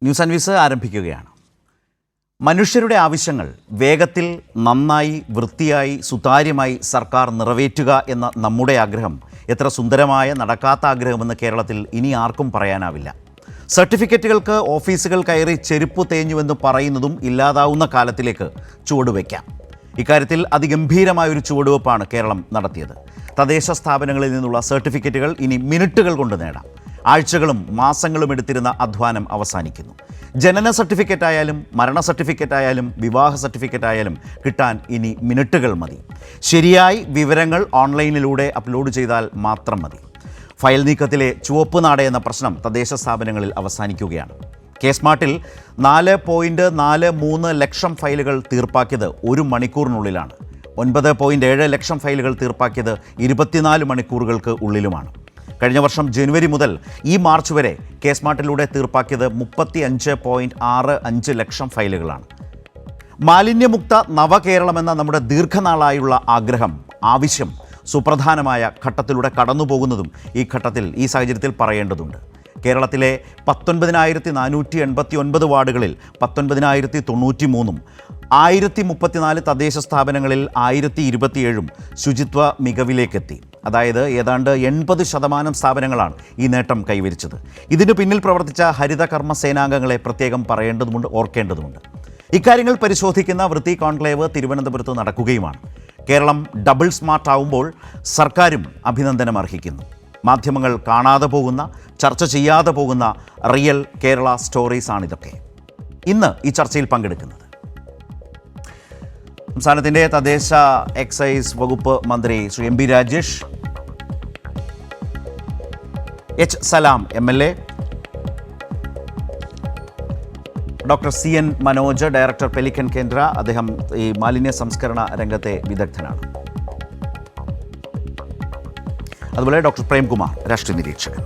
News and ആരംഭിക്കുകയാണ്. മനുഷ്യരുടെ ആവശ്യങ്ങൾ വേഗത്തിൽ, നന്നായി, വൃത്തിയായി, സുതാര്യമായി സർക്കാർ നിറവേറ്റുക എന്ന നമ്മുടെ ആഗ്രഹം എത്ര സുന്ദരമായ നടക്കാത്ത ആഗ്രഹമെന്ന് കേരളത്തിൽ ഇനി ആർക്കും പറയാനാവില്ല. സർട്ടിഫിക്കറ്റുകൾക്ക് ഓഫീസുകൾ കയറി ചെരുപ്പ് തേഞ്ഞുവെന്ന് പറയുന്നതും ഇല്ലാതാവുന്ന കാലത്തിലേക്ക് ചുവടുവയ്ക്കാം. ഇക്കാര്യത്തിൽ അതിഗംഭീരമായൊരു ചുവടുവെപ്പാണ് കേരളം നടത്തിയത്. തദ്ദേശ സ്ഥാപനങ്ങളിൽ നിന്നുള്ള സർട്ടിഫിക്കറ്റുകൾ ഇനി മിനിറ്റുകൾ കൊണ്ട് നേടാം. ആഴ്ചകളും മാസങ്ങളും എടുത്തിരുന്ന അധ്വാനം അവസാനിക്കുന്നു. ജനന സർട്ടിഫിക്കറ്റ് ആയാലും മരണ സർട്ടിഫിക്കറ്റ് ആയാലും വിവാഹ സർട്ടിഫിക്കറ്റ് ആയാലും കിട്ടാൻ ഇനി മിനിറ്റുകൾ മതി. ശരിയായി വിവരങ്ങൾ ഓൺലൈനിലൂടെ അപ്ലോഡ് ചെയ്താൽ മാത്രം മതി. ഫയൽ നീക്കത്തിലെ ചുവപ്പ് നാട എന്ന പ്രശ്നം തദ്ദേശ സ്ഥാപനങ്ങളിൽ അവസാനിക്കുകയാണ്. കെ-സ്മാർട്ടിൽ 4.43 ലക്ഷം ഫയലുകൾ തീർപ്പാക്കിയത് 1 മണിക്കൂറിനുള്ളിലാണ്. 9.7 ലക്ഷം ഫയലുകൾ തീർപ്പാക്കിയത് 24 മണിക്കൂറുകൾക്ക് ഉള്ളിലുമാണ്. കഴിഞ്ഞ വർഷം ജനുവരി മുതൽ ഈ മാർച്ച് വരെ കെ-സ്മാർട്ടിലൂടെ തീർപ്പാക്കിയത് 35.65 ലക്ഷം ഫയലുകളാണ്. മാലിന്യമുക്ത നവകേരളമെന്ന നമ്മുടെ ദീർഘനാളായുള്ള ആഗ്രഹം, ആവശ്യം സുപ്രധാനമായ ഘട്ടത്തിലൂടെ കടന്നുപോകുന്നതും ഈ സാഹചര്യത്തിൽ പറയേണ്ടതുണ്ട്. കേരളത്തിലെ 19,489 വാർഡുകളിൽ 19,093 1034 തദ്ദേശ സ്ഥാപനങ്ങളിൽ 1027 ശുചിത്വ മികവിലേക്കെത്തി. അതായത് ഏതാണ്ട് 80% സ്ഥാപനങ്ങളാണ് ഈ നേട്ടം കൈവരിച്ചത്. ഇതിനു പിന്നിൽ പ്രവർത്തിച്ച ഹരിത കർമ്മ സേനാംഗങ്ങളെ പ്രത്യേകം ഓർക്കേണ്ടതുമുണ്ട്. ഇക്കാര്യങ്ങൾ പരിശോധിക്കുന്ന വൃത്തി കോൺക്ലേവ് തിരുവനന്തപുരത്ത് നടക്കുകയുമാണ്. കേരളം ഡബിൾ സ്മാർട്ട് ആവുമ്പോൾ സർക്കാരും അഭിനന്ദനം അർഹിക്കുന്നു. മാധ്യമങ്ങൾ കാണാതെ പോകുന്ന, ചർച്ച ചെയ്യാതെ പോകുന്ന റിയൽ കേരള സ്റ്റോറീസ് ആണിതൊക്കെ. ഇന്ന് ഈ ചർച്ചയിൽ പങ്കെടുക്കുന്നത് സംസ്ഥാനത്തിൻ്റെ തദ്ദേശ എക്സൈസ് വകുപ്പ് മന്ത്രി Shri M P Rajesh, H Salam MLA, doctor CN Manoj, director pelican കേന്ദ്ര. അദ്ദേഹം ഈ മാലിന്യ സംസ്കരണ രംഗത്തെ വിദഗ്ധനാണ്. അതുപോലെ ഡോക്ടർ പ്രേംകുമാർ, രാഷ്ട്രീയ നിരീക്ഷകൻ.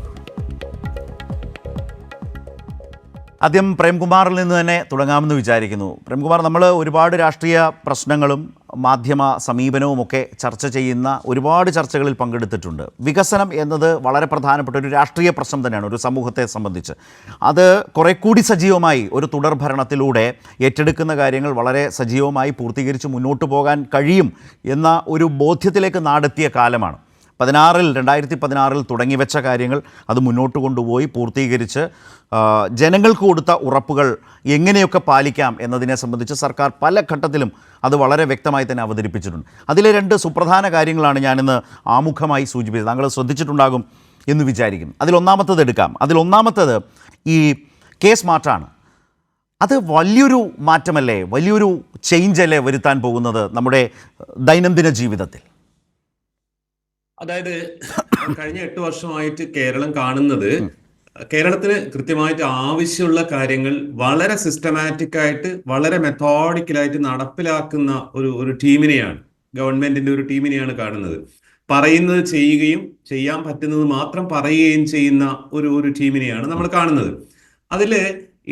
ആദ്യം പ്രേംകുമാറിൽ നിന്ന് തന്നെ തുടങ്ങാമെന്ന് വിചാരിക്കുന്നു. പ്രേംകുമാർ, നമ്മൾ ഒരുപാട് രാഷ്ട്രീയ പ്രശ്നങ്ങളും മാധ്യമ സമീപനവുമൊക്കെ ചർച്ച ചെയ്യുന്ന ഒരുപാട് ചർച്ചകളിൽ പങ്കെടുത്തിട്ടുണ്ട്. വികസനം എന്നത് വളരെ പ്രധാനപ്പെട്ട ഒരു രാഷ്ട്രീയ പ്രശ്നം തന്നെയാണ് ഒരു സമൂഹത്തെ സംബന്ധിച്ച്. അത് കുറെ കൂടി സജീവമായി ഒരു തുടർ ഭരണത്തിലൂടെ ഏറ്റെടുക്കുന്ന കാര്യങ്ങൾ വളരെ സജീവമായി പൂർത്തീകരിച്ച് മുന്നോട്ട് പോകാൻ കഴിയും എന്ന ഒരു ബോധ്യത്തിലേക്ക് നാടെത്തിയ കാലമാണ്. 2016 തുടങ്ങിവെച്ച കാര്യങ്ങൾ അത് മുന്നോട്ട് കൊണ്ടുപോയി പൂർത്തീകരിച്ച് ജനങ്ങൾക്ക് കൊടുത്ത ഉറപ്പുകൾ എങ്ങനെയൊക്കെ പാലിക്കാം എന്നതിനെ സംബന്ധിച്ച് സർക്കാർ പല ഘട്ടത്തിലും അത് വളരെ വ്യക്തമായി തന്നെ അവതരിപ്പിച്ചിട്ടുണ്ട്. അതിലെ 2 സുപ്രധാന കാര്യങ്ങളാണ് ഞാനിന്ന് ആമുഖമായി സൂചിപ്പിച്ചത്. താങ്കൾ ശ്രദ്ധിച്ചിട്ടുണ്ടാകും എന്ന് വിചാരിക്കും. അതിലൊന്നാമത്തത് എടുക്കാം. അതിലൊന്നാമത്തത് ഈ കെ-സ്മാർട്ടാണ്. അത് വലിയൊരു മാറ്റമല്ലേ, വലിയൊരു ചേഞ്ച് അല്ലേ വരുത്താൻ പോകുന്നത് നമ്മുടെ ദൈനംദിന ജീവിതത്തിൽ? അതായത് കഴിഞ്ഞ 8 വർഷമായിട്ട് കേരളം കാണുന്നത്, കേരളത്തിന് കൃത്യമായിട്ട് ആവശ്യമുള്ള കാര്യങ്ങൾ വളരെ സിസ്റ്റമാറ്റിക് ആയിട്ട്, വളരെ മെത്തോഡിക്കലായിട്ട് നടപ്പിലാക്കുന്ന ഒരു ടീമിനെയാണ്, ഗവൺമെന്റിന്റെ ഒരു ടീമിനെയാണ് കാണുന്നത്. പറയുന്നത് ചെയ്യുകയും ചെയ്യാൻ പറ്റുന്നത് മാത്രം പറയുകയും ചെയ്യുന്ന ഒരു ടീമിനെയാണ് നമ്മൾ കാണുന്നത്. അതില്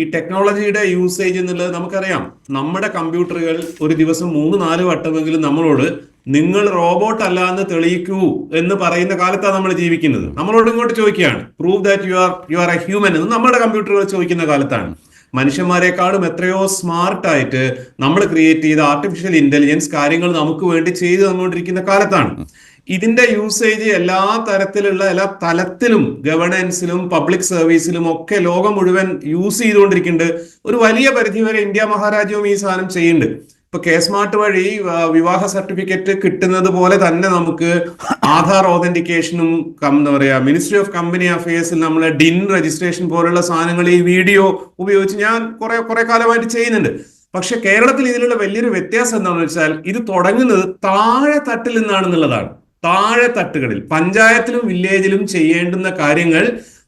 ഈ ടെക്നോളജിയുടെ യൂസേജ് എന്നുള്ളത് നമുക്കറിയാം. നമ്മുടെ കമ്പ്യൂട്ടറുകൾ ഒരു ദിവസം 3-4 വട്ടമെങ്കിലും നമ്മളോട് നിങ്ങൾ റോബോട്ട് അല്ല എന്ന് തെളിയിക്കൂ എന്ന് പറയുന്ന കാലത്താണ് നമ്മൾ ജീവിക്കുന്നത്. നമ്മളോട് ഇങ്ങോട്ട് ചോദിക്കുകയാണ്, prove that you are A human എന്ന് നമ്മുടെ കമ്പ്യൂട്ടറുകൾ ചോദിക്കുന്ന കാലത്താണ്. മനുഷ്യന്മാരെക്കാളും എത്രയോ സ്മാർട്ടായിട്ട് നമ്മൾ ക്രിയേറ്റ് ചെയ്ത ആർട്ടിഫിഷ്യൽ ഇന്റലിജൻസ് കാര്യങ്ങൾ നമുക്ക് വേണ്ടി ചെയ്തു തന്നുകൊണ്ടിരിക്കുന്ന കാലത്താണ്. ഇതിന്റെ യൂസേജ് എല്ലാ തലത്തിലും, ഗവേണൻസിലും പബ്ലിക് സർവീസിലും ഒക്കെ ലോകം മുഴുവൻ യൂസ് ചെയ്തുകൊണ്ടിരിക്കുന്നുണ്ട്. ഒരു വലിയ പരിധിവരെ ഇന്ത്യ മഹാരാജ്യവും ഈ സാധനം ചെയ്യുന്നുണ്ട്. ഇപ്പൊ കെ-സ്മാർട്ട് വഴി വിവാഹ സർട്ടിഫിക്കറ്റ് കിട്ടുന്നത് പോലെ തന്നെ നമുക്ക് ആധാർ ഓതന്റിക്കേഷനും, എന്താ പറയാ, മിനിസ്ട്രി ഓഫ് കമ്പനി അഫയേഴ്സിൽ നമ്മളെ DIN രജിസ്ട്രേഷൻ പോലുള്ള സാധനങ്ങൾ ഈ വീഡിയോ ഉപയോഗിച്ച് ഞാൻ കുറെ കാലമായിട്ട് ചെയ്യുന്നുണ്ട്. പക്ഷെ കേരളത്തിൽ ഇതിലുള്ള വലിയൊരു വ്യത്യാസം എന്താണെന്ന് വെച്ചാൽ, ഇത് തുടങ്ങുന്നത് താഴെ തട്ടിൽ നിന്നാണെന്നുള്ളതാണ്. താഴെ തട്ടുകളിൽ, പഞ്ചായത്തിലും വില്ലേജിലും ചെയ്യേണ്ടുന്ന കാര്യങ്ങൾ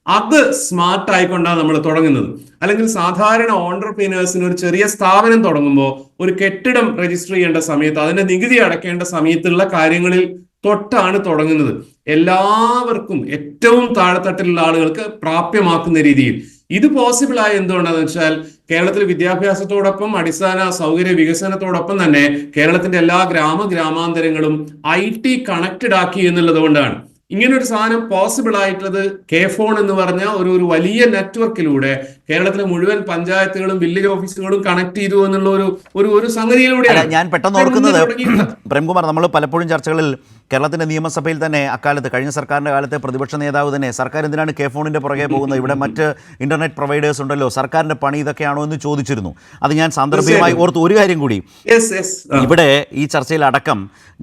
അത് സ്മാർട്ട് ആയിക്കൊണ്ടാണ് നമ്മൾ തുടങ്ങുന്നത്. അല്ലെങ്കിൽ സാധാരണ ഓൺടർപ്രീനേഴ്സിന് ഒരു ചെറിയ സ്ഥാപനം തുടങ്ങുമ്പോൾ ഒരു കെട്ടിടം രജിസ്റ്റർ ചെയ്യേണ്ട സമയത്ത്, അതിന്റെ നികുതി അടയ്ക്കേണ്ട സമയത്തുള്ള കാര്യങ്ങളിൽ തൊട്ടാണ് തുടങ്ങുന്നത്. എല്ലാവർക്കും, ഏറ്റവും താഴെത്തട്ടിലുള്ള ആളുകൾക്ക് പ്രാപ്യമാക്കുന്ന രീതിയിൽ. ഇത് പോസിബിൾ ആയ എന്തുകൊണ്ടാണെന്ന് വെച്ചാൽ, കേരളത്തിൽ വിദ്യാഭ്യാസത്തോടൊപ്പം അടിസ്ഥാന സൗകര്യ വികസനത്തോടൊപ്പം തന്നെ കേരളത്തിന്റെ എല്ലാ ഗ്രാമാന്തരങ്ങളും IT കണക്റ്റഡ് ആക്കി എന്നുള്ളത് കൊണ്ടാണ്. ഇങ്ങനൊരു സാധനം പോസിബിൾ ആയിട്ടുള്ളത് കെ ഫോൺ എന്ന് പറഞ്ഞ ഒരു വലിയ നെറ്റ്വർക്കിലൂടെ കേരളത്തിലെ മുഴുവൻ പഞ്ചായത്തുകളും വില്ലേജ് ഓഫീസുകളും കണക്ട് ചെയ്തു എന്നുള്ള ഒരു സംഗതിയിലൂടെയാണ് ഞാൻ പെട്ടെന്ന് ഓർക്കുന്നത് പ്രേംകുമാർ, നമ്മൾ പലപ്പോഴും ചർച്ചകളിൽ കേരളത്തിൻ്റെ നിയമസഭയിൽ തന്നെ അക്കാലത്ത് കഴിഞ്ഞ സർക്കാരിൻ്റെ കാലത്തെ പ്രതിപക്ഷ നേതാവ് തന്നെ സർക്കാർ എന്തിനാണ് കെ ഫോണിൻ്റെ പുറകെ പോകുന്നത്, ഇവിടെ മറ്റ് ഇൻ്റർനെറ്റ് പ്രൊവൈഡേഴ്സ് ഉണ്ടല്ലോ, സർക്കാരിൻ്റെ പണി ഇതൊക്കെയാണോ എന്ന് ചോദിച്ചിരുന്നു. അത് ഞാൻ സാന്ദർഭികമായി ഓർത്ത് ഒരു കാര്യം കൂടി ഇവിടെ ഈ ചർച്ചയിൽ അടക്കം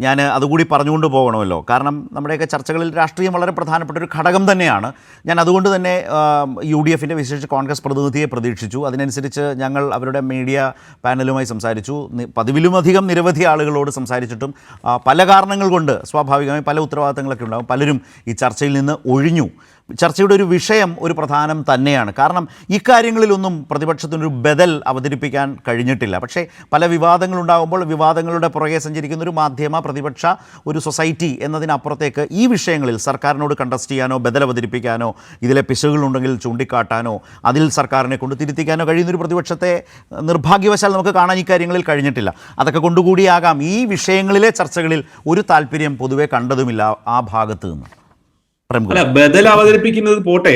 ഞാൻ അതുകൂടി പറഞ്ഞുകൊണ്ട് പോകണമല്ലോ. കാരണം നമ്മുടെയൊക്കെ ചർച്ചകളിൽ രാഷ്ട്രീയം വളരെ പ്രധാനപ്പെട്ട ഒരു ഘടകം തന്നെയാണ്. ഞാൻ അതുകൊണ്ട് തന്നെ UDFൻ്റെ വിശേഷിച്ച് കോൺഗ്രസ് പ്രതിനിധിയെ പ്രതീക്ഷിച്ചു. അതിനനുസരിച്ച് ഞങ്ങൾ അവരുടെ മീഡിയ പാനലുമായി സംസാരിച്ചു. പതിവിലുമധികം നിരവധി ആളുകളോട് സംസാരിച്ചിട്ടും പല കാരണങ്ങൾ കൊണ്ട് സ്വാഭാവികമായി പല ഉത്തരവാദിത്തങ്ങളൊക്കെ ഉണ്ടാകും. പലരും ഈ ചർച്ചയിൽ നിന്ന് ഒഴിഞ്ഞു. ചർച്ചയുടെ ഒരു വിഷയം ഒരു പ്രധാനം തന്നെയാണ്. കാരണം ഇക്കാര്യങ്ങളിലൊന്നും പ്രതിപക്ഷത്തിനൊരു ബദൽ അവതരിപ്പിക്കാൻ കഴിഞ്ഞിട്ടില്ല. പക്ഷേ പല വിവാദങ്ങളുണ്ടാകുമ്പോൾ വിവാദങ്ങളുടെ പുറകെ സഞ്ചരിക്കുന്ന ഒരു മാധ്യമ പ്രതിപക്ഷ ഒരു സൊസൈറ്റി എന്നതിനപ്പുറത്തേക്ക് ഈ വിഷയങ്ങളിൽ സർക്കാരിനോട് കണ്ടസ്റ്റ് ചെയ്യാനോ ബദൽ അവതരിപ്പിക്കാനോ ഇതിലെ പിശകുകളുണ്ടെങ്കിൽ ചൂണ്ടിക്കാട്ടാനോ അതിൽ സർക്കാരിനെ കൊണ്ട് തിരുത്തിക്കാനോ കഴിയുന്നൊരു പ്രതിപക്ഷത്തെ നിർഭാഗ്യവശാൽ നമുക്ക് കാണാൻ ഇക്കാര്യങ്ങളിൽ കഴിഞ്ഞിട്ടില്ല. അതൊക്കെ കൊണ്ടുകൂടിയാകാം ഈ വിഷയങ്ങളിലെ ചർച്ചകളിൽ ഒരു താല്പര്യം പൊതുവെ കണ്ടതുമില്ല ആ ഭാഗത്ത് നിന്ന്. അല്ല, ബദൽ അവതരിപ്പിക്കുന്നത് പോട്ടെ,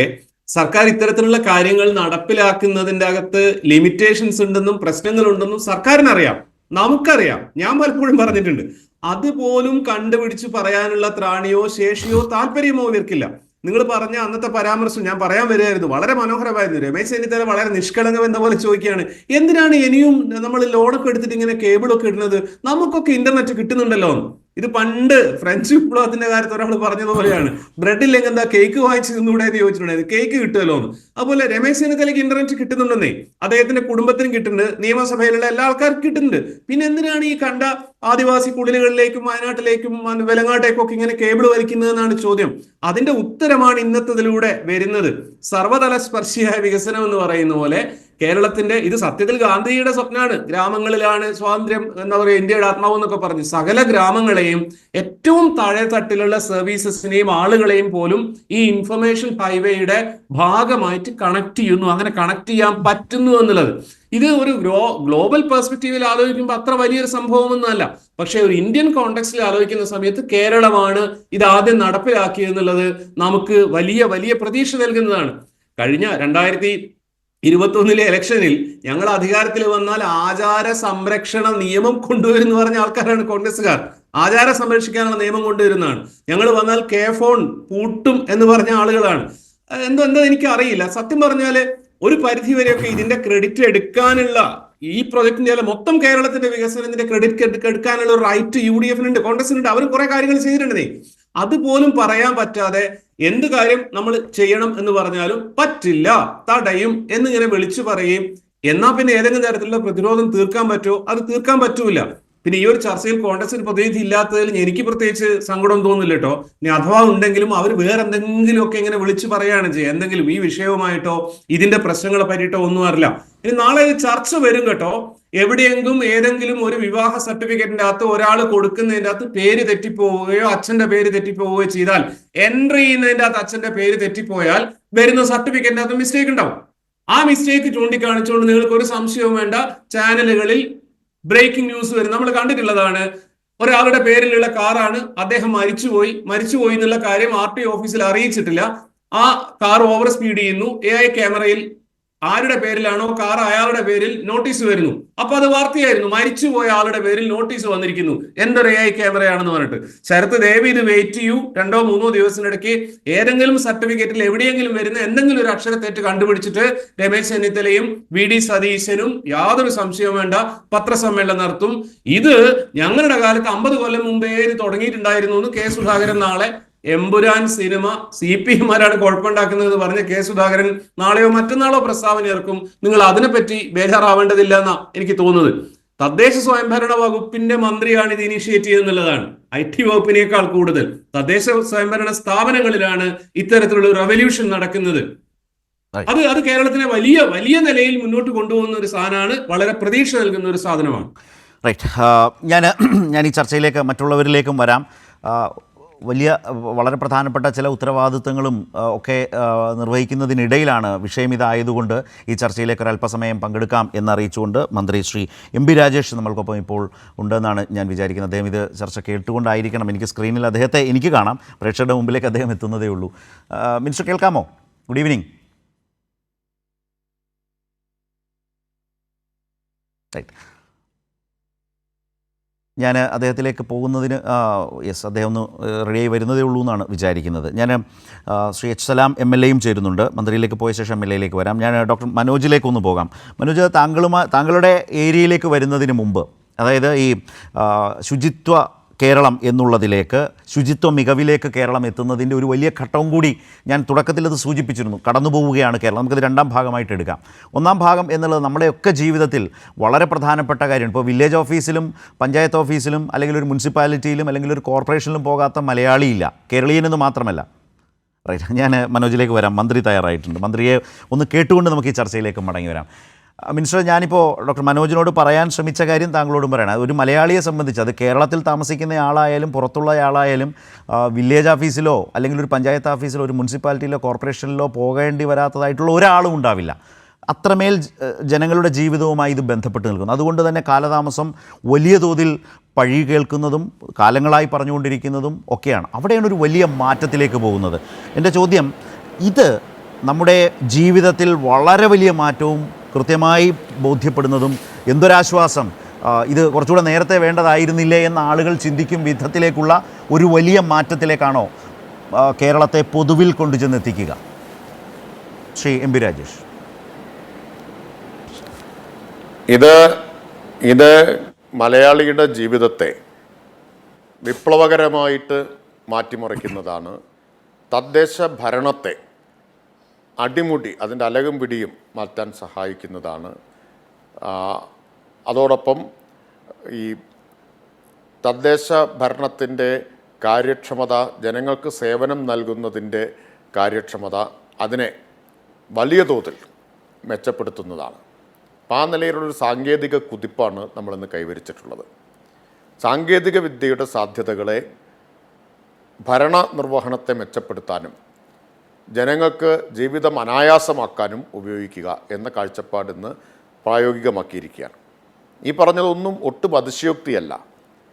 സർക്കാർ ഇത്തരത്തിലുള്ള കാര്യങ്ങൾ നടപ്പിലാക്കുന്നതിന്റെ അകത്ത് ലിമിറ്റേഷൻസ് ഉണ്ടെന്നും പ്രശ്നങ്ങളുണ്ടെന്നും സർക്കാരിനറിയാം, നമുക്കറിയാം. ഞാൻ പലപ്പോഴും പറഞ്ഞിട്ടുണ്ട്. അതുപോലും കണ്ടുപിടിച്ച് പറയാനുള്ള ത്രാണിയോ ശേഷിയോ താല്പര്യമോ ഇവർക്കില്ല. നിങ്ങൾ പറഞ്ഞ അന്നത്തെ പരാമർശം ഞാൻ പറയാൻ വരികയായിരുന്നു, വളരെ മനോഹരമായിരുന്നു. രമേശ് ചെന്നിത്തല വളരെ നിഷ്കളങ്കം എന്ന പോലെ ചോദിക്കുകയാണ്, എന്തിനാണ് ഇനിയും നമ്മൾ ലോണൊക്കെ എടുത്തിട്ട് ഇങ്ങനെ കേബിളൊക്കെ ഇടുന്നത്, നമുക്കൊക്കെ ഇന്റർനെറ്റ് കിട്ടുന്നുണ്ടല്ലോ. ഇത് പണ്ട് ഫ്രഞ്ച് വിപ്ലവത്തിന്റെ കാര്യത്തിൽ ഒരാൾ പറഞ്ഞതുപോലെയാണ്, ബ്രെഡ് ഇല്ലെങ്കിൽ എന്താ കേക്ക് വാങ്ങിച്ച് നിന്നൂടെ എന്ന് ചോദിച്ചിട്ടുണ്ടായിരുന്നു, കേക്ക് കിട്ടുമല്ലോ എന്ന്. അതുപോലെ രമേശ് ചെന്നിത്തലയ്ക്ക് ഇന്റർനെറ്റ് കിട്ടുന്നുണ്ടെന്നേ, അദ്ദേഹത്തിന്റെ കുടുംബത്തിനും കിട്ടുന്നുണ്ട്, നിയമസഭയിലുള്ള എല്ലാ ആൾക്കാർക്കും കിട്ടുന്നുണ്ട്. പിന്നെ എന്തിനാണ് ഈ കണ്ട ആദിവാസി കുടിലുകളിലേക്കും വയനാട്ടിലേക്കും വെലങ്ങാട്ടേക്കും ഒക്കെ ഇങ്ങനെ കേബിൾ വലിക്കുന്നതെന്നാണ് ചോദ്യം. അതിന്റെ ഉത്തരമാണ് ഇന്നത്തതിലൂടെ വരുന്നത്. സർവ്വതല സ്പർശിയായ വികസനം എന്ന് പറയുന്ന പോലെ കേരളത്തിന്റെ, ഇത് സത്യത്തിൽ ഗാന്ധിജിയുടെ സ്വപ്നമാണ്, ഗ്രാമങ്ങളിലാണ് സ്വാതന്ത്ര്യം, എന്താ പറയുക, ഇന്ത്യയുടെ ആത്മാവ് എന്നൊക്കെ പറഞ്ഞ് സകല ഗ്രാമങ്ങളെയും ഏറ്റവും താഴെ തട്ടിലുള്ള സർവീസസിനെയും ആളുകളെയും പോലും ഈ ഇൻഫർമേഷൻ ഹൈവേയുടെ ഭാഗമായിട്ട് കണക്ട് ചെയ്യുന്നു. അങ്ങനെ കണക്ട് ചെയ്യാൻ പറ്റുന്നു എന്നുള്ളത് ഇത് ഒരു ഗ്ലോബൽ പെർസ്പെക്റ്റീവിൽ ആലോചിക്കുമ്പോൾ അത്ര വലിയൊരു സംഭവമൊന്നുമല്ല. പക്ഷെ ഒരു ഇന്ത്യൻ കോണ്ടെക്സ്റ്റിൽ ആലോചിക്കുന്ന സമയത്ത് കേരളമാണ് ഇത് ആദ്യം നടപ്പിലാക്കിയെന്നുള്ളത് നമുക്ക് വലിയ വലിയ പ്രതീക്ഷ നൽകുന്നതാണ്. കഴിഞ്ഞ 2021 ഇലക്ഷനിൽ ഞങ്ങൾ അധികാരത്തിൽ വന്നാൽ ആചാര സംരക്ഷണ നിയമം കൊണ്ടുവരുമെന്ന് പറഞ്ഞ ആൾക്കാരാണ് കോൺഗ്രസ്സുകാർ. ആചാരം സംരക്ഷിക്കാനുള്ള നിയമം കൊണ്ടുവരുന്നതാണ്. ഞങ്ങൾ വന്നാൽ കെ ഫോൺ പൂട്ടും എന്ന് പറഞ്ഞ ആളുകളാണ്. എന്താ എനിക്ക് അറിയില്ല. സത്യം പറഞ്ഞാല് ഒരു പരിധി വരെയൊക്കെ ഇതിന്റെ ക്രെഡിറ്റ് എടുക്കാനുള്ള, ഈ പ്രൊജക്ടിന്റെ അല്ല മൊത്തം കേരളത്തിന്റെ വികസനത്തിന്റെ ക്രെഡിറ്റ് എടുക്കാനുള്ള ഒരു റൈറ്റ് UDFനുണ്ട്, കോൺഗ്രസിനുണ്ട്. അവർ കുറെ കാര്യങ്ങൾ ചെയ്തിട്ടുണ്ടെന്നേ. അതുപോലും പറയാൻ പറ്റാതെ എന്ത് കാര്യം നമ്മൾ ചെയ്യണം എന്ന് പറഞ്ഞാലും പറ്റില്ല, തടയും എന്നിങ്ങനെ വിളിച്ചു പറയുകയും, എന്നാ പിന്നെ ഏതെങ്കിലും തരത്തിലുള്ള പ്രതിരോധം തീർക്കാൻ പറ്റുമോ? അത് തീർക്കാൻ പറ്റൂല. പിന്നെ ഈ ഒരു ചർച്ചയിൽ കോൺഗ്രസിന് പ്രതിനിധി ഇല്ലാത്തതിൽ എനിക്ക് പ്രത്യേകിച്ച് സങ്കടം തോന്നുന്നില്ല കേട്ടോ. ഇനി അഥവാ ഉണ്ടെങ്കിലും അവർ വേറെ എന്തെങ്കിലും ഒക്കെ ഇങ്ങനെ വിളിച്ചു പറയുകയാണ് ചെയ്യുക, എന്തെങ്കിലും ഈ വിഷയവുമായിട്ടോ ഇതിന്റെ പ്രശ്നങ്ങളെ പറ്റിയിട്ടോ ഒന്നും അറിയില്ല. ഇനി നാളെ ചർച്ച വരും കേട്ടോ. എവിടെയെങ്കിലും ഏതെങ്കിലും ഒരു വിവാഹ സർട്ടിഫിക്കറ്റിന്റെ അകത്ത് ഒരാൾ കൊടുക്കുന്നതിന്റെ അകത്ത് പേര് തെറ്റിപ്പോവുകയോ അച്ഛന്റെ പേര് തെറ്റിപ്പോവുകയോ ചെയ്താൽ, എൻട്രി ചെയ്യുന്നതിന്റെ അകത്ത് അച്ഛന്റെ പേര് തെറ്റിപ്പോയാൽ വരുന്ന സർട്ടിഫിക്കറ്റിന്റെ അകത്ത് മിസ്റ്റേക്ക് ഉണ്ടാവും. ആ മിസ്റ്റേക്ക് ചൂണ്ടിക്കാണിച്ചുകൊണ്ട് നിങ്ങൾക്ക് ഒരു സംശയവും വേണ്ട, ചാനലുകളിൽ ബ്രേക്കിംഗ് ന്യൂസ് വരും. നമ്മൾ കണ്ടിട്ടുള്ളതാണ്. ഒരാളുടെ പേരിലുള്ള കാറാണ്, അദ്ദേഹം മരിച്ചുപോയി എന്നുള്ള കാര്യം RTO ഓഫീസിൽ അറിയിച്ചിട്ടില്ല. ആ കാർ ഓവർ സ്പീഡ് ചെയ്യുന്നു, AI ക്യാമറയിൽ ആരുടെ പേരിലാണോ കാർ അയാളുടെ പേരിൽ നോട്ടീസ് വരുന്നു. അപ്പൊ അത് വാർത്തയായിരുന്നു, മരിച്ചുപോയ ആളുടെ പേരിൽ നോട്ടീസ് വന്നിരിക്കുന്നു, എന്തൊരു AI ക്യാമറയാണെന്ന് പറഞ്ഞിട്ട്. ശരത്ത് ദേവി ഇത് വെയിറ്റ് ചെയ്യൂ, 2-3 ദിവസത്തിനിടയ്ക്ക് ഏതെങ്കിലും സർട്ടിഫിക്കറ്റിൽ എവിടെയെങ്കിലും വരുന്ന എന്തെങ്കിലും ഒരു അക്ഷരത്തേറ്റ് കണ്ടുപിടിച്ചിട്ട് രമേശ് ചെന്നിത്തലയും VD സതീശനും യാതൊരു സംശയവും വേണ്ട പത്രസമ്മേളനം നടത്തും. ഇത് ഞങ്ങളുടെ കാലത്ത് 50 കൊല്ലം മുമ്പേ ഇത് തുടങ്ങിയിട്ടുണ്ടായിരുന്നു എന്ന് K സുധാകരൻ നാളെ എമ്പുരാൻ സിനിമ CPM-മാരാണ് കുഴപ്പമുണ്ടാക്കുന്നത് പറഞ്ഞ K സുധാകരൻ നാളെയോ മറ്റന്നാളോ പ്രസ്താവന ഇറക്കും. നിങ്ങൾ അതിനെപ്പറ്റി ബേജാറാവേണ്ടതില്ല എന്നാ എനിക്ക് തോന്നുന്നത്. തദ്ദേശ സ്വയംഭരണ വകുപ്പിന്റെ മന്ത്രിയാണ് ഇത് ഇനിഷ്യേറ്റ് ചെയ്തെന്നുള്ളതാണ്. IT വകുപ്പിനേക്കാൾ കൂടുതൽ തദ്ദേശ സ്വയംഭരണ സ്ഥാപനങ്ങളിലാണ് ഇത്തരത്തിലുള്ള റെവല്യൂഷൻ നടക്കുന്നത്. അത് കേരളത്തിനെ വലിയ വലിയ നിലയിൽ മുന്നോട്ട് കൊണ്ടുപോകുന്ന ഒരു സാധനമാണ്, വളരെ പ്രതീക്ഷ നൽകുന്ന ഒരു സാധനമാണ്. റൈറ്റ്. ഞാൻ ഈ ചർച്ചയിലേക്ക് മറ്റുള്ളവരിലേക്കും വരാം. വലിയ വളരെ പ്രധാനപ്പെട്ട ചില ഉത്തരവാദിത്തങ്ങളും ഒക്കെ നിർവഹിക്കുന്നതിനിടയിലാണ് വിഷയം ഇതായതുകൊണ്ട് ഈ ചർച്ചയിലേക്ക് ഒരല്പസമയം പങ്കെടുക്കാം എന്നറിയിച്ചുകൊണ്ട് മന്ത്രി ശ്രീ എം പി രാജേഷ് നമ്മൾക്കൊപ്പം ഇപ്പോൾ ഉണ്ടെന്നാണ് ഞാൻ വിചാരിക്കുന്നത്. അദ്ദേഹം ഇത് ചർച്ച കേട്ടുകൊണ്ടായിരിക്കണം. എനിക്ക് സ്ക്രീനിൽ അദ്ദേഹത്തെ എനിക്ക് കാണാം, പ്രേക്ഷകരുടെ മുമ്പിലേക്ക് അദ്ദേഹം എത്തുന്നതേ ഉള്ളൂ. മിനിസ്റ്റർ കേൾക്കാമോ? Good evening. റൈറ്റ്, ഞാൻ അദ്ദേഹത്തിലേക്ക് പോകുന്നതിന് അദ്ദേഹം ഒന്ന് റെഡിയായി വരുന്നതേ ഉള്ളൂ എന്നാണ് വിചാരിക്കുന്നത്. ഞാൻ ശ്രീ എച്ച് സലാം എം.എൽ.എയും ചേരുന്നുണ്ട്. മന്ത്രിയിലേക്ക് പോയ ശേഷം എം.എൽ.എയിലേക്ക് വരാം. ഞാൻ ഡോക്ടർ മനോജിലേക്കൊന്ന് പോകാം. മനോജ്, താങ്കളുടെ ഏരിയയിലേക്ക് വരുന്നതിന് മുമ്പ്, അതായത് ഈ ശുചിത്വ കേരളം എന്നുള്ളതിലേക്ക്, ശുചിത്വ മികവിലേക്ക് കേരളം എത്തുന്നതിൻ്റെ ഒരു വലിയ ഘട്ടവും കൂടി ഞാൻ തുടക്കത്തിൽ അത് സൂചിപ്പിച്ചിരുന്നു. കടന്നു പോവുകയാണ് കേരളം. നമുക്കത് രണ്ടാം ഭാഗമായിട്ട് എടുക്കാം. ഒന്നാം ഭാഗം എന്നുള്ളത് നമ്മുടെയൊക്കെ ജീവിതത്തിൽ വളരെ പ്രധാനപ്പെട്ട കാര്യമാണ്. ഇപ്പോൾ വില്ലേജ് ഓഫീസിലും പഞ്ചായത്ത് ഓഫീസിലും അല്ലെങ്കിൽ ഒരു മുനിസിപ്പാലിറ്റിയിലും അല്ലെങ്കിൽ ഒരു കോർപ്പറേഷനിലും പോകാത്ത മലയാളിയില്ല, കേരളീയനെന്ന് മാത്രമല്ല. റൈറ്റ്, ഞാൻ മനോജിലേക്ക് വരാം. മന്ത്രി തയ്യാറായിട്ടുണ്ട്. മന്ത്രിയെ ഒന്ന് കേട്ടുകൊണ്ട് നമുക്ക് ഈ ചർച്ചയിലേക്ക് മടങ്ങി വരാം. മിനിസ്റ്റർ, ഞാനിപ്പോൾ ഡോക്ടർ മനോജിനോട് പറയാൻ ശ്രമിച്ച കാര്യം താങ്കളോടും പറയണം. ഒരു മലയാളിയെ സംബന്ധിച്ച്, അത് കേരളത്തിൽ താമസിക്കുന്ന ആളായാലും പുറത്തുള്ള ആളായാലും, വില്ലേജ് ഓഫീസിലോ അല്ലെങ്കിൽ ഒരു പഞ്ചായത്ത് ഓഫീസിലോ ഒരു മുനിസിപ്പാലിറ്റിയിലോ കോർപ്പറേഷനിലോ പോകേണ്ടി വരാത്തതായിട്ടുള്ള ഒരാളും ഉണ്ടാവില്ല. അത്രമേൽ ജനങ്ങളുടെ ജീവിതവുമായി ഇത് ബന്ധപ്പെട്ട് നിൽക്കുന്നു. അതുകൊണ്ട് തന്നെ കാലതാമസം വലിയ തോതിൽ പഴി കേൾക്കുന്നതും കാലങ്ങളായി പറഞ്ഞുകൊണ്ടിരിക്കുന്നതും ഒക്കെയാണ്. അവിടെയാണ് ഒരു വലിയ മാറ്റത്തിലേക്ക് പോകുന്നത്. എൻ്റെ ചോദ്യം, ഇത് നമ്മുടെ ജീവിതത്തിൽ വളരെ വലിയ മാറ്റവും കൃത്യമായി ബോധ്യപ്പെടുന്നതും, എന്തൊരാശ്വാസം, ഇത് കുറച്ചുകൂടെ നേരത്തെ വേണ്ടതായിരുന്നില്ലേ എന്ന ആളുകൾ ചിന്തിക്കും വിധത്തിലേക്കുള്ള ഒരു വലിയ മാറ്റത്തിലേക്കാണോ കേരളത്തെ പൊതുവിൽ കൊണ്ടുചെന്നെത്തിക്കുക? Shri M P Rajesh. ഇത് മലയാളിയുടെ ജീവിതത്തെ വിപ്ലവകരമായിട്ട് മാറ്റിമറിക്കുന്നതാണ്. തദ്ദേശ ഭരണത്തെ അടിമുടി, അതിൻ്റെ അലകും പിടിയും മാറ്റാൻ സഹായിക്കുന്നതാണ്. അതോടൊപ്പം ഈ തദ്ദേശ ഭരണത്തിൻ്റെ കാര്യക്ഷമത, ജനങ്ങൾക്ക് സേവനം നൽകുന്നതിൻ്റെ കാര്യക്ഷമത, അതിനെ വലിയ തോതിൽ മെച്ചപ്പെടുത്തുന്നതാണ്. അപ്പം ആ നിലയിലുള്ളൊരു സാങ്കേതിക കുതിപ്പാണ് നമ്മളിന്ന് കൈവരിച്ചിട്ടുള്ളത്. സാങ്കേതിക വിദ്യയുടെ സാധ്യതകളെ ഭരണനിർവഹണത്തെ മെച്ചപ്പെടുത്താനും ജനങ്ങൾക്ക് ജീവിതം അനായാസമാക്കാനും ഉപയോഗിക്കുക എന്ന കാഴ്ചപ്പാട് ഇന്ന് പ്രായോഗികമാക്കിയിരിക്കുകയാണ്. ഈ പറഞ്ഞതൊന്നും ഒട്ടും അതിശയോക്തിയല്ല.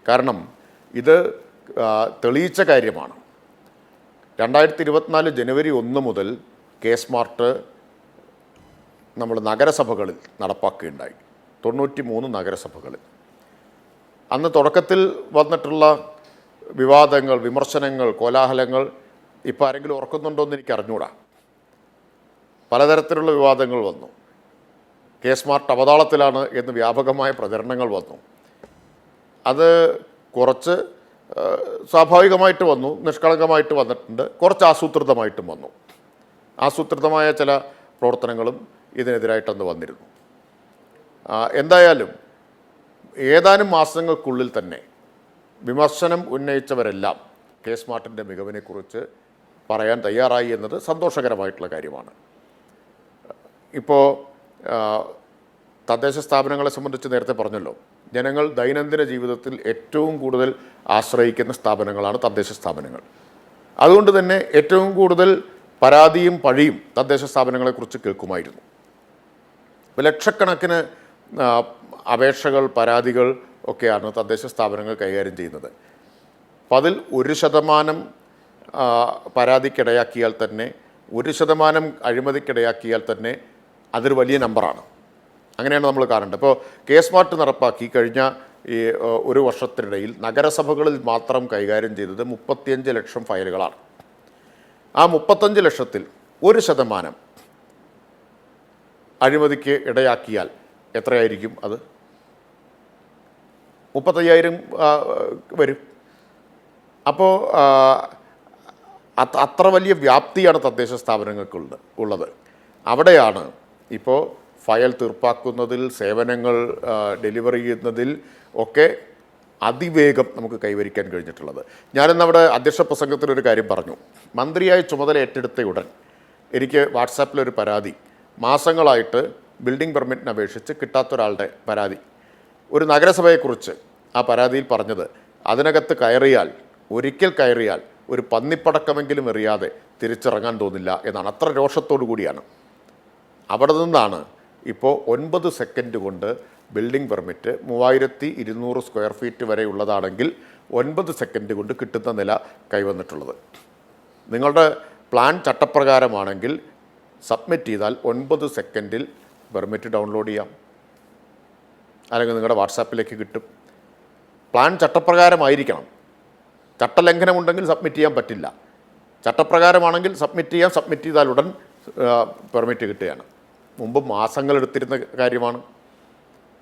കാരണം ഇത് തെളിയിച്ച കാര്യമാണ്. 2024 ജനുവരി 1 മുതൽ കെ സ്മാർട്ട് നമ്മൾ നഗരസഭകളിൽ നടപ്പാക്കുകയുണ്ടായി. 93 നഗരസഭകളിൽ. അന്ന് തുടക്കത്തിൽ വന്നിട്ടുള്ള വിവാദങ്ങൾ, വിമർശനങ്ങൾ, കോലാഹലങ്ങൾ ഇപ്പോൾ ആരെങ്കിലും ഓർക്കുന്നുണ്ടോ എന്ന് എനിക്ക് അറിഞ്ഞൂടാ. പലതരത്തിലുള്ള വിവാദങ്ങൾ വന്നു. കെ സ്മാർട്ട് അവതാളത്തിലാണ് എന്ന് വ്യാപകമായ പ്രചരണങ്ങൾ വന്നു. അത് കുറച്ച് സ്വാഭാവികമായിട്ട് വന്നു, നിഷ്കളങ്കമായിട്ട് വന്നിട്ടുണ്ട്, കുറച്ച് ആസൂത്രിതമായിട്ടും വന്നു. ആസൂത്രിതമായ ചില പ്രവർത്തനങ്ങളും ഇതിനെതിരായിട്ടന്ന് വന്നിരുന്നു. എന്തായാലും ഏതാനും മാസങ്ങൾക്കുള്ളിൽ തന്നെ വിമർശനം ഉന്നയിച്ചവരെല്ലാം കെ സ്മാർട്ടിൻ്റെ മികവിനെക്കുറിച്ച് പറയാൻ തയ്യാറായി എന്നത് സന്തോഷകരമായിട്ടുള്ള കാര്യമാണ്. ഇപ്പോൾ തദ്ദേശ സ്ഥാപനങ്ങളെ സംബന്ധിച്ച് നേരത്തെ പറഞ്ഞല്ലോ, ജനങ്ങൾ ദൈനംദിന ജീവിതത്തിൽ ഏറ്റവും കൂടുതൽ ആശ്രയിക്കുന്ന സ്ഥാപനങ്ങളാണ് തദ്ദേശ സ്ഥാപനങ്ങൾ. അതുകൊണ്ട് തന്നെ ഏറ്റവും കൂടുതൽ പരാതിയും പഴിയും തദ്ദേശ സ്ഥാപനങ്ങളെക്കുറിച്ച് കേൾക്കുമായിരുന്നു. ലക്ഷക്കണക്കിന് അപേക്ഷകൾ, പരാതികൾ ഒക്കെയാണ് തദ്ദേശ സ്ഥാപനങ്ങൾ കൈകാര്യം ചെയ്യുന്നത്. അപ്പം അതിൽ 1% പരാതിക്കിടയാക്കിയാൽ തന്നെ, 1% അഴിമതിക്കിടയാക്കിയാൽ തന്നെ അതൊരു വലിയ നമ്പറാണ്. അങ്ങനെയാണ് നമ്മൾ കാണേണ്ടത്. ഇപ്പോൾ കെ സ്മാർട്ട് നടപ്പാക്കി കഴിഞ്ഞ ഈ ഒരു വർഷത്തിനിടയിൽ നഗരസഭകളിൽ മാത്രം കൈകാര്യം ചെയ്തത് 35 ലക്ഷം ഫയലുകളാണ്. ആ 35 ലക്ഷത്തിൽ 1% അഴിമതിക്ക് ഇടയാക്കിയാൽ എത്രയായിരിക്കും? അത് 35,000 വരും. അപ്പോൾ അത്ര വലിയ വ്യാപ്തിയാണ് തദ്ദേശ സ്ഥാപനങ്ങൾക്കുള്ളത്. അവിടെയാണ് ഇപ്പോൾ ഫയൽ തീർപ്പാക്കുന്നതിൽ, സേവനങ്ങൾ ഡെലിവറി ചെയ്യുന്നതിൽ ഒക്കെ അതിവേഗം നമുക്ക് കൈവരിക്കാൻ കഴിഞ്ഞിട്ടുള്ളത്. ഞാനിന്ന് അവിടെ അധ്യക്ഷ പ്രസംഗത്തിലൊരു കാര്യം പറഞ്ഞു. മന്ത്രിയായി ചുമതല ഏറ്റെടുത്ത ഉടൻ എനിക്ക് വാട്സാപ്പിലൊരു പരാതി, മാസങ്ങളായിട്ട് ബിൽഡിംഗ് പെർമിറ്റിന് അപേക്ഷിച്ച് കിട്ടാത്തൊരാളുടെ പരാതി, ഒരു നഗരസഭയെക്കുറിച്ച് ആ പരാതിയിൽ പറഞ്ഞത്, അതിനകത്ത് കയറിയാൽ, ഒരിക്കൽ കയറിയാൽ ഒരു പന്നിപ്പടക്കമെങ്കിലും എറിയാതെ തിരിച്ചിറങ്ങാൻ തോന്നില്ല എന്നാണ്. അത്ര രോഷത്തോടു കൂടിയാണ്. അവിടെ നിന്നാണ് ഇപ്പോൾ 9 സെക്കൻഡ് കൊണ്ട് ബിൽഡിംഗ് പെർമിറ്റ് 3200 സ്ക്വയർ ഫീറ്റ് വരെ ഉള്ളതാണെങ്കിൽ 9 സെക്കൻഡ് കൊണ്ട് കിട്ടുന്ന നില കൈവന്നിട്ടുള്ളത്. നിങ്ങളുടെ പ്ലാൻ ചട്ടപ്രകാരമാണെങ്കിൽ സബ്മിറ്റ് ചെയ്താൽ 9 സെക്കൻഡിൽ പെർമിറ്റ് ഡൗൺലോഡ് ചെയ്യാം, അല്ലെങ്കിൽ നിങ്ങളുടെ വാട്സാപ്പിലേക്ക് കിട്ടും. പ്ലാൻ ചട്ടപ്രകാരമായിരിക്കണം. ചട്ടലംഘനമുണ്ടെങ്കിൽ സബ്മിറ്റ് ചെയ്യാൻ പറ്റില്ല. ചട്ടപ്രകാരമാണെങ്കിൽ സബ്മിറ്റ് ചെയ്യാം. സബ്മിറ്റ് ചെയ്താൽ ഉടൻ പെർമിറ്റ് കിട്ടുകയാണ്. മുമ്പ് മാസങ്ങളെടുത്തിരുന്ന കാര്യമാണ്.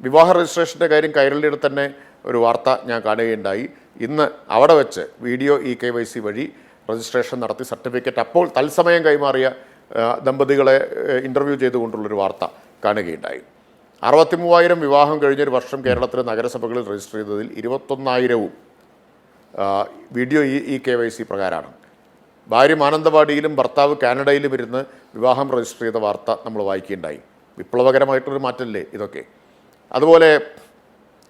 വിവാഹ രജിസ്ട്രേഷൻ്റെ കാര്യം കൈരളിയുടെ തന്നെ ഒരു വാർത്ത ഞാൻ കാണുകയുണ്ടായി. ഇന്ന് അവിടെ വെച്ച് വീഡിയോ KYC വഴി രജിസ്ട്രേഷൻ നടത്തി സർട്ടിഫിക്കറ്റ് അപ്പോൾ തത്സമയം കൈമാറിയ ദമ്പതികളെ ഇൻ്റർവ്യൂ ചെയ്തുകൊണ്ടുള്ളൊരു വാർത്ത കാണുകയുണ്ടായി. 63,000 വിവാഹം കഴിഞ്ഞൊരു വർഷം കേരളത്തിലെ നഗരസഭകളിൽ രജിസ്റ്റർ ചെയ്തതിൽ 21,000-വും വീഡിയോ KYC പ്രകാരമാണ്. ഭാര്യ മാനന്തവാടിയിലും ഭർത്താവ് കാനഡയിലും ഇരുന്ന് വിവാഹം രജിസ്റ്റർ ചെയ്ത വാർത്ത നമ്മൾ വായിക്കുകയുണ്ടായി. വിപ്ലവകരമായിട്ടൊരു മാറ്റമല്ലേ ഇതൊക്കെ. അതുപോലെ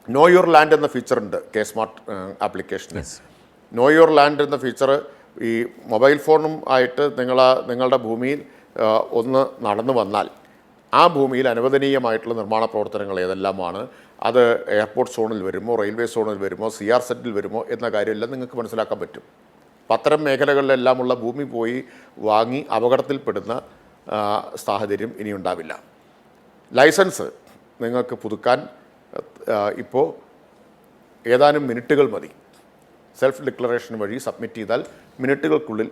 നോ യുവർ ലാൻഡ് എന്ന ഫീച്ചറുണ്ട് സ്മാർട്ട് ആപ്ലിക്കേഷന്. നോ യുവർ ലാൻഡ് എന്ന ഫീച്ചർ ഈ മൊബൈൽ ഫോണും ആയിട്ട് നിങ്ങളുടെ ഭൂമിയിൽ ഒന്ന് നടന്നു വന്നാൽ ആ ഭൂമിയിൽ അനുവദനീയമായിട്ടുള്ള നിർമ്മാണ പ്രവർത്തനങ്ങൾ ഏതെല്ലാമാണ്, അത് എയർപോർട്ട് സോണിൽ വരുമോ, റെയിൽവേ സോണിൽ വരുമോ, CRZ വരുമോ എന്ന കാര്യമെല്ലാം നിങ്ങൾക്ക് മനസ്സിലാക്കാൻ പറ്റും. അത്തരം മേഖലകളിലെല്ലാമുള്ള ഭൂമി പോയി വാങ്ങി അപകടത്തിൽപ്പെടുന്ന സാഹചര്യം ഇനി ഉണ്ടാവില്ല. ലൈസൻസ് നിങ്ങൾക്ക് പുതുക്കാൻ ഇപ്പോൾ ഏതാനും മിനിറ്റുകൾ മതി. സെൽഫ് ഡിക്ലറേഷൻ വഴി സബ്മിറ്റ് ചെയ്താൽ മിനിറ്റുകൾക്കുള്ളിൽ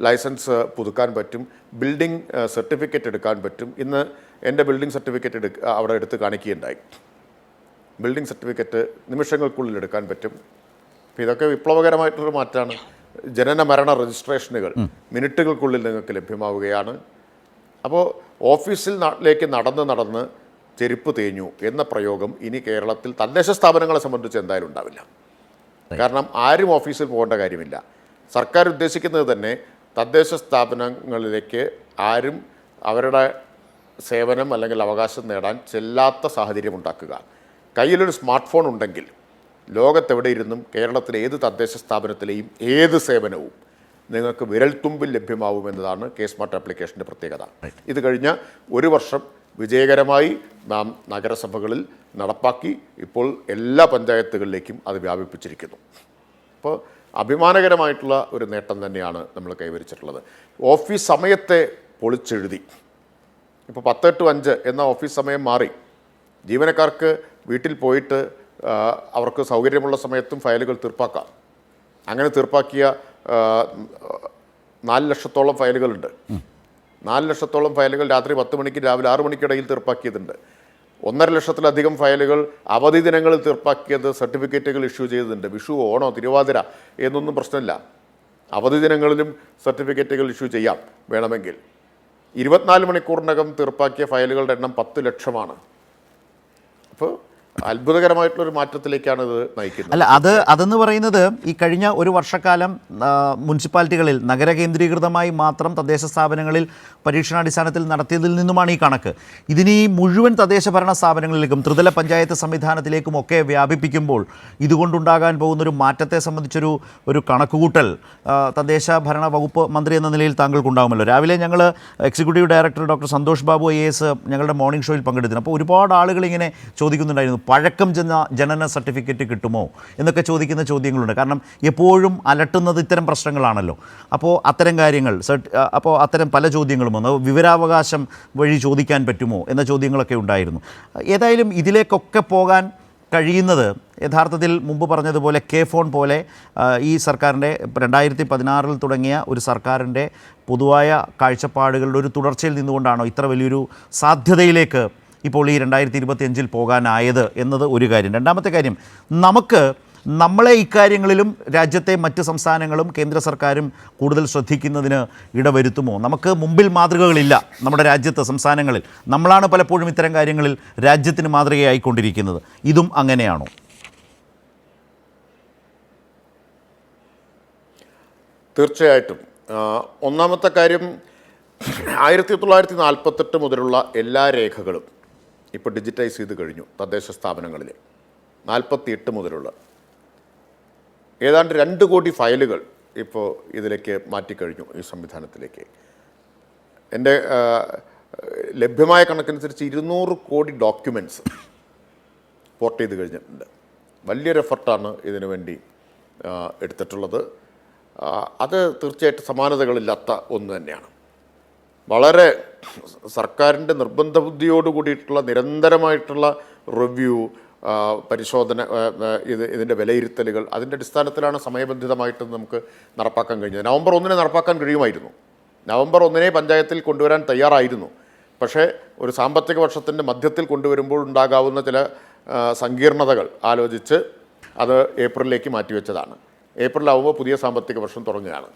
ലൈസൻസ് പുതുക്കാൻ പറ്റും. ബിൽഡിംഗ് സർട്ടിഫിക്കറ്റ് എടുക്കാൻ പറ്റും. ഇന്ന് എൻ്റെ ബിൽഡിംഗ് സർട്ടിഫിക്കറ്റ് അവിടെ എടുത്ത് കാണിക്കുകയുണ്ടായി. ബിൽഡിംഗ് സർട്ടിഫിക്കറ്റ് നിമിഷങ്ങൾക്കുള്ളിൽ എടുക്കാൻ പറ്റും. അപ്പോൾ ഇതൊക്കെ വിപ്ലവകരമായിട്ടൊരു മാറ്റമാണ്. ജനന മരണ രജിസ്ട്രേഷനുകൾ മിനിറ്റുകൾക്കുള്ളിൽ നിങ്ങൾക്ക് ലഭ്യമാവുകയാണ്. അപ്പോൾ ഓഫീസിലേക്ക് നടന്ന് ചെരുപ്പ് തേഞ്ഞു എന്ന പ്രയോഗം ഇനി കേരളത്തിൽ തദ്ദേശ സ്ഥാപനങ്ങളെ സംബന്ധിച്ച് എന്തായാലും ഉണ്ടാവില്ല. കാരണം ആരും ഓഫീസിൽ പോകേണ്ട കാര്യമില്ല. സർക്കാർ ഉദ്ദേശിക്കുന്നത് തന്നെ തദ്ദേശ സ്ഥാപനങ്ങളിലേക്ക് ആരും അവരുടെ സേവനം അല്ലെങ്കിൽ അവകാശം നേടാൻ ചെല്ലാത്ത സാഹചര്യം ഉണ്ടാക്കുക. കയ്യിലൊരു സ്മാർട്ട് ഫോൺ ഉണ്ടെങ്കിൽ ലോകത്തെവിടെ ഇരുന്നും കേരളത്തിലെ ഏത് തദ്ദേശ സ്ഥാപനത്തിലെയും ഏത് സേവനവും നിങ്ങൾക്ക് വിരൽത്തുമ്പിൽ ലഭ്യമാവുമെന്നതാണ് സ്മാർട്ട് ആപ്ലിക്കേഷൻ്റെ പ്രത്യേകത. ഇത് കഴിഞ്ഞ ഒരു വർഷം വിജയകരമായി നാം നഗരസഭകളിൽ നടപ്പാക്കി ഇപ്പോൾ എല്ലാ പഞ്ചായത്തുകളിലേക്കും അത് വ്യാപിപ്പിച്ചിരിക്കുന്നു. അപ്പോൾ അഭിമാനകരമായിട്ടുള്ള ഒരു നേട്ടം തന്നെയാണ് നമ്മൾ കൈവരിച്ചിട്ടുള്ളത്. ഓഫീസ് സമയത്തെ പൊളിച്ചെഴുതി. ഇപ്പോൾ 10 to 5 എന്ന ഓഫീസ് സമയം മാറി. ജീവനക്കാർക്ക് വീട്ടിൽ പോയിട്ട് അവർക്ക് സൗകര്യമുള്ള സമയത്തും ഫയലുകൾ തീർപ്പാക്കാം. അങ്ങനെ തീർപ്പാക്കിയ 4 ലക്ഷത്തോളം ഫയലുകളുണ്ട്. 4 ലക്ഷത്തോളം ഫയലുകൾ രാത്രി 10 മണിക്ക് രാവിലെ 6 മണിക്കിടയിൽ തീർപ്പാക്കിയതുണ്ട്. 1.5 ലക്ഷത്തിലധികം ഫയലുകൾ അവധി ദിനങ്ങളിൽ തീർപ്പാക്കിയത്, സർട്ടിഫിക്കറ്റുകൾ ഇഷ്യൂ ചെയ്തതുണ്ട്. വിഷു, ഓണോ, തിരുവാതിര എന്നൊന്നും പ്രശ്നമില്ല. അവധി ദിനങ്ങളിലും സർട്ടിഫിക്കറ്റുകൾ ഇഷ്യൂ ചെയ്യാം വേണമെങ്കിൽ. 24 മണിക്കൂറിനകം തീർപ്പാക്കിയ ഫയലുകളുടെ എണ്ണം 10 ലക്ഷമാണ്. അപ്പോൾ അത്ഭുതകരമായിട്ടുള്ളൊരു മാറ്റത്തിലേക്കാണ് ഇത് നയിക്കുന്നത്. അല്ല, അതെന്ന് പറയുന്നത് ഈ കഴിഞ്ഞ ഒരു വർഷക്കാലം മുനിസിപ്പാലിറ്റികളിൽ നഗര കേന്ദ്രീകൃതമായി മാത്രം തദ്ദേശ സ്ഥാപനങ്ങളിൽ പരീക്ഷണാടിസ്ഥാനത്തിൽ നടത്തിയതിൽ നിന്നുമാണ് ഈ കണക്ക്. ഇതിന് ഈ മുഴുവൻ തദ്ദേശ ഭരണ സ്ഥാപനങ്ങളിലേക്കും ത്രിതല പഞ്ചായത്ത് സംവിധാനത്തിലേക്കും ഒക്കെ വ്യാപിപ്പിക്കുമ്പോൾ ഇതുകൊണ്ടുണ്ടാകാൻ പോകുന്നൊരു മാറ്റത്തെ സംബന്ധിച്ചൊരു കണക്കുകൂട്ടൽ തദ്ദേശ ഭരണ വകുപ്പ് മന്ത്രി എന്ന നിലയിൽ താങ്കൾക്കുണ്ടാകുമല്ലോ. രാവിലെ ഞങ്ങൾ executive director doctor Santhosh Babu IAS ഞങ്ങളുടെ മോർണിംഗ് ഷോയിൽ പങ്കെടുത്തിരുന്നു. അപ്പോൾ ഒരുപാട് ആളുകൾ ഇങ്ങനെ ചോദിക്കുന്നുണ്ടായിരുന്നു, പഴക്കം ചെന്ന ജനന സർട്ടിഫിക്കറ്റ് കിട്ടുമോ എന്നൊക്കെ ചോദിക്കുന്ന ചോദ്യങ്ങളുണ്ട്. കാരണം എപ്പോഴും അലട്ടുന്നത് ഇത്തരം പ്രശ്നങ്ങളാണല്ലോ. അപ്പോൾ അത്തരം കാര്യങ്ങൾ അപ്പോൾ അത്തരം പല ചോദ്യങ്ങളും വന്നു. വിവരാവകാശം വഴി ചോദിക്കാൻ പറ്റുമോ എന്ന ചോദ്യങ്ങളൊക്കെ ഉണ്ടായിരുന്നു. ഏതായാലും ഇതിലേക്കൊക്കെ പോകാൻ കഴിയുന്നത് യഥാർത്ഥത്തിൽ മുമ്പ് പറഞ്ഞതുപോലെ ഫോൺ പോലെ ഈ സർക്കാരിൻ്റെ 2016 തുടങ്ങിയ ഒരു സർക്കാരിൻ്റെ പൊതുവായ കാഴ്ചപ്പാടുകളുടെ ഒരു തുടർച്ചയിൽ നിന്നുകൊണ്ടാണോ ഇത്ര വലിയൊരു സാധ്യതയിലേക്ക് ഇപ്പോൾ ഈ 2025 പോകാനായത് എന്നത് ഒരു കാര്യം. രണ്ടാമത്തെ കാര്യം, നമ്മളെ ഇക്കാര്യങ്ങളിലും രാജ്യത്തെ മറ്റ് സംസ്ഥാനങ്ങളും കേന്ദ്ര സർക്കാരും കൂടുതൽ ശ്രദ്ധിക്കുന്നതിന് ഇടവരുത്തുമോ? നമുക്ക് മുമ്പിൽ മാതൃകകളില്ല നമ്മുടെ രാജ്യത്ത്, സംസ്ഥാനങ്ങളിൽ. നമ്മളാണ് പലപ്പോഴും ഇത്തരം കാര്യങ്ങളിൽ രാജ്യത്തിന് മാതൃകയായിക്കൊണ്ടിരിക്കുന്നത്. ഇതും അങ്ങനെയാണോ? തീർച്ചയായിട്ടും. ഒന്നാമത്തെ കാര്യം, 1948 മുതലുള്ള എല്ലാ രേഖകളും ഇപ്പോൾ ഡിജിറ്റൈസ് ചെയ്ത് കഴിഞ്ഞു. തദ്ദേശ സ്ഥാപനങ്ങളിലെ 48 മുതലുള്ള ഏതാണ്ട് 2 കോടി ഫയലുകൾ ഇപ്പോൾ ഇതിലേക്ക് മാറ്റിക്കഴിഞ്ഞു, ഈ സംവിധാനത്തിലേക്ക്. എൻ്റെ ലഭ്യമായ കണക്കനുസരിച്ച് 200 കോടി ഡോക്യുമെൻറ്റ്സ് പോർട്ട് ചെയ്ത് കഴിഞ്ഞിട്ടുണ്ട്. വലിയൊരു എഫർട്ടാണ് ഇതിനു വേണ്ടി എടുത്തിട്ടുള്ളത്. അത് തീർച്ചയായിട്ടും സമാനതകളില്ലാത്ത ഒന്ന് തന്നെയാണ്. വളരെ സർക്കാരിൻ്റെ നിർബന്ധ ബുദ്ധിയോട് കൂടിയിട്ടുള്ള നിരന്തരമായിട്ടുള്ള റിവ്യൂ, പരിശോധന, ഇതിൻ്റെ വിലയിരുത്തലുകൾ, അതിൻ്റെ അടിസ്ഥാനത്തിലാണ് സമയബന്ധിതമായിട്ട് നമുക്ക് നടപ്പാക്കാൻ കഴിഞ്ഞത്. നവംബർ 1 നടപ്പാക്കാൻ കഴിയുമായിരുന്നു. നവംബർ 1 പഞ്ചായത്തിൽ കൊണ്ടുവരാൻ തയ്യാറായിരുന്നു. പക്ഷേ ഒരു സാമ്പത്തിക വർഷത്തിൻ്റെ മധ്യത്തിൽ കൊണ്ടുവരുമ്പോൾ ഉണ്ടാകാവുന്ന ചില സങ്കീർണതകൾ ആലോചിച്ച് അത് ഏപ്രിലിലേക്ക് മാറ്റിവെച്ചതാണ്. ഏപ്രിലാവുമ്പോൾ പുതിയ സാമ്പത്തിക വർഷം തുടങ്ങുകയാണ്.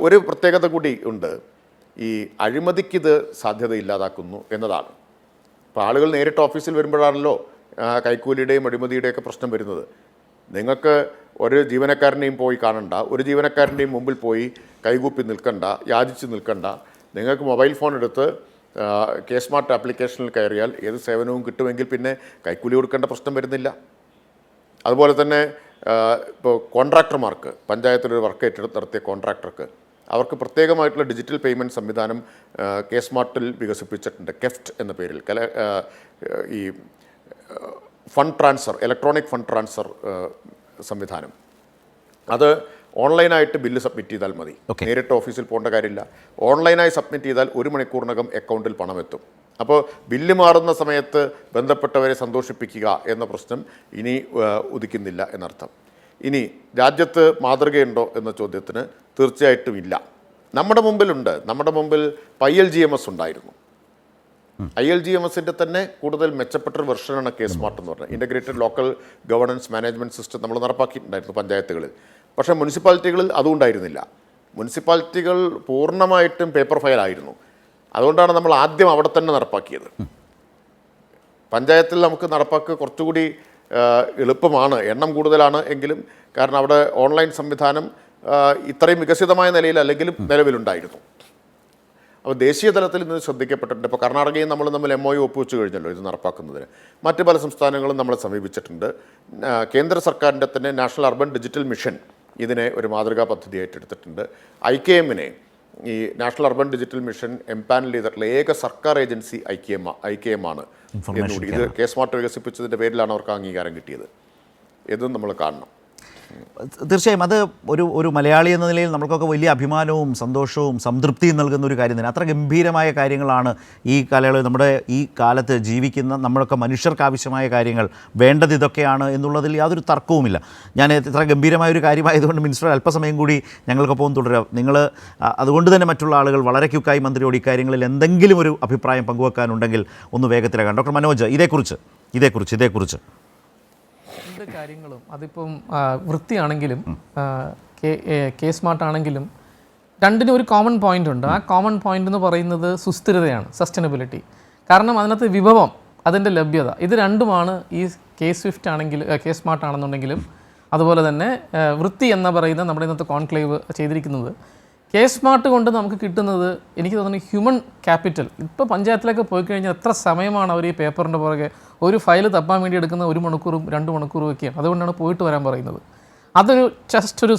ഒരു പ്രത്യേകത കൂടി ഉണ്ട്, ഈ അഴിമതിക്കിത് സാധ്യതയില്ലാതാക്കുന്നു എന്നതാണ്. ഇപ്പോൾ ആളുകൾ നേരിട്ട് ഓഫീസിൽ വരുമ്പോഴാണല്ലോ കൈക്കൂലിയുടെയും അഴിമതിയുടെയൊക്കെ പ്രശ്നം വരുന്നത്. നിങ്ങൾക്ക് ഒരു ജീവനക്കാരനെയും പോയി കാണണ്ട, ഒരു ജീവനക്കാരൻ്റെയും മുമ്പിൽ പോയി കൈകൂപ്പി നിൽക്കണ്ട, യാചിച്ച് നിൽക്കണ്ട. നിങ്ങൾക്ക് മൊബൈൽ ഫോൺ എടുത്ത് കെ സ്മാർട്ട് ആപ്ലിക്കേഷനിൽ കയറിയാൽ ഏത് സേവനവും കിട്ടുമെങ്കിൽ പിന്നെ കൈക്കൂലി കൊടുക്കേണ്ട പ്രശ്നം വരുന്നില്ല. അതുപോലെ തന്നെ ഇപ്പോൾ കോൺട്രാക്ടർമാർക്ക്, പഞ്ചായത്തിലൊരു വർക്ക് ഏറ്റെടുത്ത് നടത്തിയ കോൺട്രാക്ടർക്ക് അവർക്ക് പ്രത്യേകമായിട്ടുള്ള ഡിജിറ്റൽ പേയ്മെൻറ്റ് സംവിധാനം കെ സ്മാർട്ടിൽ വികസിപ്പിച്ചിട്ടുണ്ട്. കെഫ്റ്റ് എന്ന പേരിൽ ഈ fund transfer, electronic fund transfer സംവിധാനം. അത് ഓൺലൈനായിട്ട് ബില്ല് സബ്മിറ്റ് ചെയ്താൽ മതി. നേരിട്ട് ഓഫീസിൽ പോകേണ്ട കാര്യമില്ല. ഓൺലൈനായി സബ്മിറ്റ് ചെയ്താൽ 1 മണിക്കൂറിനകം അക്കൗണ്ടിൽ പണം എത്തും. അപ്പോൾ ബില്ല് മാറുന്ന സമയത്ത് ബന്ധപ്പെട്ടവരെ സന്തോഷിപ്പിക്കുക എന്ന പ്രശ്നം ഇനി ഉദിക്കുന്നില്ല എന്നർത്ഥം. ഇനി രാജ്യത്ത് മാതൃകയുണ്ടോ എന്ന ചോദ്യത്തിന് തീർച്ചയായിട്ടും ഇല്ല. നമ്മുടെ മുമ്പിലുണ്ട്. നമ്മുടെ മുമ്പിൽ ILGMS ഉണ്ടായിരുന്നു. ILGMSൻ്റെ തന്നെ കൂടുതൽ മെച്ചപ്പെട്ടൊരു വെർഷനാണ് കെ സ്മാർട്ട് എന്ന് പറഞ്ഞത്. Integrated local governance management system നമ്മൾ നടപ്പാക്കിയിട്ടുണ്ടായിരുന്നു പഞ്ചായത്തുകളിൽ. പക്ഷേ മുനിസിപ്പാലിറ്റികളിൽ അതും ഉണ്ടായിരുന്നില്ല. മുനിസിപ്പാലിറ്റികൾ പൂർണ്ണമായിട്ടും പേപ്പർ ഫയലായിരുന്നു. അതുകൊണ്ടാണ് നമ്മൾ ആദ്യം അവിടെ തന്നെ നടപ്പാക്കിയത്. പഞ്ചായത്തിൽ നമുക്ക് നടപ്പാക്കുക കുറച്ചുകൂടി എളുപ്പമാണ്, എണ്ണം കൂടുതലാണ് എങ്കിലും, കാരണം അവിടെ ഓൺലൈൻ സംവിധാനം ഇത്രയും വികസിതമായ നിലയിൽ അല്ലെങ്കിലും നിലവിലുണ്ടായിരുന്നു. അപ്പോൾ ദേശീയ തലത്തിൽ ഇന്ന് ശ്രദ്ധിക്കപ്പെട്ടിട്ടുണ്ട്. ഇപ്പോൾ കർണാടകയും നമ്മൾ തമ്മിൽ MOU ഒപ്പുവെച്ച് കഴിഞ്ഞല്ലോ ഇത് നടപ്പാക്കുന്നതിന്. മറ്റ് പല സംസ്ഥാനങ്ങളും നമ്മളെ സമീപിച്ചിട്ടുണ്ട്. കേന്ദ്ര സർക്കാരിൻ്റെ തന്നെ നാഷണൽ അർബൻ ഡിജിറ്റൽ മിഷൻ ഇതിനെ ഒരു മാതൃകാ പദ്ധതിയായിട്ട് എടുത്തിട്ടുണ്ട്. IKMനെ, ഈ national urban digital mission empanel ചെയ്തിട്ടുള്ള ഏക സർക്കാർ ഏജൻസി IKM ആണ് എന്നുകൂടി. ഇത് കെ സ്മാർട്ട് വികസിപ്പിച്ചതിൻ്റെ പേരിലാണ് അവർക്ക് അംഗീകാരം കിട്ടിയത്. ഇതും നമ്മൾ കാണണം. തീർച്ചയായും അത് ഒരു മലയാളി എന്ന നിലയിൽ നമ്മൾക്കൊക്കെ വലിയ അഭിമാനവും സന്തോഷവും സംതൃപ്തിയും നൽകുന്ന ഒരു കാര്യം തന്നെ. അത്ര ഗംഭീരമായ കാര്യങ്ങളാണ് ഈ കാലയളവിൽ നമ്മുടെ ഈ കാലത്ത് ജീവിക്കുന്ന നമ്മളൊക്കെ മനുഷ്യർക്ക് ആവശ്യമായ കാര്യങ്ങൾ വേണ്ടത് ഇതൊക്കെയാണ് എന്നുള്ളതിൽ യാതൊരു തർക്കവുമില്ല. ഞാൻ ഇത്ര ഗംഭീരമായ ഒരു കാര്യമായതുകൊണ്ട് മിനിസ്റ്റർ അല്പസമയം കൂടി ഞങ്ങൾക്കൊപ്പം തുടരാം. നിങ്ങൾ അതുകൊണ്ട് തന്നെ മറ്റുള്ള ആളുകൾ വളരെ ക്യുക്കായി മന്ത്രിയോട് ഇക്കാര്യങ്ങളിൽ എന്തെങ്കിലും ഒരു അഭിപ്രായം പങ്കുവെക്കാനുണ്ടെങ്കിൽ ഒന്ന് വേഗത്തിലാകാം. ഡോക്ടർ മനോജ്, ഇതേക്കുറിച്ച് രണ്ട് കാര്യങ്ങളും, അതിപ്പം വൃത്തിയാണെങ്കിലും കെ സ്മാർട്ട് ആണെങ്കിലും രണ്ടിനും ഒരു കോമൺ പോയിന്റ് ഉണ്ട്. ആ കോമൺ പോയിന്റ് എന്ന് പറയുന്നത് സുസ്ഥിരതയാണ്, സസ്റ്റൈനബിലിറ്റി. കാരണം അതിനകത്ത് വിഭവം, അതിൻ്റെ ലഭ്യത, ഇത് രണ്ടുമാണ് ഈ കെ സ്വിഫ്റ്റ് ആണെങ്കിൽ, കെ സ്മാർട്ട് ആണെന്നുണ്ടെങ്കിലും അതുപോലെ തന്നെ വൃത്തി എന്ന് പറയുന്ന നമ്മുടെ ഇന്നത്തെ കോൺക്ലേവ് ചെയ്തിരിക്കുന്നത്. കെ സ്മാർട്ട് കൊണ്ട് നമുക്ക് കിട്ടുന്നത് എനിക്ക് തോന്നുന്നു ഹ്യൂമൻ ക്യാപിറ്റൽ. ഇപ്പോൾ പഞ്ചായത്തിലൊക്കെ പോയി കഴിഞ്ഞാൽ എത്ര സമയമാണ് അവർ ഈ പേപ്പറിൻ്റെ പുറകെ ഒരു ഫയൽ തപ്പാൻ വേണ്ടി എടുക്കുന്ന 1 മണിക്കൂറും 2 മണിക്കൂറും ഒക്കെയാണ്. അതുകൊണ്ടാണ് പോയിട്ട് വരാൻ പറയുന്നത്. അതൊരു ജസ്റ്റ് ഒരു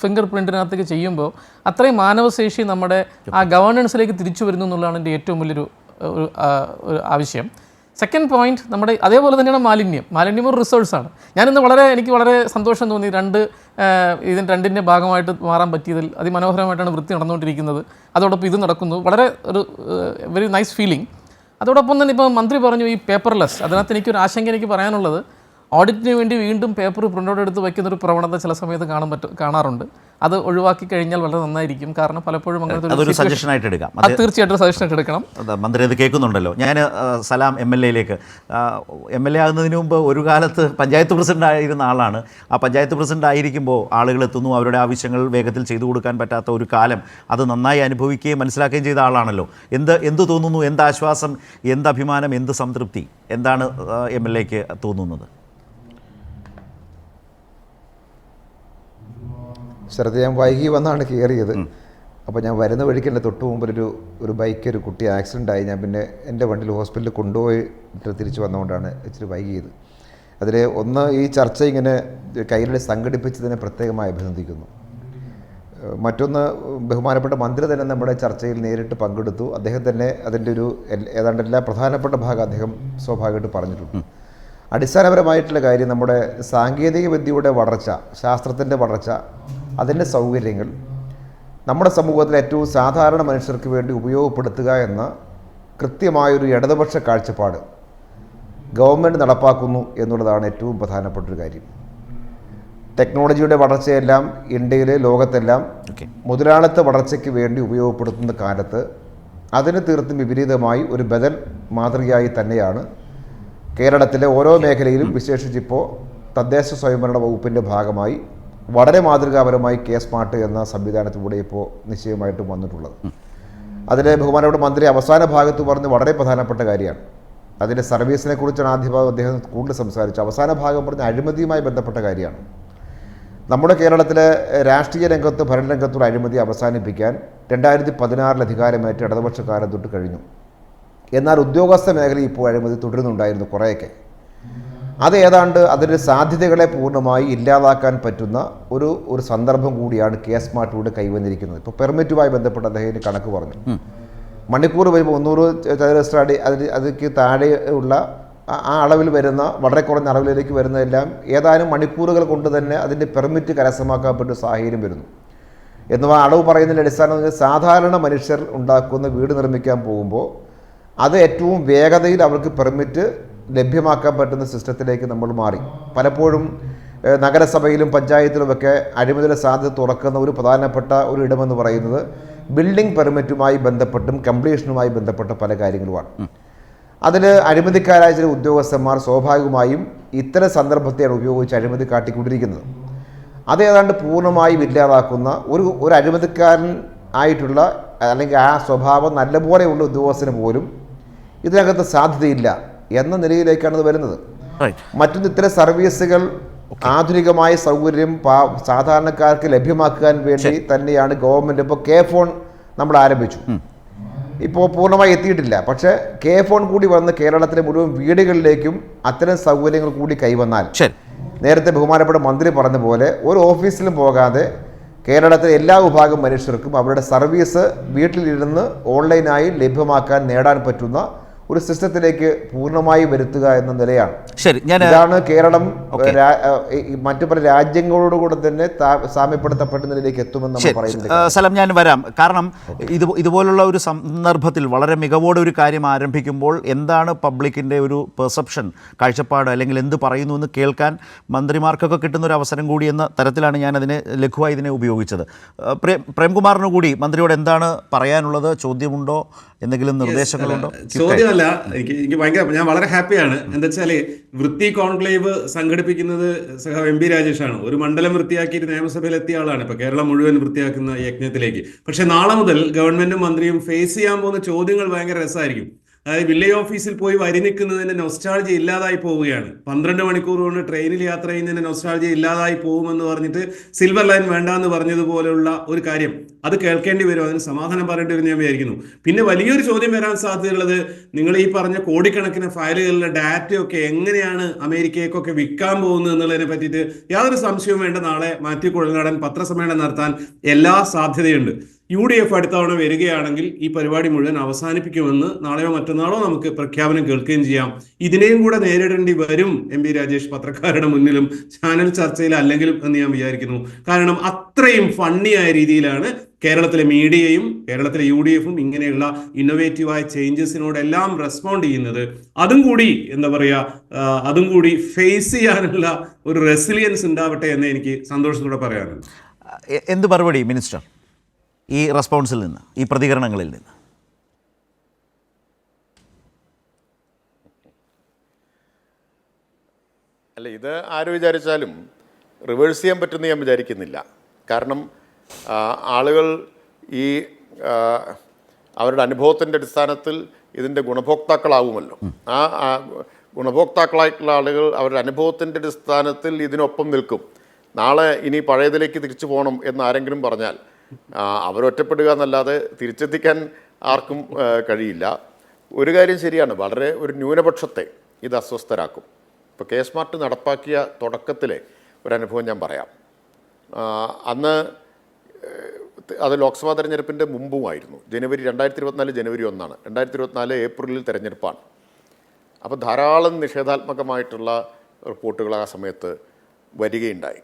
ഫിംഗർ പ്രിൻറ്റിനകത്തേക്ക് ചെയ്യുമ്പോൾ അത്രയും മാനവശേഷി നമ്മുടെ ആ ഗവേണൻസിലേക്ക് തിരിച്ചു വരുന്നു എന്നുള്ളതാണ് എൻ്റെ ഏറ്റവും വലിയൊരു ആവശ്യം. സെക്കൻഡ് പോയിന്റ്, നമ്മുടെ അതേപോലെ തന്നെയാണ് മാലിന്യം ഒരു റിസോഴ്സാണ്. ഞാനിന്ന് എനിക്ക് വളരെ സന്തോഷം തോന്നി ഇതിൻ്റെ രണ്ടിൻ്റെ ഭാഗമായിട്ട് മാറാൻ പറ്റിയതിൽ. അതിമനോഹരമായിട്ടാണ് വൃത്തി നടന്നുകൊണ്ടിരിക്കുന്നത്. അതോടൊപ്പം ഇത് നടക്കുന്നു. വളരെ ഒരു വെരി നൈസ് ഫീലിംഗ്. അതോടൊപ്പം തന്നെ ഇപ്പോൾ മന്ത്രി പറഞ്ഞു ഈ പേപ്പർലെസ്. അതിനകത്ത് എനിക്കൊരു ആശങ്ക എനിക്ക് പറയാനുള്ളത്, ഓഡിറ്റിന് വേണ്ടി വീണ്ടും പേപ്പർ പ്രിൻ്റ് എടുത്ത് വയ്ക്കുന്നൊരു പ്രവണത ചില സമയത്ത് കാണാറുണ്ട്. അത് ഒഴിവാക്കി കഴിഞ്ഞാൽ വളരെ നന്നായിരിക്കും. കാരണം പലപ്പോഴും അതൊരു സജഷനായിട്ട് എടുക്കാം. തീർച്ചയായിട്ടും സജഷനായിട്ട് എടുക്കണം. മന്ത്രി അത് കേൾക്കുന്നുണ്ടല്ലോ. ഞാൻ സലാം MLA ആകുന്നതിന് മുമ്പ് ഒരു കാലത്ത് പഞ്ചായത്ത് പ്രസിഡന്റ് ആയിരുന്ന ആളാണ്. ആ പഞ്ചായത്ത് പ്രസിഡന്റ് ആയിരിക്കുമ്പോൾ ആളുകൾ എത്തുന്നു, അവരുടെ ആവശ്യങ്ങൾ വേഗത്തിൽ ചെയ്തു കൊടുക്കാൻ പറ്റാത്ത ഒരു കാലം അത് നന്നായി അനുഭവിക്കുകയും മനസ്സിലാക്കുകയും ചെയ്ത ആളാണല്ലോ. എന്ത് തോന്നുന്നു? എന്ത് ആശ്വാസം, എന്ത് അഭിമാനം, എന്ത് സംതൃപ്തി, എന്താണ് MLAക്ക് തോന്നുന്നത്? ശ്രദ്ധ, ഞാൻ വൈകി വന്നാണ് കയറിയത്. അപ്പോൾ ഞാൻ വരുന്ന വഴിക്ക് എൻ്റെ തൊട്ട് മുമ്പിൽ ഒരു ബൈക്ക് ഒരു കുട്ടി ആക്സിഡൻ്റ് ആയി. ഞാൻ പിന്നെ എൻ്റെ വണ്ടിയിൽ ഹോസ്പിറ്റലിൽ കൊണ്ടുപോയിട്ട് തിരിച്ച് വന്നുകൊണ്ടാണ് ഇച്ചിരി വൈകിയത്. അതിൽ ഒന്ന്, ഈ ചർച്ച ഇങ്ങനെ കൈരളി സംഘടിപ്പിച്ചതിനെ പ്രത്യേകമായി അഭിനന്ദിക്കുന്നു. മറ്റൊന്ന്, ബഹുമാനപ്പെട്ട മന്ത്രി തന്നെ നമ്മുടെ ചർച്ചയിൽ നേരിട്ട് പങ്കെടുത്തു. അദ്ദേഹം തന്നെ അതിൻ്റെ ഒരു ഏതാണ്ട് എല്ലാ പ്രധാനപ്പെട്ട ഭാഗം അദ്ദേഹം സ്വാഭാവികമായിട്ട് പറഞ്ഞിട്ടുണ്ട്. അടിസ്ഥാനപരമായിട്ടുള്ള കാര്യം, നമ്മുടെ സാങ്കേതിക വിദ്യയുടെ വളർച്ച, ശാസ്ത്രത്തിൻ്റെ വളർച്ച, അതിൻ്റെ സൗകര്യങ്ങൾ നമ്മുടെ സമൂഹത്തിലെ ഏറ്റവും സാധാരണ മനുഷ്യർക്ക് വേണ്ടി ഉപയോഗപ്പെടുത്തുക എന്ന കൃത്യമായൊരു ഇടതുപക്ഷ കാഴ്ചപ്പാട് ഗവൺമെൻറ് നടപ്പാക്കുന്നു എന്നുള്ളതാണ് ഏറ്റവും പ്രധാനപ്പെട്ടൊരു കാര്യം. ടെക്നോളജിയുടെ വളർച്ചയെല്ലാം ഇന്ത്യയിൽ, ലോകത്തെല്ലാം മുതലാളിത്ത വളർച്ചയ്ക്ക് വേണ്ടി ഉപയോഗപ്പെടുത്തുന്ന കാലത്ത് അതിന് തീർത്തും വിപരീതമായി ഒരു ബദൽ മാതൃകയായി തന്നെയാണ് കേരളത്തിലെ ഓരോ മേഖലയിലും, വിശേഷിച്ചിപ്പോൾ തദ്ദേശ സ്വയംഭരണ വകുപ്പിൻ്റെ ഭാഗമായി വളരെ മാതൃകാപരമായി കെ സ്മാർട്ട് എന്ന സംവിധാനത്തിലൂടെ ഇപ്പോൾ നിശ്ചയമായിട്ടും വന്നിട്ടുള്ളത്. അതിലെ ബഹുമാനപ്പെട്ട മന്ത്രി അവസാന ഭാഗത്ത് പറഞ്ഞ് വളരെ പ്രധാനപ്പെട്ട കാര്യമാണ്. അതിൻ്റെ സർവീസിനെ കുറിച്ചാണ് ആദ്യ ഭാഗം അദ്ദേഹം കൂടുതൽ സംസാരിച്ചു. അവസാന ഭാഗം പറഞ്ഞ അഴിമതിയുമായി ബന്ധപ്പെട്ട കാര്യമാണ്. നമ്മുടെ കേരളത്തിലെ രാഷ്ട്രീയ രംഗത്ത്, ഭരണരംഗത്തുള്ള അഴിമതി അവസാനിപ്പിക്കാൻ 2016 അധികാരമേറ്റ ഇടതുപക്ഷക്കാലം തൊട്ട് കഴിഞ്ഞു. എന്നാൽ ഉദ്യോഗസ്ഥ മേഖലയിൽ ഇപ്പോൾ അഴിമതി തുടരുന്നുണ്ടായിരുന്നു കുറേയൊക്കെ. അത് ഏതാണ്ട് അതിൻ്റെ സാധ്യതകളെ പൂർണ്ണമായി ഇല്ലാതാക്കാൻ പറ്റുന്ന ഒരു സന്ദർഭം കൂടിയാണ് കെ സ്മാർട്ടിലൂടെ കൈവന്നിരിക്കുന്നത്. ഇപ്പോൾ പെർമിറ്റുമായി ബന്ധപ്പെട്ട് അദ്ദേഹം കണക്ക് പറഞ്ഞു. മണിക്കൂർ വരുമ്പോൾ 300 ചതുരശ്ര അടി അതിക്ക് താഴെ ഉള്ള ആ അളവിൽ വരുന്ന, വളരെ കുറഞ്ഞ അളവിലേക്ക് വരുന്നതെല്ലാം ഏതാനും മണിക്കൂറുകൾ കൊണ്ട് തന്നെ അതിൻ്റെ പെർമിറ്റ് കരസ്ഥമാക്കാൻ പറ്റുന്ന സാഹചര്യം വരുന്നു. എന്നുവ അളവ് പറയുന്നതിൻ്റെ അടിസ്ഥാനം, സാധാരണ മനുഷ്യർ ഉണ്ടാക്കുന്ന വീട് നിർമ്മിക്കാൻ പോകുമ്പോൾ അത് ഏറ്റവും വേഗതയിൽ അവർക്ക് പെർമിറ്റ് ലഭ്യമാക്കാൻ പറ്റുന്ന സിസ്റ്റത്തിലേക്ക് നമ്മൾ മാറി. പലപ്പോഴും നഗരസഭയിലും പഞ്ചായത്തിലുമൊക്കെ അഴിമതിയുടെ സാധ്യത തുറക്കുന്ന ഒരു പ്രധാനപ്പെട്ട ഒരു ഇടമെന്ന് പറയുന്നത് ബിൽഡിംഗ് പെർമിറ്റുമായി ബന്ധപ്പെട്ടും കംപ്ലീഷനുമായി ബന്ധപ്പെട്ട പല കാര്യങ്ങളുമാണ്. അതിൽ അഴിമതിക്കാരായ ചില ഉദ്യോഗസ്ഥന്മാർ സ്വാഭാവികമായും ഇത്തരം സന്ദർഭത്തെയാണ് ഉപയോഗിച്ച് അഴിമതി കാട്ടിക്കൊണ്ടിരിക്കുന്നത്. അത് ഏതാണ്ട് പൂർണ്ണമായും ഇല്ലാതാക്കുന്ന ഒരു അഴിമതിക്കാരൻ ആയിട്ടുള്ള, അല്ലെങ്കിൽ ആ സ്വഭാവം നല്ലപോലെയുള്ള ഉദ്യോഗസ്ഥന് പോലും ഇതിനകത്ത് സാധ്യതയില്ല എന്ന നിലയിലേക്കാണ് ഇത് വരുന്നത്. മറ്റൊന്ന്, ഇത്തരം സർവീസുകൾ ആധുനികമായ സൗകര്യം സാധാരണക്കാർക്ക് ലഭ്യമാക്കാൻ വേണ്ടി തന്നെയാണ് ഗവൺമെൻറ് ഇപ്പോൾ കെ ഫോൺ നമ്മൾ ആരംഭിച്ചു. ഇപ്പോൾ പൂർണ്ണമായി എത്തിയിട്ടില്ല, പക്ഷേ കെ ഫോൺ കൂടി വന്ന് കേരളത്തിലെ മുഴുവൻ വീടുകളിലേക്കും അത്തരം സൗകര്യങ്ങൾ കൂടി കൈവന്നാൽ, നേരത്തെ ബഹുമാനപ്പെട്ട മന്ത്രി പറഞ്ഞ പോലെ ഒരു ഓഫീസിലും പോകാതെ കേരളത്തിലെ എല്ലാ വിഭാഗം മനുഷ്യർക്കും അവരുടെ സർവീസ് വീട്ടിലിരുന്ന് ഓൺലൈനായി ലഭ്യമാക്കാൻ നേടാൻ പറ്റുന്ന ഒരു സിസ്റ്റത്തിലേക്ക് പൂർണ്ണമായി വരുത്തുക എന്ന നിലയാണ്. ശരി, ഇതാണ് കേരളം മറ്റു പല രാജ്യങ്ങളോടുകൂടെ തന്നെ സാമ്യപ്പെടുത്തപ്പെട്ട നിലയിലേക്ക് എത്തുമെന്ന് നമ്മൾ പറയുന്നത്. സലം, ഞാൻ വരാം. കാരണം ഇതുപോലുള്ള ഒരു സന്ദർഭത്തിൽ വളരെ മികവോടെ ഒരു കാര്യം ആരംഭിക്കുമ്പോൾ എന്താണ് പബ്ലിക്കിൻ്റെ ഒരു പെർസെപ്ഷൻ, കാഴ്ചപ്പാട്, അല്ലെങ്കിൽ എന്ത് പറയുന്നു എന്ന് കേൾക്കാൻ മന്ത്രിമാർക്കൊക്കെ കിട്ടുന്ന ഒരു അവസരം കൂടി എന്ന തരത്തിലാണ് ഞാൻ അതിനെ ലഘുവായി ഇതിനെ ഉപയോഗിച്ചത്. പ്രേംകുമാറിന് കൂടി മന്ത്രിയോട് എന്താണ് പറയാനുള്ളത്? ചോദ്യമുണ്ടോ? എന്തെങ്കിലും നിർദ്ദേശങ്ങളുണ്ടോ? ചോദ്യമല്ല, എനിക്ക് ഭയങ്കര, ഞാൻ വളരെ ഹാപ്പിയാണ്. എന്താ വെച്ചാല് വൃത്തി കോൺക്ലേവ് സംഘടിപ്പിക്കുന്നത് എം പി രാജേഷാണ്. ഒരു മണ്ഡലം വൃത്തിയാക്കിയിട്ട് നിയമസഭയിൽ എത്തിയ ആളാണ് ഇപ്പൊ കേരളം മുഴുവൻ വൃത്തിയാക്കുന്ന യജ്ഞത്തിലേക്ക്. പക്ഷെ നാളെ മുതൽ ഗവൺമെന്റും മന്ത്രിയും ഫേസ് ചെയ്യാൻ പോകുന്ന ചോദ്യങ്ങൾ ഭയങ്കര രസമായിരിക്കും. അതായത് വില്ലേജ് ഓഫീസിൽ പോയി വരി നിൽക്കുന്നതിന്റെ നൊസ്റ്റാൾജി ഇല്ലാതായി പോവുകയാണ്. 12 മണിക്കൂർ കൊണ്ട് ട്രെയിനിൽ യാത്ര ചെയ്യുന്നതിന്റെ നൊസ്റ്റാൾജി ഇല്ലാതായി പോകുമെന്ന് പറഞ്ഞിട്ട് സിൽവർ ലൈൻ വേണ്ടാന്ന് പറഞ്ഞതുപോലെയുള്ള ഒരു കാര്യം അത് കേൾക്കേണ്ടി വരും. അതിന് സമാധാനം പറയേണ്ടി വരും ഞാൻ വിചാരിക്കുന്നു. പിന്നെ വലിയൊരു ചോദ്യം വരാൻ സാധ്യതയുള്ളത്, നിങ്ങൾ ഈ പറഞ്ഞ കോടിക്കണക്കിന് ഫയലുകളിലെ ഡാറ്റയൊക്കെ എങ്ങനെയാണ് അമേരിക്കയ്ക്കൊക്കെ വിൽക്കാൻ പോകുന്നത് എന്നുള്ളതിനെ പറ്റിയിട്ട് യാതൊരു സംശയവും വേണ്ട. നാളെ മാത്യു കുഴൽനാടൻ പത്രസമ്മേളനം നടത്താൻ എല്ലാ സാധ്യതയുണ്ട്. UDF അടുത്ത തവണ വരികയാണെങ്കിൽ ഈ പരിപാടി മുഴുവൻ അവസാനിപ്പിക്കുമെന്ന് നാളെയോ മറ്റന്നാളോ നമുക്ക് പ്രഖ്യാപനം കേൾക്കുകയും ചെയ്യാം. ഇതിനെയും കൂടെ നേരിടേണ്ടി വരും MP രാജേഷ് പത്രക്കാരുടെ മുന്നിലും ചാനൽ ചർച്ചയിൽ അല്ലെങ്കിലും എന്ന് ഞാൻ വിചാരിക്കുന്നു. കാരണം അത്രയും ഫണ്ണിയായ രീതിയിലാണ് കേരളത്തിലെ മീഡിയയും കേരളത്തിലെ UDFും ഇങ്ങനെയുള്ള ഇന്നോവേറ്റീവായ ചേഞ്ചസിനോടെല്ലാം റെസ്പോണ്ട് ചെയ്യുന്നത്. അതും കൂടി എന്താ പറയുക, അതും കൂടി ഫേസ് ചെയ്യാനുള്ള ഒരു റെസിലിയൻസ് ഉണ്ടാവട്ടെ എന്ന് എനിക്ക് സന്തോഷത്തോടെ പറയാനുണ്ട്. എന്ത് മറുപടി മിനിസ്റ്റർ ഈ റെസ്പോൺസിൽ നിന്ന്, ഈ പ്രതികരണങ്ങളിൽ നിന്ന്? അല്ല, ഇത് ആര് വിചാരിച്ചാലും റിവേഴ്സ് ചെയ്യാൻ പറ്റുമെന്ന് ഞാൻ വിചാരിക്കുന്നില്ല. കാരണം ആളുകൾ ഈ അവരുടെ അനുഭവത്തിൻ്റെ അടിസ്ഥാനത്തിൽ ഇതിൻ്റെ ഗുണഭോക്താക്കളാവുമല്ലോ. ആ ഗുണഭോക്താക്കളായിട്ടുള്ള ആളുകൾ അവരുടെ അനുഭവത്തിൻ്റെ അടിസ്ഥാനത്തിൽ ഇതിനൊപ്പം നിൽക്കും. നാളെ ഇനി പഴയതിലേക്ക് തിരിച്ചു പോകണം എന്ന് ആരെങ്കിലും പറഞ്ഞാൽ അവരൊറ്റപ്പെടുക എന്നല്ലാതെ തിരിച്ചെത്തിക്കാൻ ആർക്കും കഴിയില്ല. ഒരു കാര്യം ശരിയാണ്, വളരെ ഒരു ന്യൂനപക്ഷത്തെ ഇത് അസ്വസ്ഥരാക്കും. ഇപ്പോൾ കെ സ്മാർട്ട് നടപ്പാക്കിയ തുടക്കത്തിലെ ഒരനുഭവം ഞാൻ പറയാം. അന്ന് അത് ലോക്സഭാ തെരഞ്ഞെടുപ്പിൻ്റെ മുമ്പുമായിരുന്നു. 2024 ജനുവരി 1 2024 ഏപ്രിലിൽ തെരഞ്ഞെടുപ്പാണ്. അപ്പോൾ ധാരാളം നിഷേധാത്മകമായിട്ടുള്ള റിപ്പോർട്ടുകൾ ആ സമയത്ത് വരികയുണ്ടായി.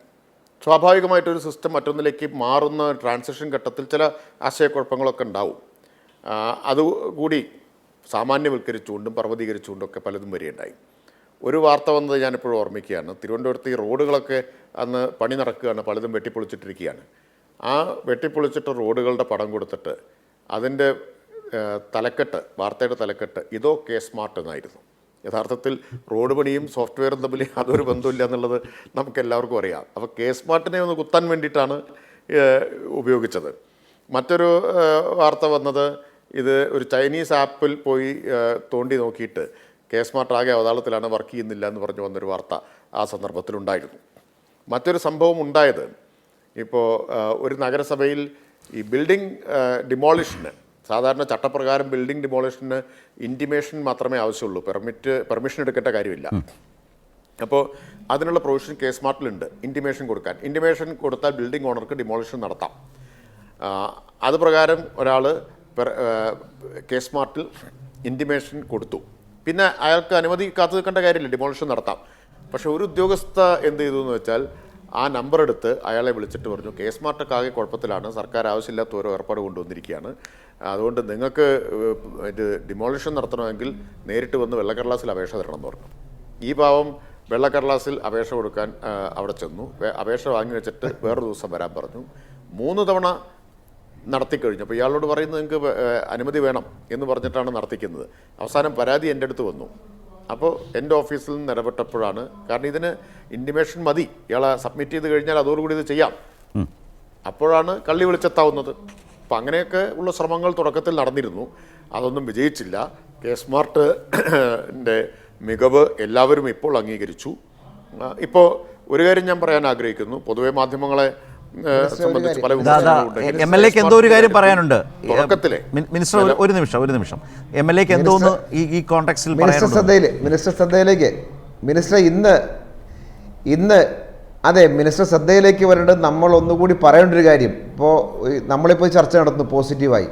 സ്വാഭാവികമായിട്ടൊരു സിസ്റ്റം മറ്റൊന്നിലേക്ക് മാറുന്ന ട്രാൻസിഷൻ ഘട്ടത്തിൽ ചില ആശയക്കുഴപ്പങ്ങളൊക്കെ ഉണ്ടാവും. അതുകൂടി സാമാന്യവൽക്കരിച്ചുകൊണ്ടും പർവ്വതീകരിച്ചുകൊണ്ടൊക്കെ പലതും വരികയുണ്ടായി. ഒരു വാർത്ത വന്നത് ഞാനിപ്പോഴും ഓർമ്മിക്കുകയാണ്. തിരുവനന്തപുരത്ത് ഈ റോഡുകളൊക്കെ അന്ന് പണി നടക്കുകയാണ്, പലതും വെട്ടിപ്പൊളിച്ചിട്ടിരിക്കുകയാണ്. ആ വെട്ടിപ്പൊളിച്ചിട്ട റോഡുകളുടെ പടം കൊടുത്തിട്ട് അതിൻ്റെ തലക്കെട്ട്, വാർത്തയുടെ തലക്കെട്ട് ഇതോ കെ സ്മാർട്ട് എന്നായിരുന്നു. യഥാർത്ഥത്തിൽ റോഡ് പണിയും സോഫ്റ്റ്വെയറും തമ്മിൽ യാതൊരു ബന്ധമില്ല എന്നുള്ളത് നമുക്കെല്ലാവർക്കും അറിയാം. അപ്പോൾ കെ സ്മാർട്ടിനെ ഒന്ന് കുത്താൻ വേണ്ടിയിട്ടാണ് ഉപയോഗിച്ചത്. മറ്റൊരു വാർത്ത വന്നത് ഇത് ഒരു ചൈനീസ് ആപ്പിൽ പോയി തോണ്ടി നോക്കിയിട്ട് കെ സ്മാർട്ട് ആകെ അവതാളത്തിലാണ്, വർക്ക് ചെയ്യുന്നില്ല എന്ന് പറഞ്ഞു വന്നൊരു വാർത്ത ആ സന്ദർഭത്തിലുണ്ടായിരുന്നു. മറ്റൊരു സംഭവം ഉണ്ടായത്, ഇപ്പോൾ ഒരു നഗരസഭയിൽ ഈ ബിൽഡിംഗ് ഡിമോളിഷന്, സാധാരണ ചട്ടപ്രകാരം ബിൽഡിംഗ് ഡിമോളിഷന് ഇൻറ്റിമേഷൻ മാത്രമേ ആവശ്യമുള്ളൂ, പെർമിഷൻ എടുക്കേണ്ട കാര്യമില്ല. അപ്പോൾ അതിനുള്ള പ്രൊവിഷൻ കെ സ്മാർട്ടിലുണ്ട്, ഇൻറ്റിമേഷൻ കൊടുക്കാൻ. ഇൻറ്റിമേഷൻ കൊടുത്താൽ ബിൽഡിംഗ് ഓണർക്ക് ഡിമോളിഷൻ നടത്താം. അത് പ്രകാരം ഒരാൾ കെ സ്മാർട്ടിൽ ഇൻറ്റിമേഷൻ കൊടുത്തു. പിന്നെ അയാൾക്ക് അനുമതി കാത്തു നിൽക്കേണ്ട കാര്യമില്ല, ഡിമോളിഷൻ നടത്താം. പക്ഷേ ഒരു ഉദ്യോഗസ്ഥ എന്ത് ചെയ്തു എന്ന് വെച്ചാൽ ആ നമ്പർ എടുത്ത് അയാളെ വിളിച്ചിട്ട് പറഞ്ഞു, കെ സ്മാർട്ടൊക്കെ ആകെ കുഴപ്പത്തിലാണ്, സർക്കാർ ആവശ്യമില്ലാത്ത ഓരോ ഏർപ്പാട് കൊണ്ടുവന്നിരിക്കുകയാണ്, അതുകൊണ്ട് നിങ്ങൾക്ക് ഇത് ഡിമോളിഷൻ നടത്തണമെങ്കിൽ നേരിട്ട് വന്ന് വെള്ളക്കടലാസിൽ അപേക്ഷ തരണം എന്ന് പറഞ്ഞു. ഈ പാവം വെള്ളക്കടലാസിൽ അപേക്ഷ കൊടുക്കാൻ അവിടെ ചെന്നു. അപേക്ഷ വാങ്ങി വെച്ചിട്ട് വേറൊരു ദിവസം വരാൻ പറഞ്ഞു. 3 തവണ നടത്തിക്കഴിഞ്ഞു. അപ്പോൾ ഇയാളോട് പറയുന്നത് നിങ്ങൾക്ക് അനുമതി വേണം എന്ന് പറഞ്ഞിട്ടാണ് നടത്തിക്കുന്നത്. അവസാനം പരാതി എൻ്റെ അടുത്ത് വന്നു. അപ്പോൾ എൻ്റെ ഓഫീസിൽ നിന്ന് ഇടപെട്ടപ്പോഴാണ്, കാരണം ഇതിന് ഇൻറ്റിമേഷൻ മതി, ഇയാളെ സബ്മിറ്റ് ചെയ്ത് കഴിഞ്ഞാൽ അതോടുകൂടി ഇത് ചെയ്യാം, അപ്പോഴാണ് കള്ളി വിളിച്ചെത്താവുന്നത്. അപ്പം അങ്ങനെയൊക്കെ ഉള്ള ശ്രമങ്ങൾ തുടക്കത്തിൽ നടന്നിരുന്നു. അതൊന്നും വിജയിച്ചില്ല. കെ സ്മാർട്ടിൻ്റെ മികവ് എല്ലാവരും ഇപ്പോൾ അംഗീകരിച്ചു. ഇപ്പോൾ ഒരു കാര്യം ഞാൻ പറയാൻ ആഗ്രഹിക്കുന്നു, പൊതുവെ മാധ്യമങ്ങളെ സംബന്ധിച്ച് പല MLA ക്ക് എന്തോ ഒരു കാര്യം പറയാനുണ്ട്. തുടക്കത്തിലെ മിനിസ്റ്റർ ഒരു നിമിഷം MLA ക്ക് എന്തോന്ന് ഈ കോണ്ടെക്സ്റ്റിൽ മിനിസ്റ്റർ ശ്രദ്ധയിലേക്ക് മിനിസ്റ്റർ ഇന്ന് അതെ മിനിസ്റ്റർ ശ്രദ്ധയിലേക്ക് വരേണ്ടത് നമ്മൾ ഒന്നുകൂടി പറയേണ്ട ഒരു കാര്യം. ഇപ്പോൾ നമ്മളിപ്പോൾ ചർച്ച നടത്തുന്നു പോസിറ്റീവായി.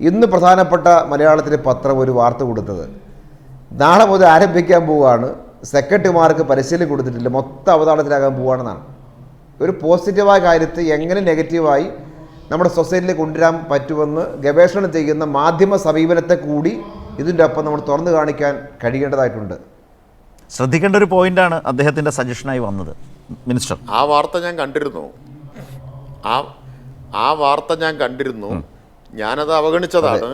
ഇന്ന് പ്രധാനപ്പെട്ട മലയാളത്തിലെ പത്രം ഒരു വാർത്ത കൊടുത്തത്, നാളെ മുതൽ ആരംഭിക്കാൻ പോവുകയാണ്, സെക്രട്ടറിമാർക്ക് പരിശീലനം കൊടുത്തിട്ടില്ല, മൊത്തം അവതാളത്തിലാകാൻ പോവുകയാണെന്നാണ്. ഒരു പോസിറ്റീവായ കാര്യത്തെ എങ്ങനെ നെഗറ്റീവായി നമ്മുടെ സൊസൈറ്റിയിൽ കൊണ്ടുവരാൻ പറ്റുമെന്ന് ഗവേഷണം ചെയ്യുന്ന മാധ്യമ സമീപനത്തെ കൂടി ഇതിൻ്റെ ഒപ്പം നമ്മൾ തുറന്നു കാണിക്കാൻ കഴിയേണ്ടതായിട്ടുണ്ട്. ശ്രദ്ധിക്കേണ്ട ഒരു പോയിന്റാണ് അദ്ദേഹത്തിൻ്റെ സജഷനായി വന്നത്. മിനിസ്റ്റർ, ആ വാർത്ത ഞാൻ കണ്ടിരുന്നു. ആ വാർത്ത ഞാൻ കണ്ടിരുന്നു. ഞാനത് അവഗണിച്ചതാണ്.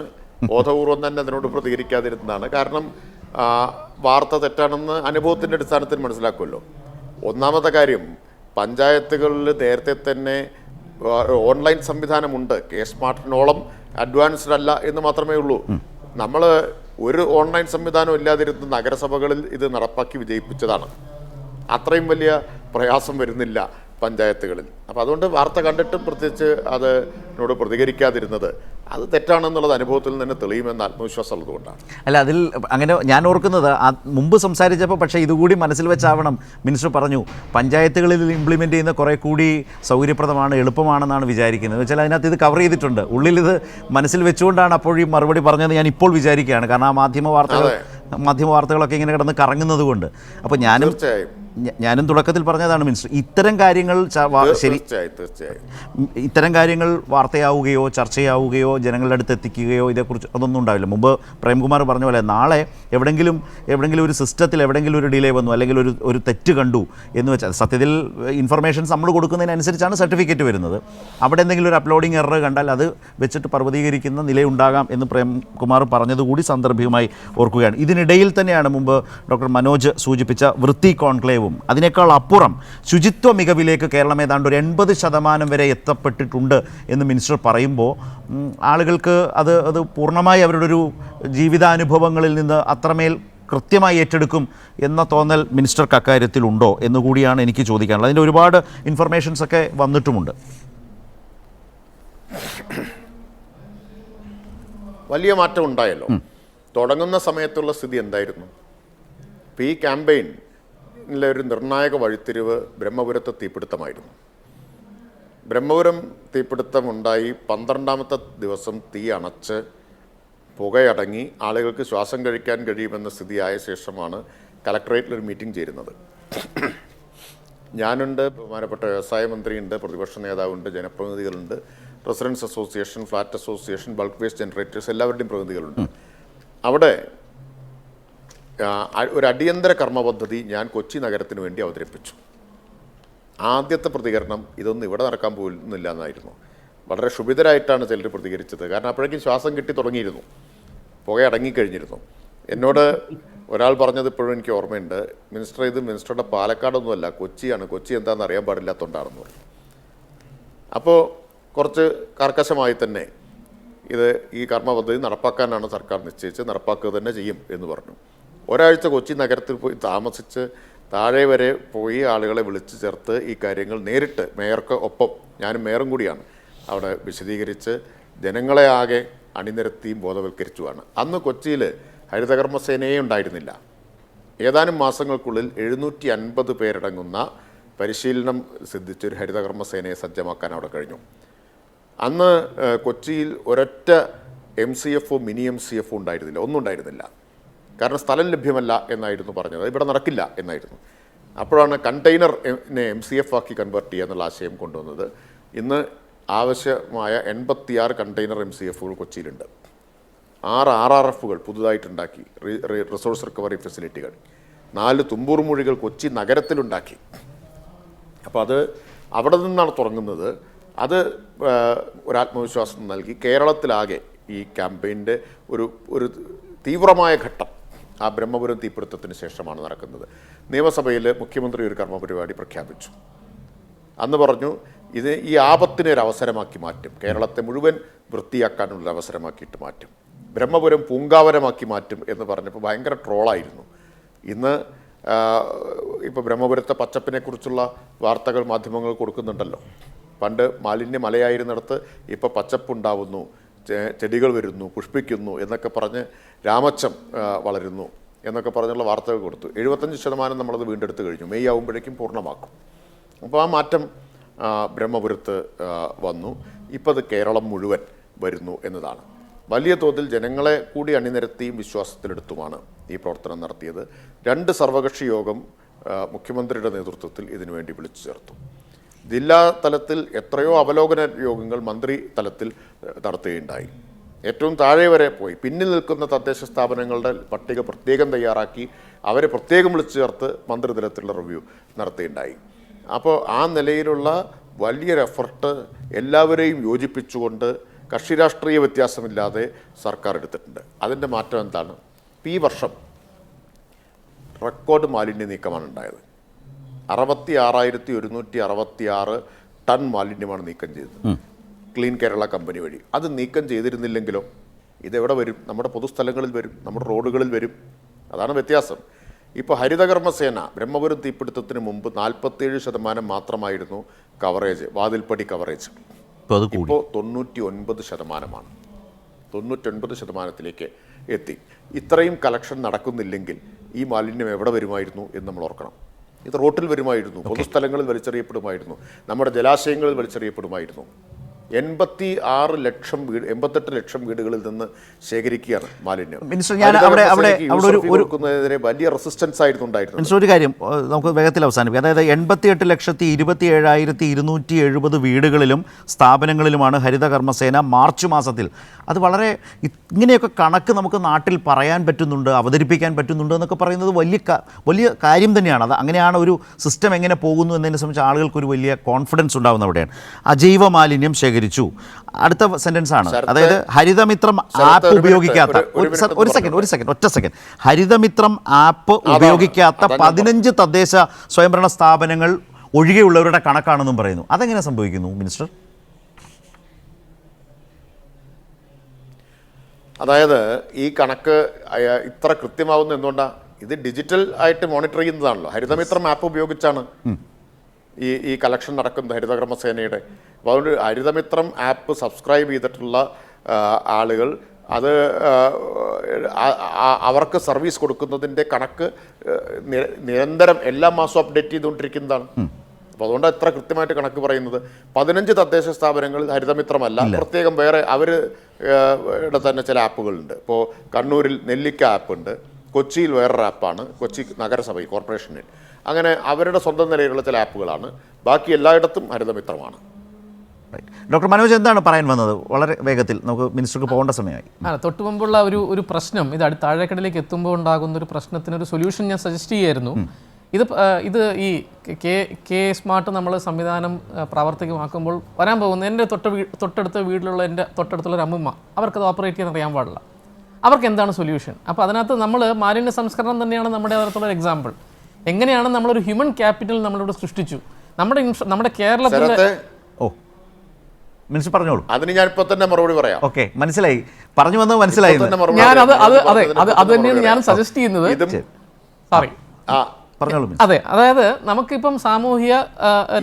ബോധപൂർവം തന്നെ അതിനോട് പ്രതികരിക്കാതിരുന്നതാണ്. കാരണം വാർത്ത തെറ്റാണെന്ന് അനുഭവത്തിൻ്റെ അടിസ്ഥാനത്തിൽ മനസ്സിലാക്കുമല്ലോ. ഒന്നാമത്തെ കാര്യം, പഞ്ചായത്തുകളിൽ നേരത്തെ തന്നെ ഓൺലൈൻ സംവിധാനമുണ്ട്. കെ സ്മാർട്ടിനോളം അഡ്വാൻസ്ഡ് അല്ല എന്ന് മാത്രമേ ഉള്ളൂ. നമ്മൾ ഒരു ഓൺലൈൻ സംവിധാനം ഇല്ലാതിരുന്ന നഗരസഭകളിൽ ഇത് നടപ്പാക്കി വിജയിപ്പിച്ചതാണ്. അത്രയും വലിയ പ്രയാസം വരുന്നില്ല പഞ്ചായത്തുകളിൽ. അപ്പോൾ അതുകൊണ്ട് വാർത്ത കണ്ടിട്ടും പ്രത്യേകിച്ച് അതിനോട് പ്രതികരിക്കാതിരുന്നത് അത് തെറ്റാണെന്നുള്ളത് അനുഭവത്തിൽ നിന്ന് തെളിയുമെന്ന് ആത്മവിശ്വാസം ഉള്ളതുകൊണ്ടാണ്. അല്ല, അതിൽ അങ്ങനെ ഞാൻ ഓർക്കുന്നത് മുമ്പ് സംസാരിച്ചപ്പോൾ, പക്ഷേ ഇതുകൂടി മനസ്സിൽ വെച്ചാവണം. മിനിസ്റ്റർ പറഞ്ഞു പഞ്ചായത്തുകളിൽ ഇംപ്ലിമെൻ്റ് ചെയ്യുന്ന കുറേ കൂടി സൗകര്യപ്രദമാണ്, എളുപ്പമാണെന്നാണ് വിചാരിക്കുന്നത്. വെച്ചാൽ അതിനകത്ത് ഇത് കവർ ചെയ്തിട്ടുണ്ട്. ഉള്ളിൽ ഇത് മനസ്സിൽ വെച്ചുകൊണ്ടാണ് അപ്പോൾ ഈ മറുപടി പറഞ്ഞത് ഞാൻ ഇപ്പോൾ വിചാരിക്കുകയാണ്. കാരണം ആ മാധ്യമ വാർത്തകളൊക്കെ ഇങ്ങനെ കിടന്ന് കറങ്ങുന്നത് കൊണ്ട്. അപ്പോൾ ഞാനും തുടക്കത്തിൽ പറഞ്ഞതാണ് മിനിസ്റ്റർ, ഇത്തരം കാര്യങ്ങൾ ഇത്തരം കാര്യങ്ങൾ വാർത്തയാവുകയോ ചർച്ചയാവുകയോ ജനങ്ങളുടെ അടുത്ത് എത്തിക്കുകയോ ഇതേക്കുറിച്ച് അതൊന്നും ഉണ്ടാവില്ല. മുമ്പ് പ്രേംകുമാർ പറഞ്ഞ പോലെ നാളെ എവിടെയെങ്കിലും ഒരു സിസ്റ്റത്തിൽ എവിടെയെങ്കിലും ഒരു ഡിലേ വന്നു, അല്ലെങ്കിൽ ഒരു തെറ്റ് കണ്ടു എന്ന് വെച്ചാൽ, സത്യത്തിൽ ഇൻഫർമേഷൻസ് നമ്മൾ കൊടുക്കുന്നതിനനുസരിച്ചാണ് സർട്ടിഫിക്കറ്റ് വരുന്നത്. അവിടെ എന്തെങ്കിലും ഒരു അപ്ലോഡിംഗ് എറർ കണ്ടാൽ അത് വെച്ചിട്ട് പർവ്വതീകരിക്കുന്ന നിലയുണ്ടാകാം എന്ന് പ്രേംകുമാർ പറഞ്ഞതുകൂടി സാന്ദർഭികമായി ഓർക്കുകയാണ്. ഇതിനിടയിൽ തന്നെയാണ് മുമ്പ് ഡോക്ടർ മനോജ് സൂചിപ്പിച്ച വൃത്തി കോൺക്ലേവും അതിനേക്കാൾ അപ്പുറം ശുചിത്വ മികവിലേക്ക് കേരളം ഏതാണ്ട് ഒരു 80% വരെ എത്തപ്പെട്ടിട്ടുണ്ട് എന്ന് മിനിസ്റ്റർ പറയുമ്പോൾ ആളുകൾക്ക് അത് പൂർണ്ണമായി അവരുടെ ഒരു ജീവിതാനുഭവങ്ങളിൽ നിന്ന് അത്രമേൽ കൃത്യമായി ഏറ്റെടുക്കും എന്ന തോന്നൽ മിനിസ്റ്റർക്ക് അക്കാര്യത്തിലുണ്ടോ എന്നുകൂടിയാണ് എനിക്ക് ചോദിക്കാനുള്ളത്. അതിൻ്റെ ഒരുപാട് ഇൻഫർമേഷൻസൊക്കെ വന്നിട്ടുമുണ്ട്. വലിയ മാറ്റം ഉണ്ടായല്ലോ. തുടങ്ങുന്ന സമയത്തുള്ള സ്ഥിതി എന്തായിരുന്നു? ഈ ക്യാമ്പയിൻ ിലെ ഒരു നിർണായക വഴിത്തിരിവ് ബ്രഹ്മപുരത്തെ തീപിടുത്തമായിരുന്നു. ബ്രഹ്മപുരം തീപിടുത്തമുണ്ടായി 12ാമത്തെ ദിവസം തീ അണച്ച് പുകയടങ്ങി ആളുകൾക്ക് ശ്വാസം കഴിക്കാൻ കഴിയുമെന്ന സ്ഥിതിയായ ശേഷമാണ് കലക്ടറേറ്റിലൊരു മീറ്റിംഗ് ചേരുന്നത്. ഞാനുണ്ട്, ബഹുമാനപ്പെട്ട വ്യവസായ മന്ത്രിയുണ്ട്, പ്രതിപക്ഷ നേതാവുണ്ട്, ജനപ്രതിനിധികളുണ്ട്, residents association, flat association, bulk waste generators, എല്ലാവരുടെയും പ്രതിനിധികളുണ്ട്. അവിടെ ഒരു അടിയന്തര കർമ്മ പദ്ധതി ഞാൻ കൊച്ചി നഗരത്തിന് വേണ്ടി അവതരിപ്പിച്ചു. ആദ്യത്തെ പ്രതികരണം ഇതൊന്നും ഇവിടെ നടക്കാൻ പോകുന്നില്ല എന്നായിരുന്നു. വളരെ ക്ഷുഭിതരായിട്ടാണ് ചിലർ പ്രതികരിച്ചത്. കാരണം അപ്പോഴേക്കും ശ്വാസം കിട്ടി തുടങ്ങിയിരുന്നു, പുക അടങ്ങിക്കഴിഞ്ഞിരുന്നു. എന്നോട് ഒരാൾ പറഞ്ഞത് ഇപ്പോഴും എനിക്ക് ഓർമ്മയുണ്ട്, മിനിസ്റ്റർ ഇത് മിനിസ്റ്ററുടെ പാലക്കാടൊന്നുമല്ല, കൊച്ചിയാണ്, കൊച്ചി എന്താണെന്ന് അറിയാൻ പാടില്ലാത്തതുകൊണ്ടാണെന്ന് പറഞ്ഞു. അപ്പോൾ കുറച്ച് കർക്കശമായി തന്നെ ഈ കർമ്മ പദ്ധതി നടപ്പാക്കാനാണ് സർക്കാർ നിശ്ചയിച്ച്, നടപ്പാക്കുക തന്നെ ചെയ്യും എന്ന് പറഞ്ഞു. ഒരാഴ്ച കൊച്ചി നഗരത്തിൽ പോയി താമസിച്ച് താഴെ വരെ പോയി ആളുകളെ വിളിച്ചു ചേർത്ത് ഈ കാര്യങ്ങൾ നേരിട്ട് മേയർക്ക് ഒപ്പം, ഞാനും മേയറും കൂടിയാണ്, അവിടെ വിശദീകരിച്ച് ജനങ്ങളെ ആകെ അണിനിരത്തിയും ബോധവൽക്കരിച്ചുമാണ്. അന്ന് കൊച്ചിയിൽ ഹരിതകർമ്മസേനയെ ഉണ്ടായിരുന്നില്ല. ഏതാനും മാസങ്ങൾക്കുള്ളിൽ 750 പേരടങ്ങുന്ന പരിശീലനം സിദ്ധിച്ചൊരു ഹരിതകർമ്മസേനയെ സജ്ജമാക്കാൻ അവിടെ കഴിഞ്ഞു. അന്ന് കൊച്ചിയിൽ ഒരൊറ്റ MCF മിനി MCF ഉണ്ടായിരുന്നില്ല, ഒന്നും ഉണ്ടായിരുന്നില്ല. കാരണം സ്ഥലം ലഭ്യമല്ല എന്നായിരുന്നു പറഞ്ഞത്, ഇവിടെ നടക്കില്ല എന്നായിരുന്നു. അപ്പോഴാണ് കണ്ടെയ്നറിനെ MCF ആക്കി കൺവേർട്ട് ചെയ്യുക എന്നുള്ള ആശയം കൊണ്ടുവന്നത്. ഇന്ന് ആവശ്യമായ 86 കണ്ടെയ്നർ MCFകൾ കൊച്ചിയിലുണ്ട്. 6 RRFകൾ പുതുതായിട്ടുണ്ടാക്കി, റിസോഴ്സ് റിക്കവറി ഫെസിലിറ്റികൾ. 4 തുമ്പൂർ മൊഴികൾ കൊച്ചി നഗരത്തിലുണ്ടാക്കി. അപ്പോൾ അത് അവിടെ നിന്നാണ് തുടങ്ങുന്നത്. അത് ഒരാത്മവിശ്വാസം നൽകി. കേരളത്തിലാകെ ഈ ക്യാമ്പയിൻ്റെ ഒരു തീവ്രമായ ഘട്ടം ആ ബ്രഹ്മപുരം തീപിടുത്തത്തിന് ശേഷമാണ് നടക്കുന്നത്. നിയമസഭയിൽ മുഖ്യമന്ത്രി ഒരു കർമ്മപരിപാടി പ്രഖ്യാപിച്ചു. അന്ന് പറഞ്ഞു ഈ ആപത്തിനെ ഒരു അവസരമാക്കി മാറ്റും, കേരളത്തെ മുഴുവൻ വൃത്തിയാക്കാനുള്ള അവസരമാക്കിയിട്ട് മാറ്റും, ബ്രഹ്മപുരം പൂങ്കാവനമാക്കി മാറ്റും എന്ന് പറഞ്ഞപ്പോൾ ഭയങ്കര ട്രോളായിരുന്നു. ഇന്ന് ഇപ്പോൾ ബ്രഹ്മപുരത്തെ പച്ചപ്പിനെക്കുറിച്ചുള്ള വാർത്തകൾ മാധ്യമങ്ങൾ കൊടുക്കുന്നുണ്ടല്ലോ. പണ്ട് മാലിന്യ മലയായിരുന്നിടത്ത് ഇപ്പോൾ പച്ചപ്പുണ്ടാവുന്നു, ചെടികൾ വരുന്നു, പുഷ്പിക്കുന്നു എന്നൊക്കെ പറഞ്ഞ് രാമച്ചം വളരുന്നു എന്നൊക്കെ പറഞ്ഞുള്ള വാർത്തകൾ കൊടുത്തു. 75% നമ്മളത് വീണ്ടെടുത്ത് കഴിഞ്ഞു. മെയ് ആകുമ്പോഴേക്കും പൂർണ്ണമാക്കും. അപ്പോൾ ആ മാറ്റം ബ്രഹ്മപുരത്ത് വന്നു. ഇപ്പോൾ അത് കേരളം മുഴുവൻ വരുന്നു എന്നതാണ്. വലിയ തോതിൽ ജനങ്ങളെ കൂടി അണിനിരത്തിയും വിശ്വാസത്തിലെടുത്തുമാണ് ഈ പ്രവർത്തനം നടത്തിയത്. 2 സർവകക്ഷി യോഗം മുഖ്യമന്ത്രിയുടെ നേതൃത്വത്തിൽ ഇതിനുവേണ്ടി വിളിച്ചു ചേർത്തു. ജില്ലാ തലത്തിൽ എത്രയോ അവലോകന യോഗങ്ങൾ മന്ത്രി തലത്തിൽ നടത്തുകയുണ്ടായി. ഏറ്റവും താഴെ വരെ പോയി പിന്നിൽ നിൽക്കുന്ന തദ്ദേശ സ്ഥാപനങ്ങളുടെ പട്ടിക പ്രത്യേകം തയ്യാറാക്കി അവരെ പ്രത്യേകം വിളിച്ചു ചേർത്ത് മന്ത്രിതലത്തിലുള്ള റിവ്യൂ നടത്തുകയുണ്ടായി. അപ്പോൾ ആ നിലയിലുള്ള വലിയൊരു എഫർട്ട് എല്ലാവരെയും യോജിപ്പിച്ചുകൊണ്ട് കക്ഷി രാഷ്ട്രീയ വ്യത്യാസമില്ലാതെ സർക്കാർ എടുത്തിട്ടുണ്ട്. അതിൻ്റെ മാറ്റം എന്താണ്? ഈ വർഷം റെക്കോർഡ് മാലിന്യ നീക്കമാണ് ഉണ്ടായത്. 66,166 ടൺ മാലിന്യമാണ് നീക്കം ചെയ്തത് ക്ലീൻ കേരള കമ്പനി വഴി. അത് നീക്കം ചെയ്തിരുന്നില്ലെങ്കിലോ ഇതെവിടെ വരും? നമ്മുടെ പൊതുസ്ഥലങ്ങളിൽ വരും, നമ്മുടെ റോഡുകളിൽ വരും. അതാണ് വ്യത്യാസം. ഇപ്പോൾ ഹരിതകർമ്മസേന ബ്രഹ്മപുരം തീപിടുത്തത്തിന് മുമ്പ് 47% മാത്രമായിരുന്നു കവറേജ്, വാതിൽപ്പടി കവറേജ്. ഇപ്പോൾ 99%. 99%ത്തിലേക്ക് എത്തി. ഇത്രയും കളക്ഷൻ നടക്കുന്നില്ലെങ്കിൽ ഈ മാലിന്യം എവിടെ വരുമായിരുന്നു എന്ന് നമ്മൾ ഓർക്കണം. ഇത് റോട്ടിൽ വരുമായിരുന്നു, പൊതുസ്ഥലങ്ങളിൽ വലിച്ചെറിയപ്പെടുമായിരുന്നു, നമ്മുടെ ജലാശയങ്ങളിൽ വലിച്ചെറിയപ്പെടുമായിരുന്നു. 88 ലക്ഷം വീടുകളിൽ നിന്ന് ശേഖരിക്കുകയാണ് മാലിന്യം. കൊടുക്കുന്നതിനെതിരെ വലിയ റെസിസ്റ്റൻസ് ആയിരുന്നു ഉണ്ടായിരുന്നത്. മിനിസ്റ്റർ, ഒരു കാര്യം നമുക്ക് വേഗത്തിൽ അവസാനിപ്പിക്കാം. അതായത് 88,27,270 വീടുകളിലും സ്ഥാപനങ്ങളിലുമാണ് ഹരിതകർമ്മസേന മാർച്ച് മാസത്തിൽ. അത് വളരെ ഇങ്ങനെയൊക്കെ കണക്ക് നമുക്ക് നാട്ടിൽ പറയാൻ പറ്റുന്നുണ്ട്, അവതരിപ്പിക്കാൻ പറ്റുന്നുണ്ട് എന്നൊക്കെ പറയുന്നത് വലിയ കാര്യം തന്നെയാണ്. അത് അങ്ങനെയാണ് ഒരു സിസ്റ്റം എങ്ങനെ പോകുന്നു എന്നതിനെ സംബന്ധിച്ച് ആളുകൾക്കൊരു വലിയ കോൺഫിഡൻസ് ഉണ്ടാകുന്ന അവിടെയാണ്. അജൈവ മാലിന്യം ശേഖരിച്ചു. അടുത്ത സെന്റൻസ് ആണ്, അതായത് ഹരിതമിത്രം ആപ്പ് ഉപയോഗിക്കാത്ത ഒറ്റ സെക്കൻഡ് ഹരിതമിത്രം ആപ്പ് ഉപയോഗിക്കാത്ത 15 തദ്ദേശ സ്വയംഭരണ സ്ഥാപനങ്ങൾ ഒഴികെയുള്ളവരുടെ കണക്കാണെന്നും പറയുന്നു. അതെങ്ങനെ സംഭവിക്കുന്നു മിനിസ്റ്റർ? അതായത് ഈ കണക്ക് ഇത്ര കൃത്യമാവുന്ന എന്തുകൊണ്ടാണ്? ഇത് ഡിജിറ്റൽ ആയിട്ട് മോണിറ്റർ ചെയ്യുന്നതാണല്ലോ. ഹരിതമിത്രം ആപ്പ് ഉപയോഗിച്ചാണ് ഈ കളക്ഷൻ നടക്കുന്നത് ഹരിതകർമ്മസേനയുടെ. അപ്പോൾ അതുകൊണ്ട് ഹരിതമിത്രം ആപ്പ് സബ്സ്ക്രൈബ് ചെയ്തിട്ടുള്ള ആളുകൾ അത് അവർക്ക് സർവീസ് കൊടുക്കുന്നതിൻ്റെ കണക്ക് നിരന്തരം എല്ലാ മാസവും അപ്ഡേറ്റ് ചെയ്തുകൊണ്ടിരിക്കുന്നതാണ്. അപ്പോൾ അതുകൊണ്ട് എത്ര കൃത്യമായിട്ട് കണക്ക് പറയുന്നത്. 15 തദ്ദേശ സ്ഥാപനങ്ങളിൽ ഹരിതമിത്രമല്ല, പ്രത്യേകം വേറെ അവരുടെ തന്നെ ചില ആപ്പുകളുണ്ട്. ഇപ്പോൾ കണ്ണൂരിൽ നെല്ലിക്ക ആപ്പുണ്ട്, കൊച്ചിയിൽ വേറൊരു ആപ്പാണ്, കൊച്ചി നഗരസഭ കോർപ്പറേഷനിൽ. അങ്ങനെ അവരുടെ സ്വന്തം നിലയിലുള്ള ചില ആപ്പുകളാണ്. ബാക്കി എല്ലായിടത്തും ഹരിതമിത്രമാണ്. ഡോക്ടർ മനോജ് എന്താണ് പറയാൻ വന്നത്? വളരെ വേഗത്തിൽ, നമുക്ക് മിനിസ്റ്റർക്ക് പോകേണ്ട സമയമായി. തൊട്ടു മുമ്പുള്ള ഒരു പ്രശ്നം, ഇത് താഴേക്കടയിലേക്ക് എത്തുമ്പോൾ ഉണ്ടാകുന്ന ഒരു പ്രശ്നത്തിനൊരു സൊല്യൂഷൻ ഞാൻ സജസ്റ്റ് ചെയ്യായിരുന്നു. ഇത് ഈ കെ സ്മാർട്ട് നമ്മൾ സംവിധാനം പ്രാവർത്തികമാക്കുമ്പോൾ വരാൻ പോകുന്ന എൻ്റെ തൊട്ടടുത്ത വീട്ടിലുള്ള എൻ്റെ തൊട്ടടുത്തുള്ള ഒരു അമ്മൂമ്മ, അവർക്കത് ഓപ്പറേറ്റ് ചെയ്യാൻ അറിയാൻ പാടില്ല. അവർക്ക് എന്താണ് സൊല്യൂഷൻ? അപ്പോൾ അതിനകത്ത് നമ്മൾ മാലിന്യ സംസ്കരണം തന്നെയാണ് നമ്മുടെ അതിനകത്തുള്ള ഒരു എക്സാമ്പിൾ. എങ്ങനെയാണ് നമ്മളൊരു ഹ്യൂമൻ ക്യാപിറ്റൽ നമ്മളിവിടെ സൃഷ്ടിച്ചു. നമ്മുടെ കേരളത്തിലെ മിനിസ്റ്റർ പറഞ്ഞോളൂ. അതിന് ഞാൻ ഇപ്പൊ തന്നെ മറുപടി പറയാം. ഓക്കെ, മനസ്സിലായി, പറഞ്ഞു വന്നത് മനസ്സിലായി. ഞാൻ അത് തന്നെയാണ് ഞാൻ സജസ്റ്റ് ചെയ്യുന്നത്. സോറി, പറഞ്ഞോളൂ. അതെ, അതായത് നമുക്കിപ്പം സാമൂഹിക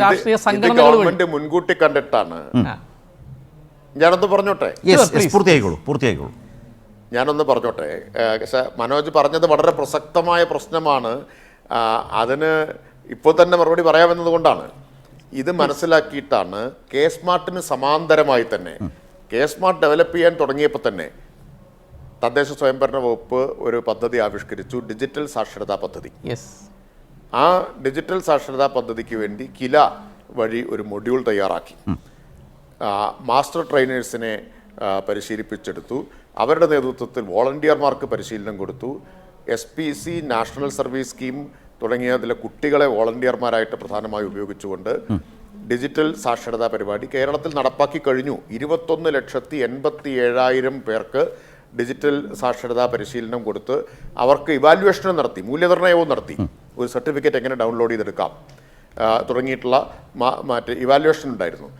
രാഷ്ട്രീയ സംഘടനകൾ ഗവൺമെന്റ് മുൻകൂട്ടി കണ്ടിട്ടാണ്. ഞാനൊന്ന് പറഞ്ഞോട്ടെ. പൂർത്തിയായിക്കോളൂ. ഞാനൊന്ന് പറഞ്ഞോട്ടെ. മനോജ് പറഞ്ഞത് വളരെ പ്രസക്തമായ പ്രശ്നമാണ്. അതിന് ഇപ്പോൾ തന്നെ മറുപടി പറയാമെന്നത് കൊണ്ടാണ്. ഇത് മനസ്സിലാക്കിയിട്ടാണ് കെ സ്മാർട്ടിന് സമാന്തരമായി തന്നെ, കെ സ്മാർട്ട് ഡെവലപ്പ് ചെയ്യാൻ തുടങ്ങിയപ്പോൾ തന്നെ തദ്ദേശ സ്വയംഭരണ വകുപ്പ് ഒരു പദ്ധതി ആവിഷ്കരിച്ചു, ഡിജിറ്റൽ സാക്ഷരതാ പദ്ധതി. ആ ഡിജിറ്റൽ സാക്ഷരതാ പദ്ധതിക്ക് വേണ്ടി കില വഴി ഒരു മൊഡ്യൂൾ തയ്യാറാക്കി. മാസ്റ്റർ ട്രെയിനേഴ്സിനെ പരിശീലിപ്പിച്ചെടുത്തു. അവരുടെ നേതൃത്വത്തിൽ വോളണ്ടിയർമാർക്ക് പരിശീലനം കൊടുത്തു. SPC നാഷണൽ സർവീസ് സ്കീം തുടങ്ങിയതിലെ കുട്ടികളെ വോളണ്ടിയർമാരായിട്ട് പ്രധാനമായി ഉപയോഗിച്ചുകൊണ്ട് ഡിജിറ്റൽ സാക്ഷരതാ പരിപാടി കേരളത്തിൽ നടപ്പാക്കി കഴിഞ്ഞു. 21,87,000 പേർക്ക് ഡിജിറ്റൽ സാക്ഷരതാ പരിശീലനം കൊടുത്ത് അവർക്ക് ഇവാലുവേഷനും നടത്തി, മൂല്യനിർണ്ണയവും നടത്തി. ഒരു സർട്ടിഫിക്കറ്റ് എങ്ങനെ ഡൗൺലോഡ് ചെയ്തെടുക്കാം തുടങ്ങിയിട്ടുള്ള മറ്റ് ഇവാലുവേഷൻ ഉണ്ടായിരുന്നു.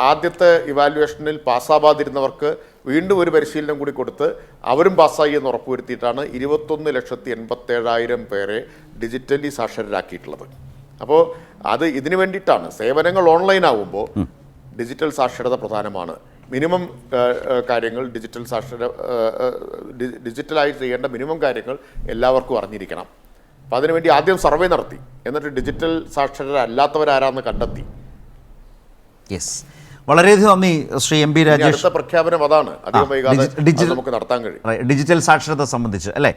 ആദ്യത്തെ ഇവാലുവേഷനിൽ പാസ്സാവാതിരുന്നവർക്ക് വീണ്ടും ഒരു പരിശീലനം കൂടി കൊടുത്ത് അവരും പാസ്സായി എന്ന് ഉറപ്പുവരുത്തിയിട്ടാണ് 21,87,000 പേരെ ഡിജിറ്റലി സാക്ഷരരാക്കിയിട്ടുള്ളത്. അപ്പോൾ ഇതിനു വേണ്ടിയിട്ടാണ്. സേവനങ്ങൾ ഓൺലൈൻ ആകുമ്പോൾ ഡിജിറ്റൽ സാക്ഷരത പ്രധാനമാണ്. മിനിമം കാര്യങ്ങൾ ഡിജിറ്റലായി ചെയ്യേണ്ട മിനിമം കാര്യങ്ങൾ എല്ലാവർക്കും അറിഞ്ഞിരിക്കണം. അപ്പോൾ അതിനുവേണ്ടി ആദ്യം സർവേ നടത്തി, എന്നിട്ട് ഡിജിറ്റൽ സാക്ഷരരല്ലാത്തവരാരാന്ന് കണ്ടെത്തി. വളരെയധികം നന്ദി ശ്രീ MP രാജേഷ്. അടുത്ത പ്രഖ്യാപനം അതാണ്, അധികം വൈകാതെ നമുക്ക് നടത്താൻ കഴിയും. ഡിജിറ്റൽ സാക്ഷരത സംബന്ധിച്ച് അല്ലേ?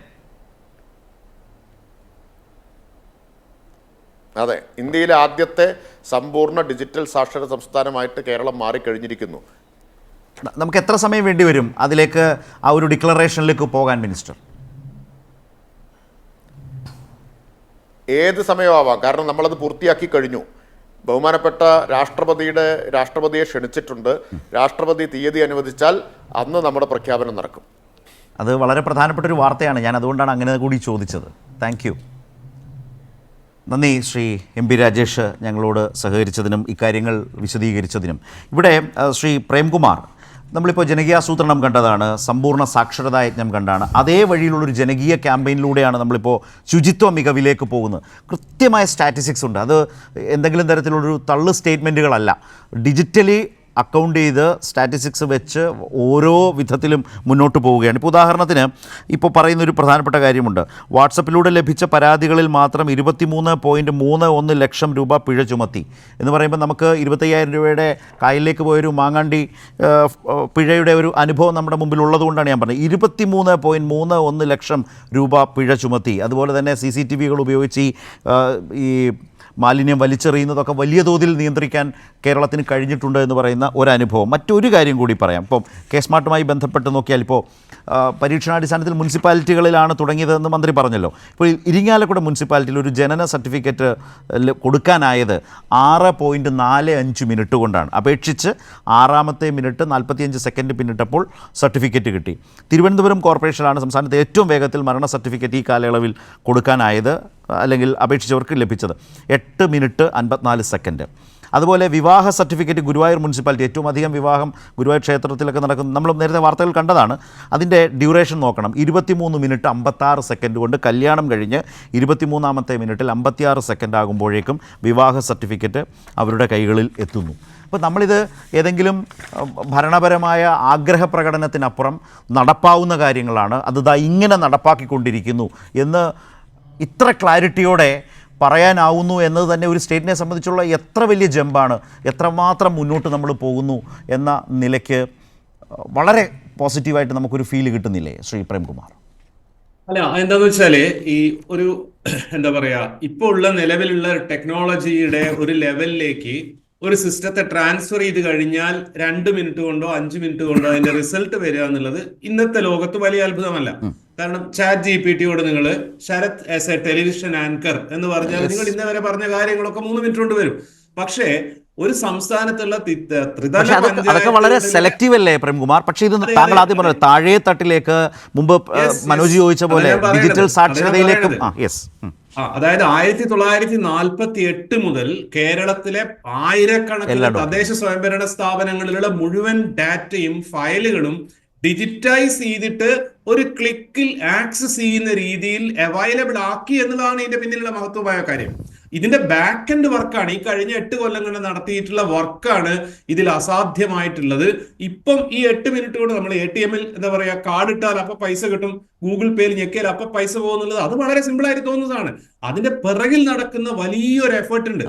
അതെ, ഇന്ത്യയിലെ ആദ്യത്തെ സമ്പൂർണ്ണ ഡിജിറ്റൽ സാക്ഷര സംസ്ഥാനമായിട്ട് കേരളം മാറിക്കഴിഞ്ഞിരിക്കുന്നു. നമുക്ക് എത്ര സമയം വേണ്ടി വരും അതിലേക്ക്, ആ ഒരു ഡിക്ലറേഷനിലേക്ക് പോകാൻ മിനിസ്റ്റർ? ഏത് സമയമാവാം, കാരണം നമ്മളത് പൂർത്തിയാക്കി കഴിഞ്ഞു. ബഹുമാനപ്പെട്ട രാഷ്ട്രപതിയെ ക്ഷണിച്ചിട്ടുണ്ട്. രാഷ്ട്രപതി തീയതി അനുവദിച്ചാൽ അന്ന് നമ്മുടെ പ്രഖ്യാപനം നടക്കും. അത് വളരെ പ്രധാനപ്പെട്ട ഒരു വാർത്തയാണ്. ഞാൻ അതുകൊണ്ടാണ് അങ്ങനെ കൂടി ചോദിച്ചത്. Thank you. നന്ദി ശ്രീ MP രാജേഷ്, ഞങ്ങളോട് സഹകരിച്ചതിനും ഇക്കാര്യങ്ങൾ വിശദീകരിച്ചതിനും. ഇവിടെ ശ്രീ പ്രേംകുമാർ, നമ്മളിപ്പോൾ ജനകീയാസൂത്രണം കണ്ടതാണ്, സമ്പൂർണ്ണ സാക്ഷരതാ യജ്ഞം കണ്ടാണ്. അതേ വഴിയിലുള്ളൊരു ജനകീയ ക്യാമ്പയിനിലൂടെയാണ് നമ്മളിപ്പോൾ ശുചിത്വ മികവിലേക്ക് പോകുന്നത്. കൃത്യമായ സ്റ്റാറ്റിസ്റ്റിക്സ് ഉണ്ട്. അത് എന്തെങ്കിലും തരത്തിലുള്ളൊരു തള്ളു സ്റ്റേറ്റ്മെൻറ്റുകളല്ല. ഡിജിറ്റലി അക്കൗണ്ട് ചെയ്ത് സ്റ്റാറ്റിസ്റ്റിക്സ് വെച്ച് ഓരോ വിധത്തിലും മുന്നോട്ട് പോവുകയാണ്. ഇപ്പോൾ ഉദാഹരണത്തിന് ഇപ്പോൾ പറയുന്നൊരു പ്രധാനപ്പെട്ട കാര്യമുണ്ട്. വാട്സപ്പിലൂടെ ലഭിച്ച പരാതികളിൽ മാത്രം 23.31 ലക്ഷം രൂപ പിഴ ചുമത്തി എന്ന് പറയുമ്പോൾ നമുക്ക് 25,000 രൂപയുടെ കായലിലേക്ക് പോയൊരു മാങ്ങാണ്ടി പിഴയുടെ ഒരു അനുഭവം നമ്മുടെ മുമ്പിൽ ഉള്ളതുകൊണ്ടാണ് ഞാൻ പറഞ്ഞത്. 23.31 ലക്ഷം രൂപ പിഴ ചുമത്തി. അതുപോലെ തന്നെ CCTVകൾ ഉപയോഗിച്ച് ഈ മാലിന്യം വലിച്ചെറിയുന്നതൊക്കെ വലിയ തോതിൽ നിയന്ത്രിക്കാൻ കേരളത്തിന് കഴിഞ്ഞിട്ടുണ്ട് എന്ന് പറയുന്ന ഒരനുഭവം. മറ്റൊരു കാര്യം കൂടി പറയാം. ഇപ്പം കെ സ്മാർട്ടുമായി ബന്ധപ്പെട്ട് നോക്കിയാൽ ഇപ്പോൾ പരീക്ഷണാടിസ്ഥാനത്തിൽ മുനിസിപ്പാലിറ്റികളിലാണ് തുടങ്ങിയതെന്ന് മന്ത്രി പറഞ്ഞല്ലോ. ഇപ്പോൾ ഇരിങ്ങാലക്കുട മുനിസിപ്പാലിറ്റിയിൽ ഒരു ജനന സർട്ടിഫിക്കറ്റ് കൊടുക്കാനായത് 6.45 മിനിറ്റ് കൊണ്ടാണ്. അപേക്ഷിച്ച് 6ാമത്തെ മിനിറ്റ് 45 സെക്കൻഡ് പിന്നിട്ടപ്പോൾ സർട്ടിഫിക്കറ്റ് കിട്ടി. തിരുവനന്തപുരം കോർപ്പറേഷനിലാണ് സംസ്ഥാനത്ത് ഏറ്റവും വേഗത്തിൽ മരണ സർട്ടിഫിക്കറ്റ് ഈ കാലയളവിൽ കൊടുക്കാനായത്, അല്ലെങ്കിൽ അപേക്ഷിച്ചവർക്ക് ലഭിച്ചത് 8 മിനിറ്റ് 54 സെക്കൻഡ്. അതുപോലെ വിവാഹ സർട്ടിഫിക്കറ്റ് ഗുരുവായൂർ മുനിസിപ്പാലിറ്റി, ഏറ്റവും അധികം വിവാഹം ഗുരുവായൂർ ക്ഷേത്രത്തിലൊക്കെ നടക്കുന്നു, നമ്മൾ നേരത്തെ വാർത്തകൾ കണ്ടതാണ്. അതിൻ്റെ ഡ്യൂറേഷൻ നോക്കണം, 23 മിനിറ്റ് 56 സെക്കൻഡ് കൊണ്ട് കല്യാണം കഴിഞ്ഞ് 23ാമത്തെ മിനിറ്റിൽ 56 സെക്കൻഡ് ആകുമ്പോഴേക്കും വിവാഹ സർട്ടിഫിക്കറ്റ് അവരുടെ കൈകളിൽ എത്തുന്നു. അപ്പോൾ നമ്മളിത് ഏതെങ്കിലും ഭരണപരമായ ആഗ്രഹപ്രകടനത്തിനപ്പുറം നടപ്പാവുന്ന കാര്യങ്ങളാണ്, അത് ഇങ്ങനെ നടപ്പാക്കിക്കൊണ്ടിരിക്കുന്നു എന്ന് ഇത്ര ക്ലാരിറ്റിയോടെ പറയാനാവുന്നു എന്നത് തന്നെ ഒരു സ്റ്റേറ്റിനെ സംബന്ധിച്ചുള്ള എത്ര വലിയ ജമ്പാണ്, എത്രമാത്രം മുന്നോട്ട് നമ്മൾ പോകുന്നു എന്ന നിലയ്ക്ക് വളരെ പോസിറ്റീവായിട്ട് നമുക്കൊരു ഫീൽ കിട്ടുന്നില്ലേ ശ്രീ പ്രേംകുമാർ? അല്ല, എന്താന്ന് വെച്ചാല് ഈ ഒരു എന്താ പറയാ, ഇപ്പോൾ ഉള്ള നിലവിലുള്ള ടെക്നോളജിയുടെ ഒരു ലെവലിലേക്ക് ഒരു സിസ്റ്റത്തെ ട്രാൻസ്ഫർ ചെയ്ത് കഴിഞ്ഞാൽ 2 മിനിറ്റ് കൊണ്ടോ 5 മിനിറ്റ് കൊണ്ടോ അതിന്റെ റിസൾട്ട് വരിക എന്നുള്ളത് ഇന്നത്തെ ലോകത്ത് വലിയ അത്ഭുതമല്ല. കാരണം ChatGPT-യോട് നിങ്ങൾ Sarath as a television anchor എന്ന് പറഞ്ഞാൽ നിങ്ങൾ ഇന്നേ വരെ പറഞ്ഞ കാര്യങ്ങളൊക്കെ 3 മിനിറ്റ് കൊണ്ട് വരും. പക്ഷേ ഒരു സംസ്ഥാനത്തുള്ള അതൊക്കെ വളരെ സെലക്റ്റീവ് അല്ലേ പ്രേംകുമാർ? പക്ഷേ ഇത് താങ്കൾ ആദ്യം പറഞ്ഞത് താഴെ തട്ടിലേക്ക്, മുമ്പ് മനോജ് ചോദിച്ച പോലെ ഡിജിറ്റൽ സാക്ഷരതയിലേക്കും. അതായത് 1948 മുതൽ കേരളത്തിലെ ആയിരക്കണക്കിന് തദ്ദേശ സ്വയംഭരണ സ്ഥാപനങ്ങളിലുള്ള മുഴുവൻ ഡാറ്റയും ഫയലുകളും ഡിജിറ്റൈസ് ചെയ്തിട്ട് ഒരു ക്ലിക്കിൽ ആക്സസ് ചെയ്യുന്ന രീതിയിൽ അവൈലബിൾ ആക്കി എന്നതാണ് ഇതിന്റെ പിന്നിലുള്ള മഹത്വമായ കാര്യം. ഇതിന്റെ ബാക്ക് എൻഡ് വർക്കാണ്, ഈ കഴിഞ്ഞ 8 കൊല്ലം കൊണ്ട് നടത്തിയിട്ടുള്ള വർക്കാണ് ഇതിൽ അസാധ്യമായിട്ടുള്ളത്. ഇപ്പം ഈ 8 മിനിറ്റ് കൊണ്ട് നമ്മൾ ATM-ൽ എന്താ പറയാ, കാർഡ് ഇട്ടാൽ അപ്പൊ പൈസ കിട്ടും, ഗൂഗിൾ പേയിൽ ഞെക്കിയാൽ അപ്പൊ പൈസ പോകുന്നുള്ളത് അത് വളരെ സിമ്പിൾ ആയിട്ട് തോന്നുന്നതാണ്. അതിന്റെ പിറകിൽ നടക്കുന്ന വലിയൊരു എഫേർട്ട് ഉണ്ട്.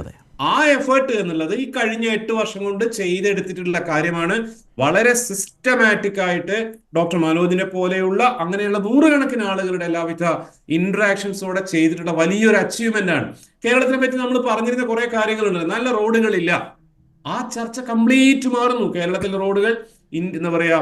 ആ എഫേർട്ട് എന്നുള്ളത് ഈ കഴിഞ്ഞ 8 വർഷം കൊണ്ട് ചെയ്തെടുത്തിട്ടുള്ള കാര്യമാണ്. വളരെ സിസ്റ്റമാറ്റിക് ആയിട്ട് ഡോക്ടർ മനോജിനെ പോലെയുള്ള അങ്ങനെയുള്ള 100 കണക്കിന് ആളുകളുടെ എല്ലാവിധ ഇന്ററാക്ഷൻസോടെ ചെയ്തിട്ടുള്ള വലിയൊരു അച്ചീവ്മെന്റ് ആണ്. കേരളത്തിനെ പറ്റി നമ്മൾ പറഞ്ഞിരുന്ന കുറെ കാര്യങ്ങളുണ്ട്. നല്ല റോഡുകളില്ല, ആ ചർച്ച കംപ്ലീറ്റ് മാറുന്നു. കേരളത്തിലെ റോഡുകൾ എന്താ പറയാ,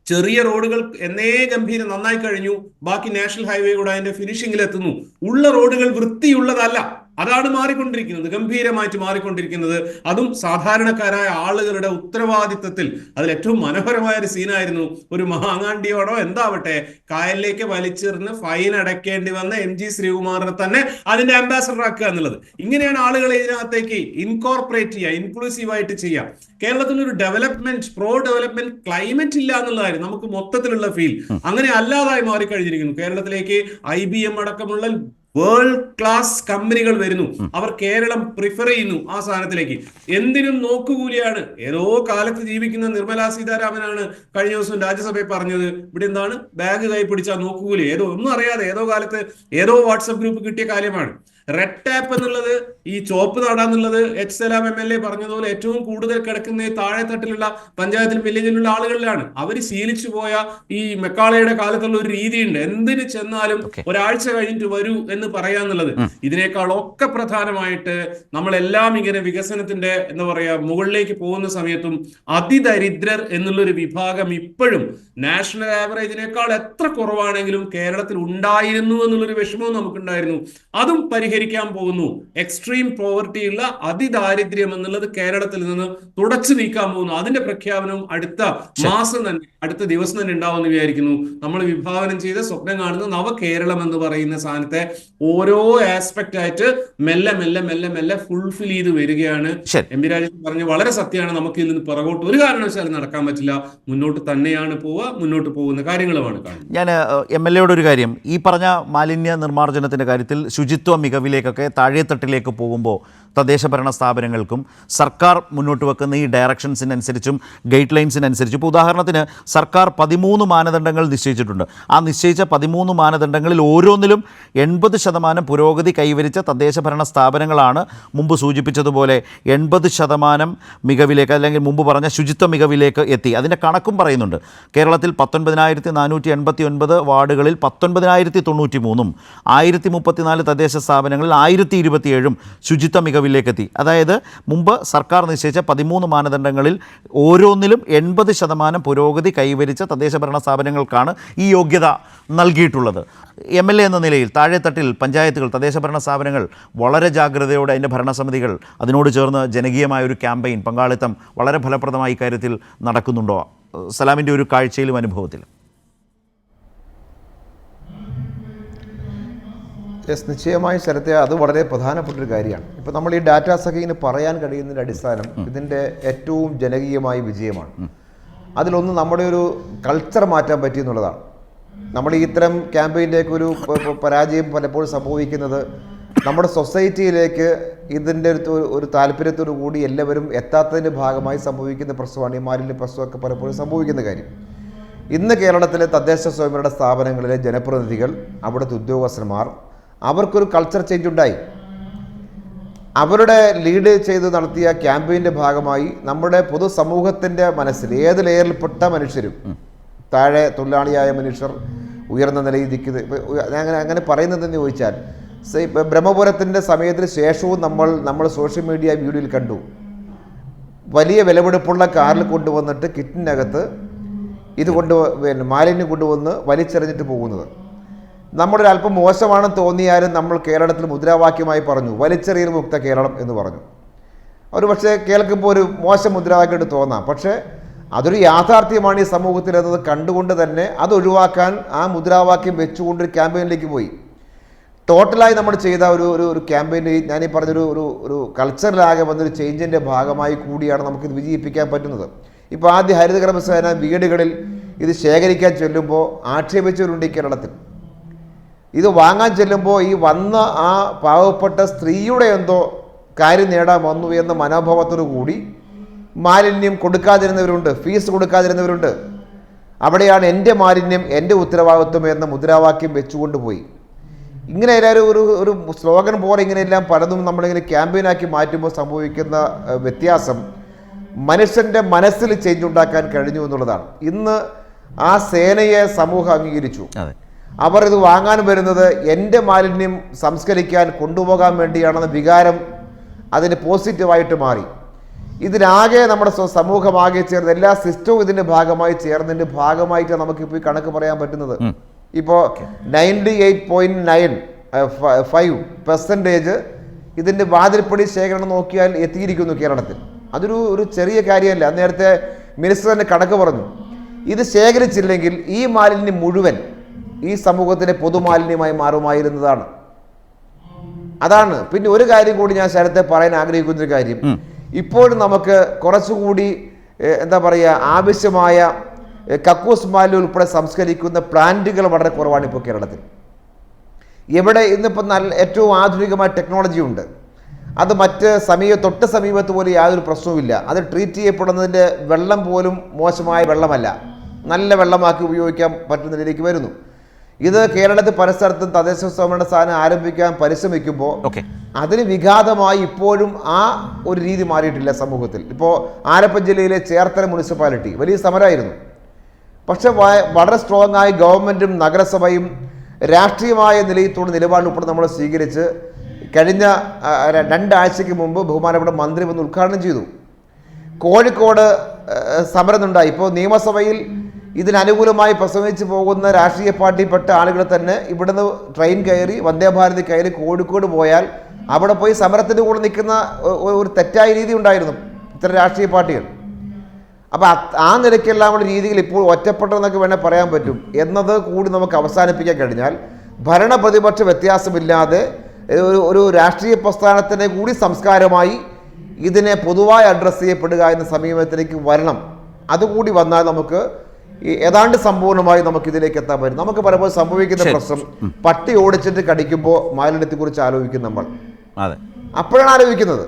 ചെറിയ റോഡുകൾ എന്നേ ഗംഭീരം നന്നായി കഴിഞ്ഞു. ബാക്കി നാഷണൽ ഹൈവേ കൂടെ അതിന്റെ ഫിനിഷിംഗിൽ എത്തുന്നു. ഉള്ള റോഡുകൾ വൃത്തിയുള്ളതല്ല, അതാണ് മാറിക്കൊണ്ടിരിക്കുന്നത്, ഗംഭീരമായിട്ട് മാറിക്കൊണ്ടിരിക്കുന്നത്. അതും സാധാരണക്കാരായ ആളുകളുടെ ഉത്തരവാദിത്തത്തിൽ. അതിൽ ഏറ്റവും മനോഹരമായ ഒരു സീനായിരുന്നു, ഒരു മാങ്ങാണ്ടിയോടോ എന്താവട്ടെ കായലിലേക്ക് വലിച്ചെറിഞ്ഞ് ഫൈൻ അടയ്ക്കേണ്ടി വന്ന MG ശ്രീകുമാറിനെ തന്നെ അതിന്റെ അംബാസഡർ ആക്കുക എന്നുള്ളത്. ഇങ്ങനെയാണ് ആളുകളെ ഇതിനകത്തേക്ക് ഇൻകോർപ്പറേറ്റ് ചെയ്യുക, ഇൻക്ലൂസീവ് ആയിട്ട് ചെയ്യുക. കേരളത്തിൽ ഒരു ഡെവലപ്മെന്റ്, പ്രോ ഡെവലപ്മെന്റ് ക്ലൈമറ്റ് ഇല്ല എന്നുള്ളതായിരുന്നു നമുക്ക് മൊത്തത്തിലുള്ള ഫീൽ. അങ്ങനെ അല്ലാതായി മാറിക്കഴിഞ്ഞിരിക്കുന്നു. കേരളത്തിലേക്ക് IBM അടക്കമുള്ള വേൾഡ് ക്ലാസ് കമ്പനികൾ വരുന്നു. അവർ കേരളം പ്രിഫർ ചെയ്യുന്നു ആ സാധനത്തിലേക്ക്. എന്തിനും നോക്കുകൂലിയാണ്. ഏതോ കാലത്ത് ജീവിക്കുന്ന നിർമ്മലാ സീതാരാമനാണ് കഴിഞ്ഞ ദിവസം രാജ്യസഭയിൽ പറഞ്ഞത്, ഇവിടെ എന്താണ് ബാഗ് കൈ പിടിച്ചാൽ നോക്കുകൂലി. ഏതോ ഒന്നും അറിയാതെ ഏതോ കാലത്ത് ഏതോ വാട്സപ്പ് ഗ്രൂപ്പ് കിട്ടിയ കാര്യമാണ്. റെഡ് ടാപ്പ് എന്നുള്ളത്, ഈ ചോപ്പ് നാടാന്നുള്ളത് സലാം MLA പറഞ്ഞതുപോലെ ഏറ്റവും കൂടുതൽ കിടക്കുന്ന ഈ താഴെത്തട്ടിലുള്ള പഞ്ചായത്തിലും വില്ലേജിലുള്ള ആളുകളിലാണ്. അവർ ശീലിച്ചു പോയ ഈ മെക്കാളയുടെ കാലത്തുള്ള ഒരു രീതിയുണ്ട്, എന്തിന് ചെന്നാലും ഒരാഴ്ച കഴിഞ്ഞിട്ട് വരൂ എന്ന് പറയാന്നുള്ളത്. ഇതിനേക്കാളൊക്കെ പ്രധാനമായിട്ട് നമ്മളെല്ലാം ഇങ്ങനെ വികസനത്തിന്റെ എന്താ പറയാ മുകളിലേക്ക് പോകുന്ന സമയത്തും അതിദരിദ്രർ എന്നുള്ളൊരു വിഭാഗം ഇപ്പോഴും നാഷണൽ ആവറേജിനേക്കാൾ എത്ര കുറവാണെങ്കിലും കേരളത്തിൽ ഉണ്ടായിരുന്നു എന്നുള്ളൊരു വിഷമവും നമുക്കുണ്ടായിരുന്നു. അതും പരിഹരിക്കാൻ പോകുന്നു. എക്സ്ട്രീം പോവർട്ടി ഉള്ള അതിദാരിദ്ര്യം എന്നുള്ളത് കേരളത്തിൽ നിന്ന് തുടച്ചു നീക്കാൻ പോകുന്നു. അതിന്റെ പ്രഖ്യാപനവും അടുത്ത മാസം തന്നെ, അടുത്ത ദിവസം തന്നെ ഉണ്ടാവുമെന്ന് വിചാരിക്കുന്നു. നമ്മൾ വിഭാവനം ചെയ്ത് സ്വപ്നം കാണുന്ന നവകേരളം എന്ന് പറയുന്ന സാധനത്തെ ഓരോ ആസ്പെക്ട് ആയിട്ട് മെല്ലെ മെല്ലെ മെല്ലെ മെല്ലെ ഫുൾഫിൽ ചെയ്ത് വരികയാണ്. MB രാജേഷ് പറഞ്ഞ വളരെ സത്യമാണ്. നമുക്ക് ഇതിൽ നിന്ന് പുറകോട്ട് ഒരു കാരണവശാലും നടക്കാൻ പറ്റില്ല. മുന്നോട്ട് തന്നെയാണ് പോവുക, മുന്നോട്ട് പോകുന്ന കാര്യങ്ങളുമാണ് കാണുന്നത്. ഞാൻ MLA-യോട് ഒരു കാര്യം, ഈ പറഞ്ഞ മാലിന്യ നിർമ്മാർജ്ജനത്തിൻ്റെ കാര്യത്തിൽ ശുചിത്വ മികവിലേക്കൊക്കെ താഴെത്തട്ടിലേക്ക് പോകുമ്പോൾ തദ്ദേശ ഭരണ സ്ഥാപനങ്ങൾക്കും സർക്കാർ മുന്നോട്ട് വെക്കുന്ന ഈ ഡയറക്ഷൻസിനനുസരിച്ചും ഗൈഡ് ലൈൻസിനനുസരിച്ചും, ഇപ്പോൾ ഉദാഹരണത്തിന് സർക്കാർ 13 മാനദണ്ഡങ്ങൾ നിശ്ചയിച്ചിട്ടുണ്ട്. ആ നിശ്ചയിച്ച 13 മാനദണ്ഡങ്ങളിൽ ഓരോന്നിലും 80% പുരോഗതി കൈവരിച്ച തദ്ദേശ ഭരണ സ്ഥാപനങ്ങളാണ് മുമ്പ് സൂചിപ്പിച്ചതുപോലെ 80% മികവിലേക്ക്, അല്ലെങ്കിൽ മുമ്പ് പറഞ്ഞ ശുചിത്വ മികവിലേക്ക് എത്തി. അതിൻ്റെ കണക്കും പറയുന്നുണ്ട്. കേരളത്തിൽ 19,489 വാർഡുകളിൽ 19,093 1034 തദ്ദേശ സ്ഥാപനങ്ങളിൽ 1027 ശുചിത്വ മികവിലേക്കെത്തി. അതായത് മുമ്പ് സർക്കാർ നിശ്ചയിച്ച 13 മാനദണ്ഡങ്ങളിൽ ഓരോന്നിലും 80% പുരോഗതി കൈവരിച്ച തദ്ദേശ ഭരണ സ്ഥാപനങ്ങൾക്കാണ് ഈ യോഗ്യത നൽകിയിട്ടുള്ളത്. MLA എന്ന നിലയിൽ താഴെത്തട്ടിൽ പഞ്ചായത്തുകൾ, തദ്ദേശ ഭരണ സ്ഥാപനങ്ങൾ വളരെ ജാഗ്രതയോടെ, അതിൻ്റെ ഭരണസമിതികൾ അതിനോട് ചേർന്ന് ജനകീയമായ ഒരു ക്യാമ്പയിൻ, പങ്കാളിത്തം വളരെ ഫലപ്രദമായി ഇക്കാര്യത്തിൽ നടക്കുന്നുണ്ടോ? സലാമിൻ്റെ ഒരു കാഴ്ചയിലും അനുഭവത്തിലും. നിശ്ചയമായും ശരത്തെ അത് വളരെ പ്രധാനപ്പെട്ടൊരു കാര്യമാണ്. ഇപ്പോൾ നമ്മൾ ഈ ഡാറ്റാ സഖീന് പറയാൻ കഴിയുന്നതിൻ്റെ അടിസ്ഥാനം ഇതിൻ്റെ ഏറ്റവും ജനകീയമായ വിജയമാണ്. അതിലൊന്ന് നമ്മുടെ ഒരു കൾച്ചർ മാറ്റാൻ പറ്റി എന്നുള്ളതാണ്. നമ്മൾ ഈ ഇത്തരം ക്യാമ്പയിൻ്റെയൊക്കെ ഒരു പരാജയം പലപ്പോഴും സംഭവിക്കുന്നത് നമ്മുടെ സൊസൈറ്റിയിലേക്ക് ഇതിൻ്റെ ഒരു താല്പര്യത്തോടു കൂടി എല്ലാവരും എത്താത്തതിൻ്റെ ഭാഗമായി സംഭവിക്കുന്ന പ്രശ്നമാണ് ഈ മാലിന്യ പ്രശ്നമൊക്കെ പലപ്പോഴും സംഭവിക്കുന്ന കാര്യം. ഇന്ന് കേരളത്തിലെ തദ്ദേശ സ്വയംഭരണ സ്ഥാപനങ്ങളിലെ ജനപ്രതിനിധികൾ, അവിടുത്തെ ഉദ്യോഗസ്ഥന്മാർ, അവർക്കൊരു കൾച്ചർ ചേഞ്ച് ഉണ്ടായി. അവരുടെ ലീഡ് ചെയ്ത് നടത്തിയ ക്യാമ്പയിൻ്റെ ഭാഗമായി നമ്മുടെ പൊതുസമൂഹത്തിൻ്റെ മനസ്സിൽ ഏത് ലെയറിൽപ്പെട്ട മനുഷ്യരും, താഴെ തൊഴിലാളിയായ മനുഷ്യർ, ഉയർന്ന നിലയിൽ നിൽക്കുന്നത്, അങ്ങനെ പറയുന്നതെന്ന് ചോദിച്ചാൽ ബ്രഹ്മപുരത്തിൻ്റെ സമയത്തിന് ശേഷവും നമ്മൾ സോഷ്യൽ മീഡിയ വീഡിയോയിൽ കണ്ടു. വലിയ വിലപിടിപ്പുള്ള കാറിൽ കൊണ്ടുവന്നിട്ട് കിറ്റിനകത്ത് ഇത് മാലിന്യം കൊണ്ടുവന്ന് വലിച്ചെറിഞ്ഞിട്ട് പോകുന്നത് നമ്മുടെ ഒരു അല്പം മോശമാണെന്ന് തോന്നിയാലും നമ്മൾ കേരളത്തിൽ മുദ്രാവാക്യമായി പറഞ്ഞു വലിച്ചെറിയൽ മുക്ത കേരളം എന്ന് പറഞ്ഞു. ഒരു പക്ഷേ കേൾക്കുമ്പോൾ ഒരു മോശം മുദ്രാവാക്യമായിട്ട് തോന്നാം, പക്ഷേ അതൊരു യാഥാർത്ഥ്യമാണ് ഈ സമൂഹത്തിൽ എന്നത് കണ്ടുകൊണ്ട് തന്നെ അത് ഒഴിവാക്കാൻ ആ മുദ്രാവാക്യം വെച്ചുകൊണ്ടൊരു ക്യാമ്പയിനിലേക്ക് പോയി. ടോട്ടലായി നമ്മൾ ചെയ്ത ഒരു ക്യാമ്പയിൻ, ഞാനീ പറഞ്ഞൊരു കൾച്ചറിലാകെ വന്നൊരു ചേഞ്ചിൻ്റെ ഭാഗമായി കൂടിയാണ് നമുക്കിത് വിജയിപ്പിക്കാൻ പറ്റുന്നത്. ഇപ്പോൾ ആദ്യ ഹരിതകർമ്മസേന വീടുകളിൽ ഇത് ശേഖരിക്കാൻ ചെല്ലുമ്പോൾ ആക്ഷേപിച്ചവരുണ്ട് ഈ കേരളത്തിൽ. ഇത് വാങ്ങാൻ ചെല്ലുമ്പോൾ ഈ വന്ന ആ പാവപ്പെട്ട സ്ത്രീയുടെ എന്തോ കാര്യം നേടാൻ വന്നു എന്ന മനോഭാവത്തോടു കൂടി മാലിന്യം കൊടുക്കാതിരുന്നവരുണ്ട്, ഫീസ് കൊടുക്കാതിരുന്നവരുണ്ട്. അവിടെയാണ് എൻ്റെ മാലിന്യം എൻ്റെ ഉത്തരവാദിത്വം എന്ന മുദ്രാവാക്യം വെച്ചുകൊണ്ട് പോയി. ഇങ്ങനെ എല്ലാവരും ഒരു സ്ലോഗൻ പോലെ ഇങ്ങനെയെല്ലാം പലതും നമ്മളിങ്ങനെ ക്യാമ്പയിനാക്കി മാറ്റുമ്പോൾ സംഭവിക്കുന്ന വ്യത്യാസം മനുഷ്യൻ്റെ മനസ്സിൽ ചേഞ്ച് ഉണ്ടാക്കാൻ കഴിഞ്ഞു എന്നുള്ളതാണ്. ഇന്ന് ആ സേനയെ സമൂഹം അംഗീകരിച്ചു. അവർ ഇത് വാങ്ങാൻ വരുന്നത് എൻ്റെ മാലിന്യം സംസ്കരിക്കാൻ കൊണ്ടുപോകാൻ വേണ്ടിയാണെന്ന വികാരം അതിന് പോസിറ്റീവായിട്ട് മാറി. ഇതിനാകെ നമ്മുടെ സമൂഹമാകെ ചേർന്ന് എല്ലാ സിസ്റ്റവും ഇതിൻ്റെ ഭാഗമായി ചേർന്നതിൻ്റെ ഭാഗമായിട്ടാണ് നമുക്കിപ്പോൾ ഈ കണക്ക് പറയാൻ പറ്റുന്നത്. ഇപ്പോൾ 98.95% ഇതിൻ്റെ വാതിൽപ്പടി ശേഖരണം നോക്കിയാൽ എത്തിയിരിക്കുന്നു കേരളത്തിൽ. അതൊരു ചെറിയ കാര്യമല്ല. നേരത്തെ മിനിസ്റ്റർ തന്നെ കണക്ക് പറഞ്ഞു, ഇത് ശേഖരിച്ചില്ലെങ്കിൽ ഈ മാലിന്യം മുഴുവൻ ഈ സമൂഹത്തിലെ പൊതുമാലിന്യമായി മാറുമായിരുന്നതാണ്. അതാണ്. പിന്നെ ഒരു കാര്യം കൂടി ഞാൻ ശരത്തെ പറയാൻ ആഗ്രഹിക്കുന്നൊരു കാര്യം, ഇപ്പോഴും നമുക്ക് കുറച്ചുകൂടി എന്താ പറയുക ആവശ്യമായ കക്കൂസ് മാലിന്യം ഉൾപ്പെടെ സംസ്കരിക്കുന്ന പ്ലാന്റുകൾ വളരെ കുറവാണ് ഇപ്പോൾ കേരളത്തിൽ. ഇവിടെ ഇന്നിപ്പോൾ ഏറ്റവും ആധുനികമായ ടെക്നോളജി ഉണ്ട്. അത് മറ്റ് തൊട്ട് സമീപത്ത് പോലും യാതൊരു പ്രശ്നവുമില്ല. അത് ട്രീറ്റ് ചെയ്യപ്പെടുന്നതിൻ്റെ വെള്ളം പോലും മോശമായ വെള്ളമല്ല, നല്ല വെള്ളമാക്കി ഉപയോഗിക്കാൻ പറ്റുന്ന നിലയിലേക്ക് വരുന്നു. ഇത് കേരളത്തിൽ പല സ്ഥലത്തും തദ്ദേശ സ്വയംഭരണ സ്ഥാപനം ആരംഭിക്കാൻ പരിശ്രമിക്കുമ്പോൾ അതിന് വിഘാതമായി ഇപ്പോഴും ആ ഒരു രീതി മാറിയിട്ടില്ല സമൂഹത്തിൽ. ഇപ്പോൾ ആലപ്പുഴ ജില്ലയിലെ ചേർത്തല മുനിസിപ്പാലിറ്റി വലിയ സമരമായിരുന്നു. പക്ഷെ വളരെ സ്ട്രോങ് ആയി ഗവൺമെൻറ്റും നഗരസഭയും രാഷ്ട്രീയമായ നിലപാട് ഉൾപ്പെടെ നമ്മൾ സ്വീകരിച്ച് കഴിഞ്ഞ 2 ആഴ്ചയ്ക്ക് മുമ്പ് ബഹുമാനപ്പെട്ട മന്ത്രി വന്ന് ഉദ്ഘാടനം ചെയ്തു. കോഴിക്കോട് സമരമുണ്ടായി. ഇപ്പോൾ നിയമസഭയിൽ ഇതിനനുകൂലമായി പ്രസംഗിച്ച് പോകുന്ന രാഷ്ട്രീയ പാർട്ടിയിൽപ്പെട്ട ആളുകൾ തന്നെ ഇവിടുന്ന് ട്രെയിൻ കയറി വന്ദേഭാരതി കയറി കോഴിക്കോട് പോയാൽ അവിടെ പോയി സമരത്തിൻ്റെ കൂടെ നിൽക്കുന്ന ഒരു തെറ്റായ രീതി ഉണ്ടായിരുന്നു ഇത്തരം രാഷ്ട്രീയ പാർട്ടികൾ. അപ്പോൾ ആ നിലയ്ക്കെല്ലാം ഉള്ള രീതികൾ ഇപ്പോൾ ഒറ്റപ്പെട്ടതെന്നൊക്കെ വേണേൽ പറയാൻ പറ്റും എന്നത് കൂടി നമുക്ക് അവസാനിപ്പിക്കാൻ കഴിഞ്ഞാൽ ഭരണ പ്രതിപക്ഷ വ്യത്യാസമില്ലാതെ ഒരു രാഷ്ട്രീയ പ്രസ്ഥാനത്തിൻ്റെ കൂടി സംസ്കാരമായി ഇതിനെ പൊതുവായി അഡ്രസ്സ് ചെയ്യപ്പെടുക എന്ന സമീപനത്തിലേക്ക് വരണം. അതുകൂടി വന്നാൽ നമുക്ക് ഏതാണ്ട് സമ്പൂർണ്ണമായി നമുക്കിതിലേക്ക് എത്താൻ പറ്റും. നമുക്ക് പലപ്പോഴും സംഭവിക്കുന്ന പ്രശ്നം, പട്ടി ഓടിച്ചിട്ട് കടിക്കുമ്പോൾ മാലിന്യത്തെക്കുറിച്ച് ആലോചിക്കും നമ്മൾ, അപ്പോഴാണ് ആലോചിക്കുന്നത്.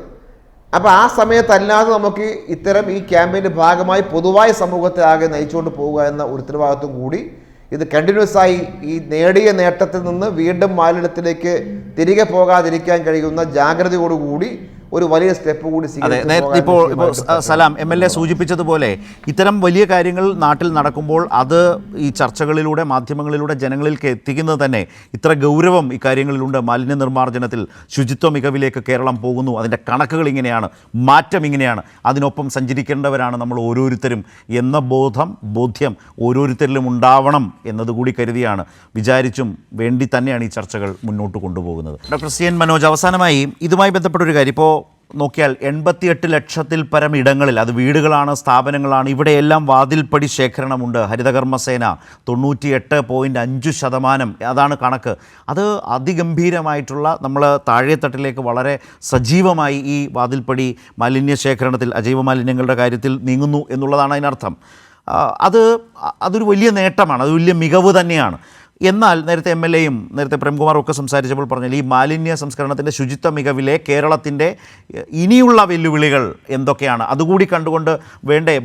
അപ്പോൾ ആ സമയത്തല്ലാതെ നമുക്ക് ഇത്തരം ഈ ക്യാമ്പയിൻ്റെ ഭാഗമായി പൊതുവായ സമൂഹത്തെ ആകെ നയിച്ചുകൊണ്ട് പോവുക എന്ന ഒരു ഉത്തരവാദിത്വം കൂടി ഇത് കണ്ടിന്യൂസ് ആയി ഈ നേടിയ നേട്ടത്തിൽ നിന്ന് വീണ്ടും മാലിന്യത്തിലേക്ക് തിരികെ പോകാതിരിക്കാൻ കഴിയുന്ന ജാഗ്രതയോടുകൂടി ഒരു വലിയ സ്റ്റെപ്പ് കൂടി ഇപ്പോൾ സലാം MLA സൂചിപ്പിച്ചതുപോലെ ഇത്തരം വലിയ കാര്യങ്ങൾ നാട്ടിൽ നടക്കുമ്പോൾ അത് ഈ ചർച്ചകളിലൂടെ മാധ്യമങ്ങളിലൂടെ ജനങ്ങളിലേക്ക് എത്തിക്കുന്നത് തന്നെ ഇത്ര ഗൗരവം ഇക്കാര്യങ്ങളിലുണ്ട്. മാലിന്യ നിർമ്മാർജ്ജനത്തിൽ ശുചിത്വ മികവിലേക്ക് കേരളം പോകുന്നു, അതിൻ്റെ കണക്കുകൾ ഇങ്ങനെയാണ്, മാറ്റം ഇങ്ങനെയാണ്, അതിനൊപ്പം സഞ്ചരിക്കേണ്ടവരാണ് നമ്മൾ ഓരോരുത്തരും എന്ന ബോധ്യം ഓരോരുത്തരിലും ഉണ്ടാവണം എന്നതുകൂടി കരുതിയാണ് വിചാരിച്ചും വേണ്ടി തന്നെയാണ് ഈ ചർച്ചകൾ മുന്നോട്ട് കൊണ്ടുപോകുന്നത്. ഡോക്ടർ CN മനോജ്, അവസാനമായി ഇതുമായി ബന്ധപ്പെട്ടൊരു കാര്യം, ഇപ്പോൾ നോക്കിയാൽ 88 ലക്ഷത്തിൽ പരം ഇടങ്ങളിൽ, അത് വീടുകളാണ്, സ്ഥാപനങ്ങളാണ്, ഇവിടെയെല്ലാം വാതിൽപ്പടി ശേഖരണമുണ്ട്. ഹരിതകർമ്മസേന 98.5%, അതാണ് കണക്ക്. അത് അതിഗംഭീരമായിട്ടുള്ള, നമ്മൾ താഴെത്തട്ടിലേക്ക് വളരെ സജീവമായി ഈ വാതിൽപ്പടി മാലിന്യ ശേഖരണത്തിൽ, അജൈവ മാലിന്യങ്ങളുടെ കാര്യത്തിൽ നീങ്ങുന്നു എന്നുള്ളതാണ് അതിനർത്ഥം. അതൊരു വലിയ നേട്ടമാണ്, അത് വലിയ മികവ് തന്നെയാണ്. എന്നാൽ നേരത്തെ MLA-യും നേരത്തെ പ്രേംകുമാറും ഒക്കെ സംസാരിച്ചപ്പോൾ പറഞ്ഞാൽ ഈ മാലിന്യ സംസ്കരണത്തിൻ്റെ ശുചിത്വ മികവിലെ കേരളത്തിൻ്റെ ഇനിയുള്ള വെല്ലുവിളികൾ എന്തൊക്കെയാണ്, അതുകൂടി കണ്ടുകൊണ്ട് വേണ്ടേ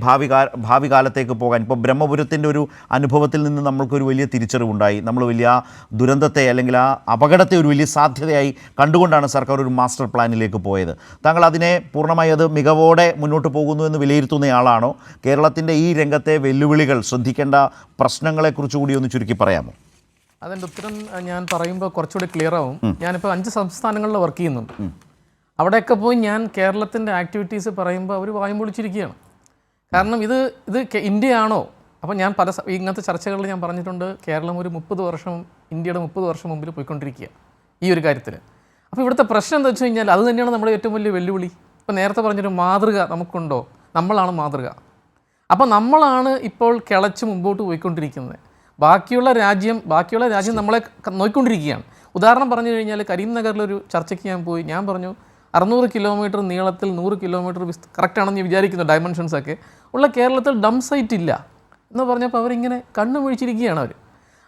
ഭാവി കാലത്തേക്ക് പോകാൻ. ഇപ്പോൾ ബ്രഹ്മപുരത്തിൻ്റെ ഒരു അനുഭവത്തിൽ നിന്ന് നമ്മൾക്കൊരു വലിയ തിരിച്ചറിവുണ്ടായി. നമ്മൾ വലിയ ദുരന്തത്തെ അല്ലെങ്കിൽ ആ അപകടത്തെ ഒരു വലിയ സാധ്യതയായി കണ്ടുകൊണ്ടാണ് സർക്കാർ ഒരു മാസ്റ്റർ പ്ലാനിലേക്ക് പോയത്. താങ്കൾ അതിനെ പൂർണ്ണമായി അത് മികവോടെ മുന്നോട്ട് പോകുന്നു എന്ന് വിലയിരുത്തുന്നയാളാണോ? കേരളത്തിൻ്റെ ഈ രംഗത്തെ വെല്ലുവിളികൾ, ശ്രദ്ധിക്കേണ്ട പ്രശ്നങ്ങളെക്കുറിച്ച് കൂടി ഒന്ന് ചുരുക്കി പറയാമോ? അതിൻ്റെ ഉത്തരം ഞാൻ പറയുമ്പോൾ കുറച്ചുകൂടി ക്ലിയർ ആവും. ഞാനിപ്പോൾ 5 സംസ്ഥാനങ്ങളിൽ വർക്ക് ചെയ്യുന്നുണ്ട്. അവിടെയൊക്കെ പോയി ഞാൻ കേരളത്തിൻ്റെ ആക്ടിവിറ്റീസ് പറയുമ്പോൾ അവർ വായും പൊളിച്ചിരിക്കുകയാണ്. കാരണം ഇത് ഇന്ത്യയാണോ? അപ്പോൾ ഞാൻ ഇങ്ങനത്തെ ചർച്ചകളിൽ ഞാൻ പറഞ്ഞിട്ടുണ്ട്, കേരളം ഒരു 30 വർഷം, ഇന്ത്യയുടെ 30 വർഷം മുമ്പിൽ പോയിക്കൊണ്ടിരിക്കുക ഈ ഒരു കാര്യത്തിൽ. അപ്പോൾ ഇവിടുത്തെ പ്രശ്നം എന്താ വെച്ച് കഴിഞ്ഞാൽ അത് തന്നെയാണ് നമ്മുടെ ഏറ്റവും വലിയ വെല്ലുവിളി. ഇപ്പോൾ നേരത്തെ പറഞ്ഞൊരു മാതൃക നമുക്കുണ്ടോ? നമ്മളാണ് മാതൃക. അപ്പോൾ നമ്മളാണ് ഇപ്പോൾ കിളച്ച് മുമ്പോട്ട് പോയിക്കൊണ്ടിരിക്കുന്നത്. ബാക്കിയുള്ള രാജ്യം നമ്മളെ നോക്കിക്കൊണ്ടിരിക്കുകയാണ്. ഉദാഹരണം പറഞ്ഞു കഴിഞ്ഞാൽ കരീംനഗറിലൊരു ചർച്ചയ്ക്ക് ഞാൻ പറഞ്ഞു 600 കിലോമീറ്റർ നീളത്തിൽ 100 കിലോമീറ്റർ കറക്റ്റാണെന്ന് ഞാൻ വിചാരിക്കുന്നു ഡയമെൻഷൻസൊക്കെ ഉള്ള കേരളത്തിൽ ഡം സൈറ്റ് ഇല്ല എന്ന് പറഞ്ഞപ്പോൾ അവരിങ്ങനെ കണ്ണു മുഴിച്ചിരിക്കുകയാണ് അവർ.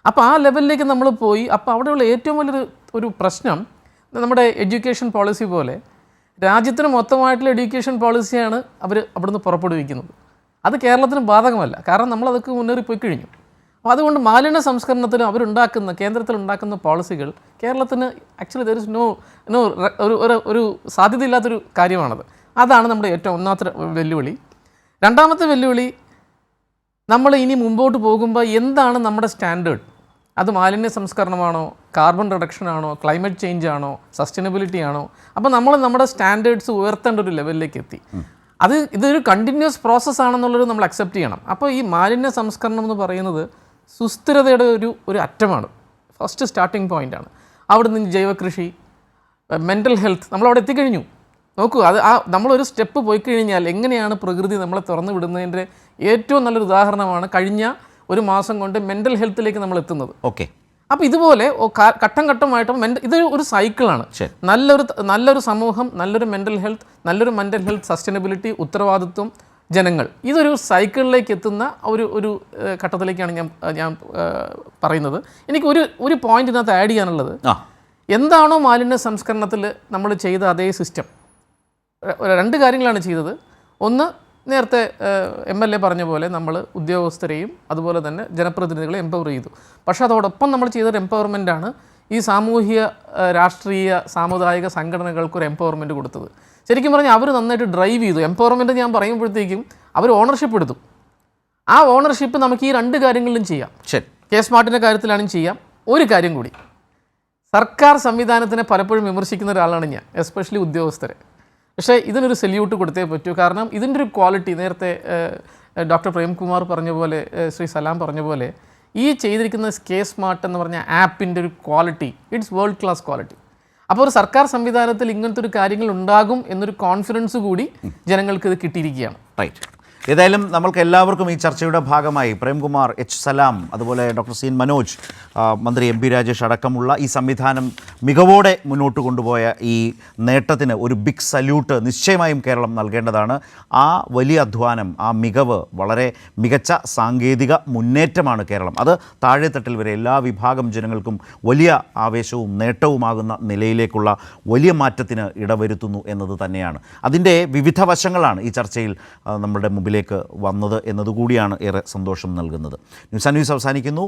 അപ്പോൾ ആ ലെവലിലേക്ക് നമ്മൾ പോയി. അപ്പോൾ അവിടെയുള്ള ഏറ്റവും വലിയൊരു പ്രശ്നം നമ്മുടെ എഡ്യൂക്കേഷൻ പോളിസി പോലെ രാജ്യത്തിന് മൊത്തമായിട്ടുള്ള എഡ്യൂക്കേഷൻ പോളിസിയാണ് അവർ അവിടുന്ന് പുറപ്പെടുവിക്കുന്നത്. അത് കേരളത്തിന് ബാധകമല്ല, കാരണം നമ്മളതൊക്കെ മുന്നേറിപ്പോയി കഴിഞ്ഞു. അപ്പോൾ അതുകൊണ്ട് മാലിന്യ സംസ്കരണത്തിന് കേന്ദ്രത്തിൽ ഉണ്ടാക്കുന്ന പോളിസികൾ കേരളത്തിന് ആക്ച്വലി ദർ ഇസ് ഒരു സാധ്യതയില്ലാത്തൊരു കാര്യമാണത്. അതാണ് നമ്മുടെ ഏറ്റവും ഒന്നാമത്തെ വെല്ലുവിളി. രണ്ടാമത്തെ വെല്ലുവിളി, നമ്മൾ ഇനി മുമ്പോട്ട് പോകുമ്പോൾ എന്താണ് നമ്മുടെ സ്റ്റാൻഡേർഡ്? അത് മാലിന്യ സംസ്കരണമാണോ, കാർബൺ റിഡക്ഷനാണോ, ക്ലൈമറ്റ് ചേഞ്ച് ആണോ, സസ്റ്റൈനബിലിറ്റി ആണോ? അപ്പോൾ നമ്മുടെ സ്റ്റാൻഡേർഡ്സ് ഉയർത്തേണ്ട ഒരു ലെവലിലേക്ക് എത്തി. ഇതൊരു കണ്ടിന്യൂസ് പ്രോസസ്സാണെന്നുള്ളത് നമ്മൾ അക്സെപ്റ്റ് ചെയ്യണം. അപ്പോൾ ഈ മാലിന്യ സംസ്കരണം എന്ന് പറയുന്നത് സുസ്ഥിരതയുടെ ഒരു അറ്റമാണ്, ഫസ്റ്റ് സ്റ്റാർട്ടിംഗ് പോയിൻ്റാണ്. അവിടെ നിന്ന് ജൈവകൃഷി, മെൻ്റൽ ഹെൽത്ത്, നമ്മളവിടെ എത്തിക്കഴിഞ്ഞു. നോക്കൂ, നമ്മളൊരു സ്റ്റെപ്പ് പോയി കഴിഞ്ഞാൽ എങ്ങനെയാണ് പ്രകൃതി നമ്മളെ തുറന്നു വിടുന്നതിൻ്റെ ഏറ്റവും നല്ലൊരു ഉദാഹരണമാണ് കഴിഞ്ഞ ഒരു മാസം കൊണ്ട് മെൻ്റൽ ഹെൽത്തിലേക്ക് നമ്മൾ എത്തുന്നത്. ഓക്കെ. അപ്പോൾ ഇതുപോലെ ഘട്ടം ഘട്ടമായിട്ട് ഇതൊരു സൈക്കിളാണ്. നല്ലൊരു സമൂഹം, നല്ലൊരു മെൻ്റൽ ഹെൽത്ത്, സസ്റ്റൈനബിലിറ്റി, ഉത്തരവാദിത്വം, ജനങ്ങൾ, ഇതൊരു സൈക്കിളിലേക്ക് എത്തുന്ന ഒരു ഘട്ടത്തിലേക്കാണ് ഞാൻ പറയുന്നത്. എനിക്ക് ഒരു പോയിന്റ് ഇതിനകത്ത് ആഡ് ചെയ്യാനുള്ളത്, എന്താണോ മാലിന്യ സംസ്കരണത്തിൽ നമ്മൾ ചെയ്ത അതേ സിസ്റ്റം, 2 കാര്യങ്ങളാണ് ചെയ്തത്. ഒന്ന്, നേരത്തെ MLA പറഞ്ഞ പോലെ നമ്മൾ ഉദ്യോഗസ്ഥരെയും അതുപോലെ തന്നെ ജനപ്രതിനിധികളെ എംപവർ ചെയ്തു. പക്ഷേ അതോടൊപ്പം നമ്മൾ ചെയ്തൊരു എംപവർമെൻറ്റാണ് ഈ സാമൂഹിക, രാഷ്ട്രീയ, സാമുദായിക സംഘടനകൾക്കൊരു എംപവർമെൻറ്റ് കൊടുത്തത്. ശരിക്കും പറഞ്ഞാൽ അവർ നന്നായിട്ട് ഡ്രൈവ് ചെയ്തു. എംപവർമെൻറ്റ് ഞാൻ പറയുമ്പോഴത്തേക്കും അവർ ഓണർഷിപ്പ് എടുത്തു. ആ ഓണർഷിപ്പ് നമുക്ക് ഈ 2 കാര്യങ്ങളിലും ചെയ്യാം. കെ സ്മാർട്ടിൻ്റെ കാര്യത്തിലാണെങ്കിൽ ചെയ്യാം. ഒരു കാര്യം കൂടി, സർക്കാർ സംവിധാനത്തിനെ പലപ്പോഴും വിമർശിക്കുന്ന ഒരാളാണ് ഞാൻ, എസ്പെഷ്യലി ഉദ്യോഗസ്ഥരെ. പക്ഷേ ഇതിനൊരു സല്യൂട്ട് കൊടുത്തേ പറ്റൂ. കാരണം ഇതിൻ്റെ ഒരു ക്വാളിറ്റി, നേരത്തെ ഡോക്ടർ പ്രേംകുമാർ പറഞ്ഞ പോലെ, ശ്രീ സലാം പറഞ്ഞ പോലെ, ഈ ചെയ്തിരിക്കുന്ന കെ സ്മാർട്ട് എന്ന് പറഞ്ഞ ആപ്പിൻ്റെ ഒരു quality, it's world class quality. അപ്പോൾ ഒരു സർക്കാർ സംവിധാനത്തിൽ ഇങ്ങനത്തെ ഒരു കാര്യങ്ങൾ ഉണ്ടാകും എന്നൊരു കോൺഫിഡൻസ് കൂടി ജനങ്ങൾക്ക് ഇത് കിട്ടിയിരിക്കുകയാണ്. റൈറ്റ്. ഏതായാലും നമ്മൾക്ക് എല്ലാവർക്കും ഈ ചർച്ചയുടെ ഭാഗമായി പ്രേംകുമാർ, H. സലാം, അതുപോലെ ഡോക്ടർ സി. മനോജ്, മന്ത്രി MP രാജേഷ് അടക്കമുള്ള ഈ സംവിധാനം മികവോടെ മുന്നോട്ട് കൊണ്ടുപോയ ഈ നേട്ടത്തിന് ഒരു ബിഗ് സല്യൂട്ട് നിശ്ചയമായും കേരളം നൽകേണ്ടതാണ്. ആ വലിയ അധ്വാനം, ആ മികവ്, വളരെ മികച്ച സാങ്കേതിക മുന്നേറ്റമാണ് കേരളം. അത് താഴെത്തട്ടിൽ വരെ എല്ലാ വിഭാഗം ജനങ്ങൾക്കും വലിയ ആവേശവും നേട്ടവുമാകുന്ന നിലയിലേക്കുള്ള വലിയ മാറ്റത്തിന് ഇടവരുത്തുന്നു എന്നത് തന്നെയാണ്. അതിൻ്റെ വിവിധ വശങ്ങളാണ് ഈ ചർച്ചയിൽ നമ്മുടെ മുമ്പിലേക്ക് വന്നത് എന്നതുകൂടിയാണ് ഏറെ സന്തോഷം നൽകുന്നത്. ന്യൂസ് ആൻഡ് ന്യൂസ് അവസാനിക്കുന്നു.